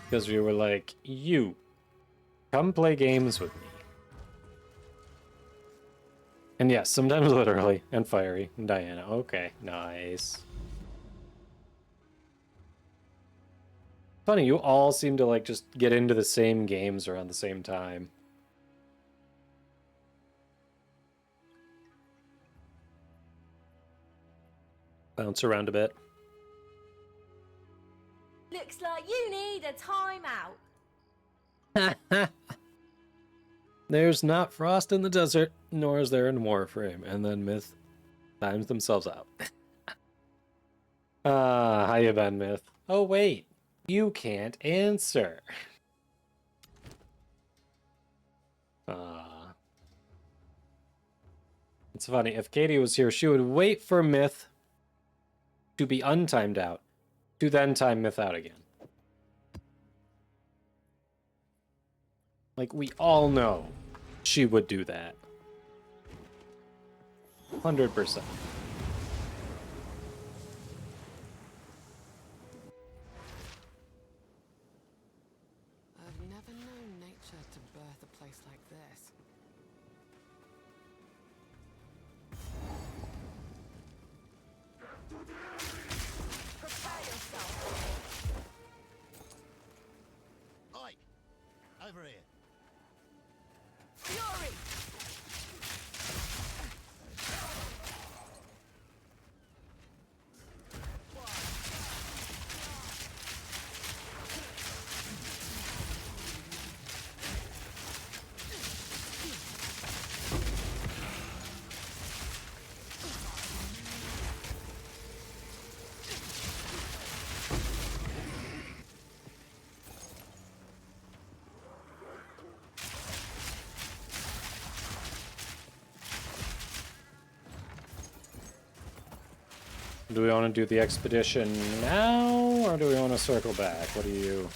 Because we were like, you, come play games with me. And yes, sometimes literally, and fiery, and Diana. Okay, nice. Funny, you all seem to like just get into the same games around the same time. Bounce around a bit. Looks like you need a timeout. There's not frost in the desert, nor is there in Warframe. And then Myth times themselves out. How you been, Myth? Oh, wait. You can't answer. It's funny. If Katie was here, she would wait for Myth to be untimed out, to then time Myth out again. Like, we all know she would do that. 100%. I've never known nature to birth a place like this. Prepare yourself. Oi! Over here. Fury! Do we want to do the expedition now, or do we want to circle back? What do you...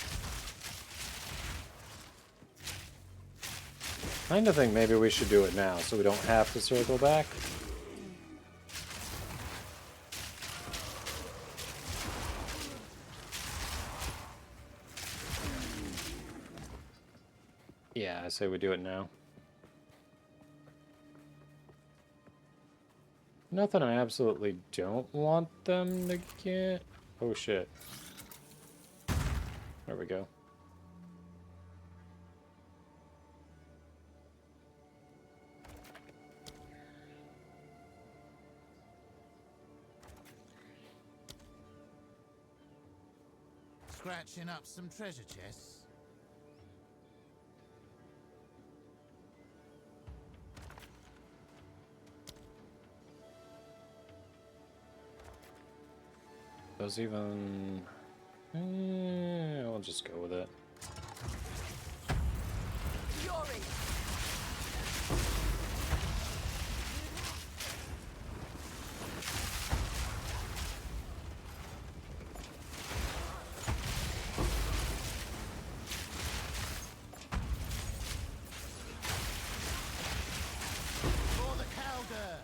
I kind of think maybe we should do it now, so we don't have to circle back. Yeah, I say we do it now. Nothing I absolutely don't want them to get. Oh shit. There we go. Scratching up some treasure chests. Does even... I'll just go with it. Fury! For the Calder!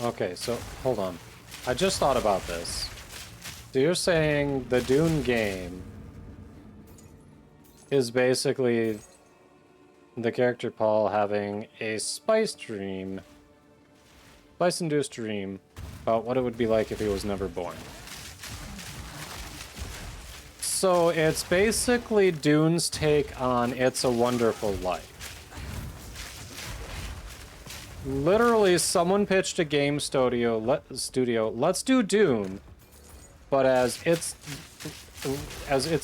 Okay, so hold on. I just thought about this. So you're saying the Dune game is basically the character Paul having a spice-induced dream about what it would be like if he was never born. So it's basically Dune's take on It's a Wonderful Life. Literally, someone pitched a game studio, let's do Dune, but as It's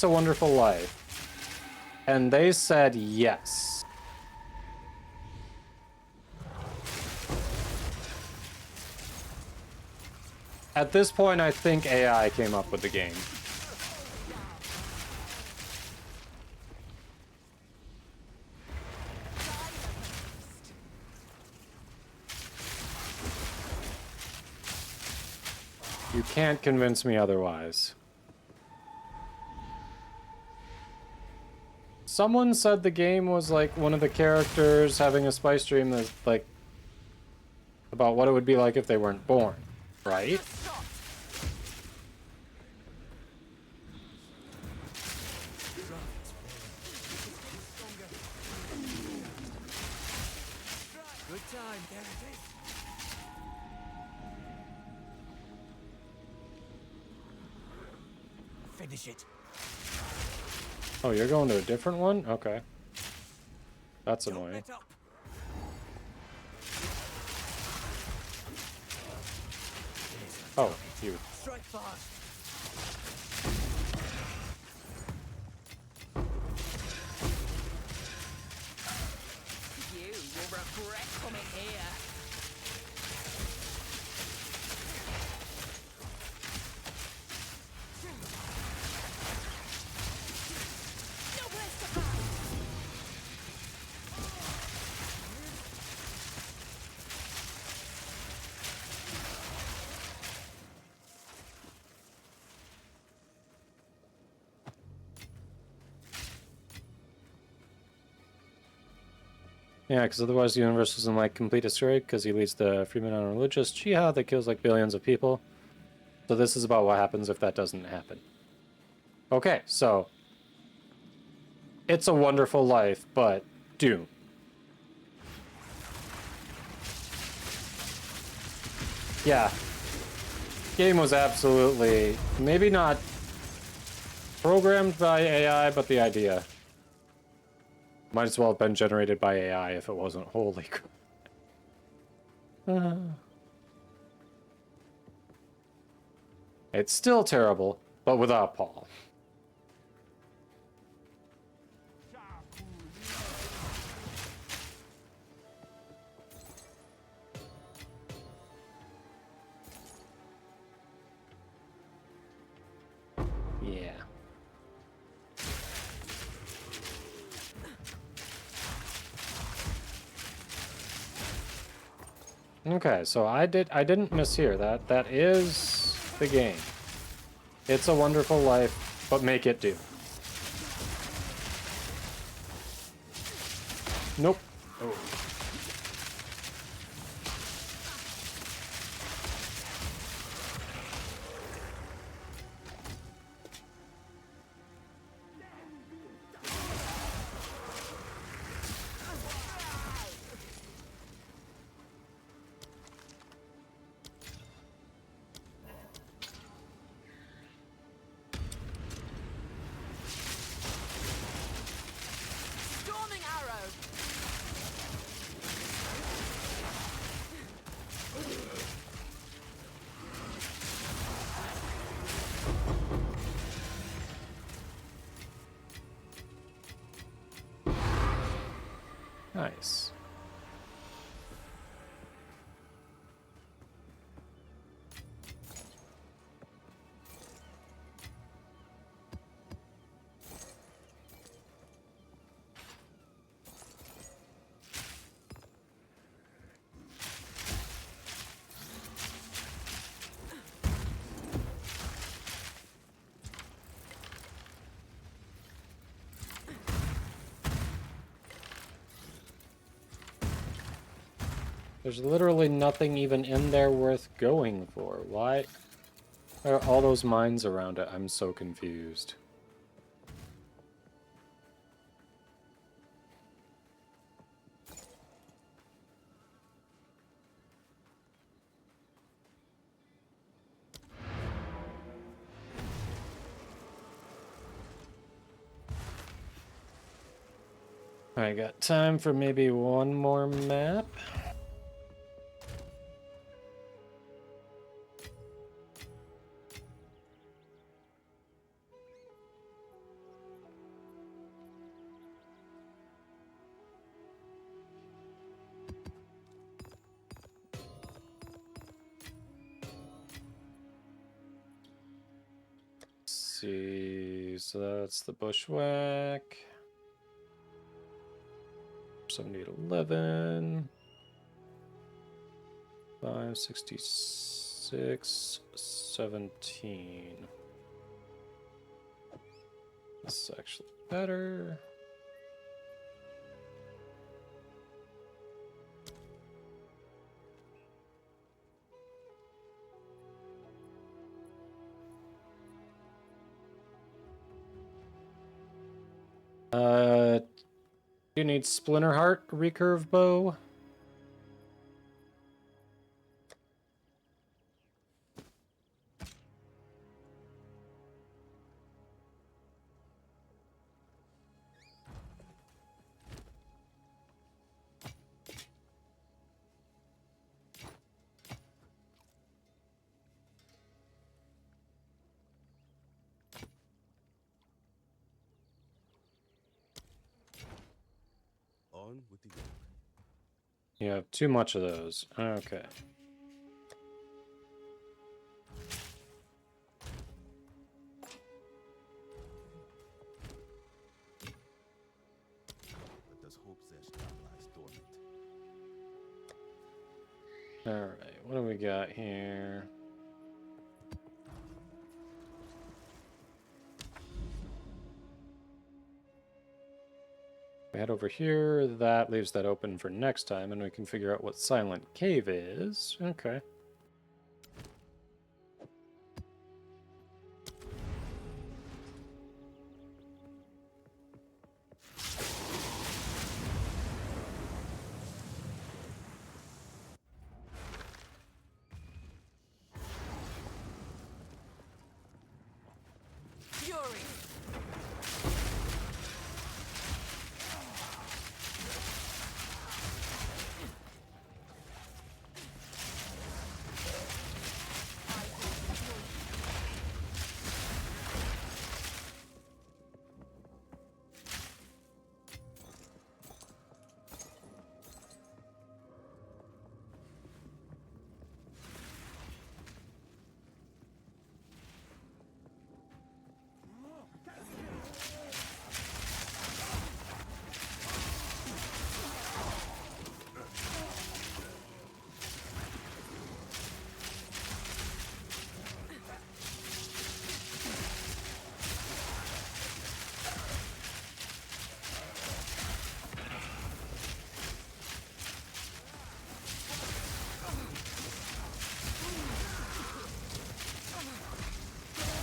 a Wonderful Life. And they said yes. At this point, I think AI came up with the game. You can't convince me otherwise. Someone said the game was like one of the characters having a spice dream that's like about what it would be like if they weren't born, right? Good time, there it is. Finish it. Oh, you're going to a different one? Okay. That's Don't annoying. let up. Oh, you. Strike fast. You will regret coming here. No place to hide. Yeah, because otherwise the universe isn't like complete destroy because he leads the Freeman religious jihad that kills like billions of people. So this is about what happens if that doesn't happen. Okay, so It's a Wonderful Life, but Doom. Yeah. Game was absolutely, maybe not programmed by AI, but the idea. Might as well have been generated by AI if it wasn't. Holy crap. It's still terrible, but without Paul. Yeah. Okay, so I didn't mishear that. That is the game. It's a Wonderful Life, but make it do. Nope. Oh. Storming arrow. Nice. There's literally nothing even in there worth going for. Why are all those mines around it? I'm so confused. I got time for maybe one more map. See, so that's the bushwhack. 70 to 11. 566, 17. This is actually better. You need Splinter Heart recurve bow. On with the yoke. You have too much of those. Okay. But does hope zest not lies dormant? Alright, what do we got here? We head over here, that leaves that open for next time, and we can figure out what Silent Cave is. Okay. Fury.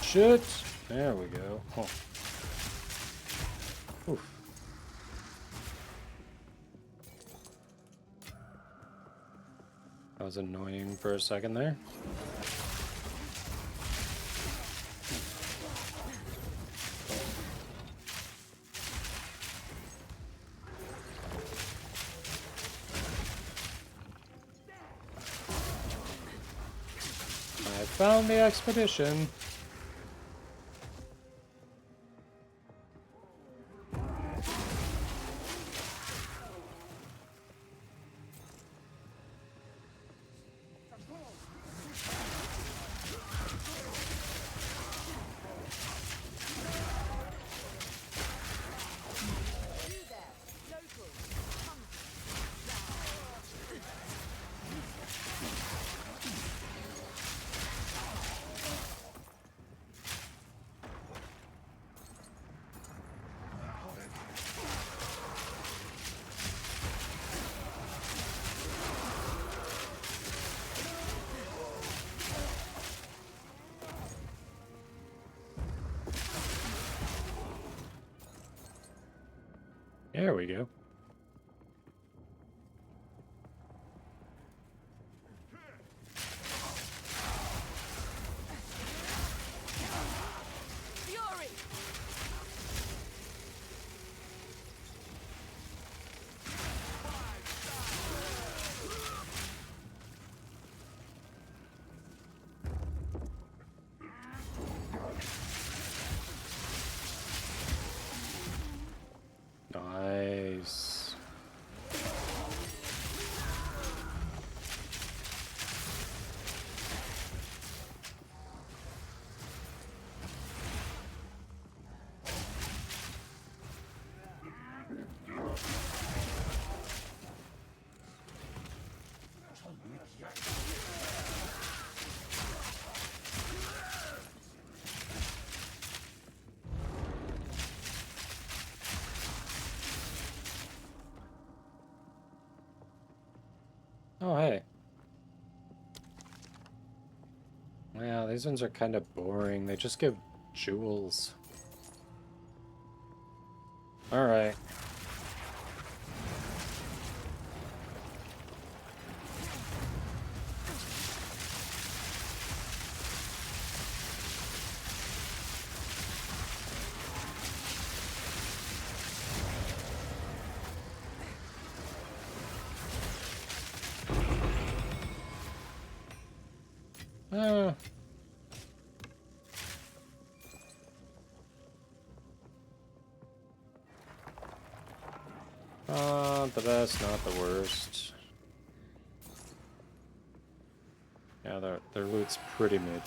Shit! There we go. Oh. Oof. That was annoying for a second there. I found the expedition. There we go. Fury! Nice. Oh, hey. Yeah, these ones are kind of boring. They just give jewels. Alright. Not the best, not the worst. Yeah, their loot's pretty mid.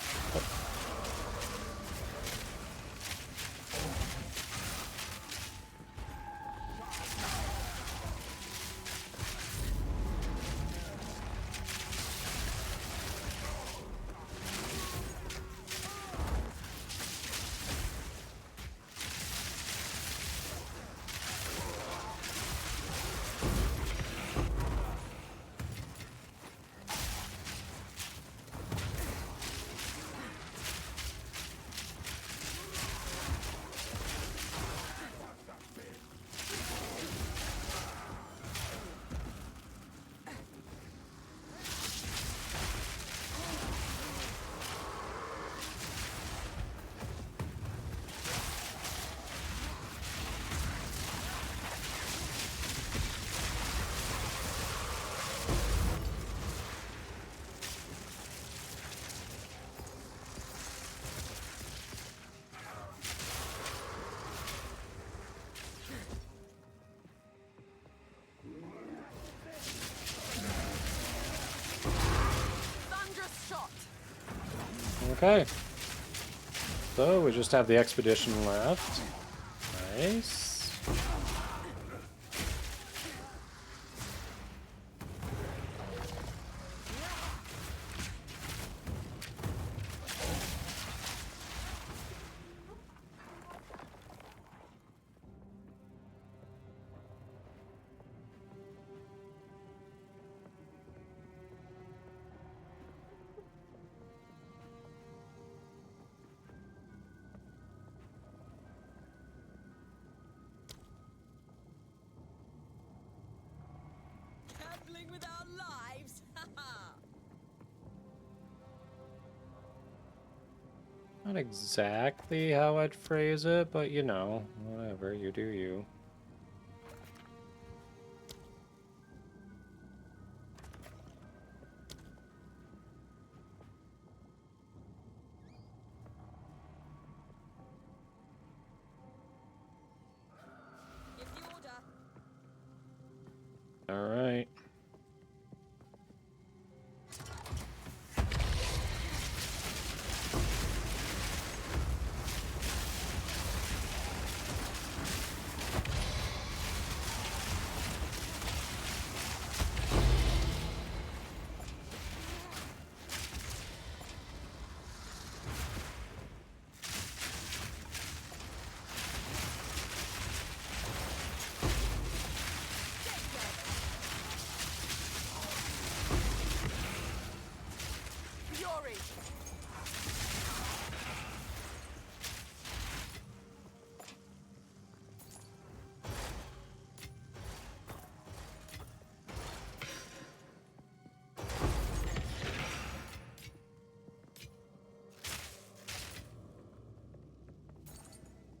Thunderous shot! Okay. So we just have the expedition left. Nice. Not exactly how I'd phrase it, but you know, whatever, you do you. Give the order. All right. Fury.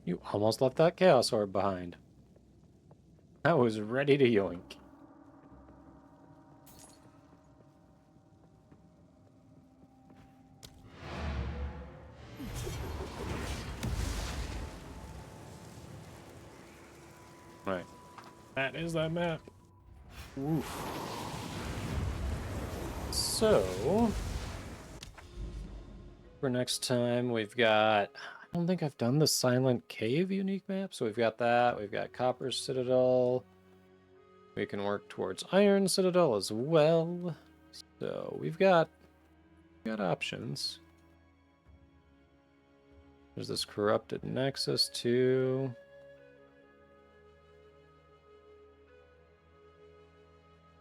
You almost left that Chaos Orb behind. I was ready to yoink. Right. That is that map. Oof. So, for next time, we've got... I don't think I've done the Silent Cave unique map, so we've got that. We've got Copper Citadel. We can work towards Iron Citadel as well. So, we've got options. There's this Corrupted Nexus too.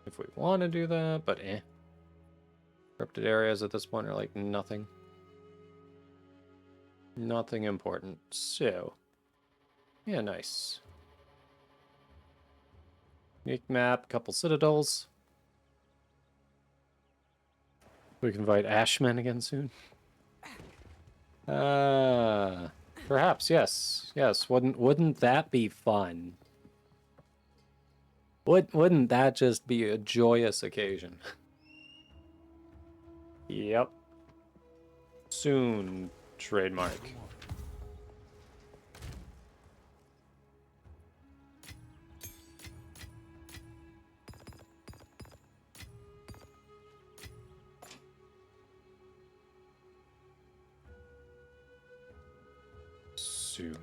If we want to do that, but eh. Corrupted areas at this point are like nothing. Nothing important. So, yeah, nice. Unique map, couple citadels. We can fight Ashmen again soon. Perhaps, yes. Yes, wouldn't that be fun? Wouldn't that just be a joyous occasion? Yep. Soon, trademark. Soon.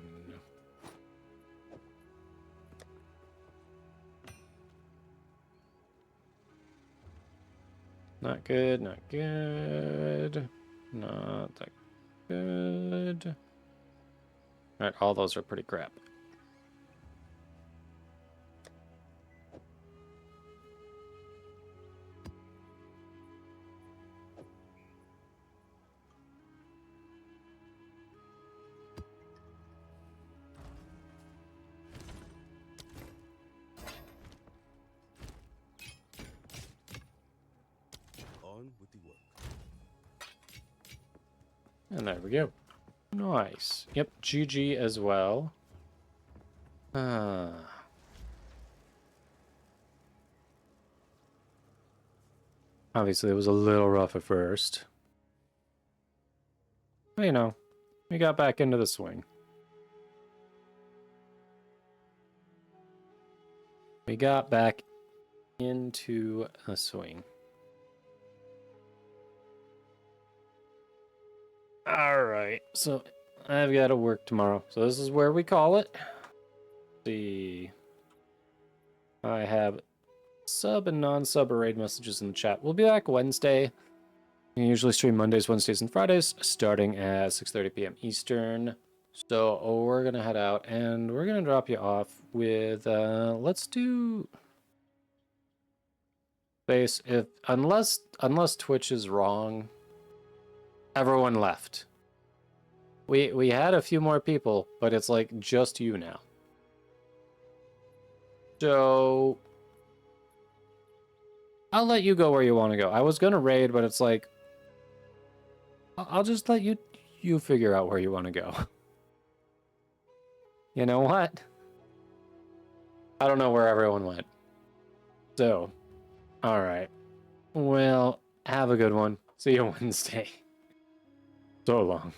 Not good, not good. Not that good. Alright, all those are pretty crap. On with the work. And there we go. Nice. Yep, GG as well. Obviously, it was a little rough at first. But, you know, we got back into the swing. We got back into a swing. Alright, so I've got to work tomorrow. So this is where we call it. Let's see. I have sub and non-sub raid messages in the chat. We'll be back Wednesday. We usually stream Mondays, Wednesdays, and Fridays, starting at 6:30 p.m. Eastern. So we're gonna head out and we're gonna drop you off with let's do base unless Twitch is wrong. Everyone left. We had a few more people, but it's like just you now. So I'll let you go where you want to go. I was gonna raid, but it's like I'll just let you You figure out where you want to go. You know what? I don't know where everyone went. So, alright. Well, have a good one. See you Wednesday. So long.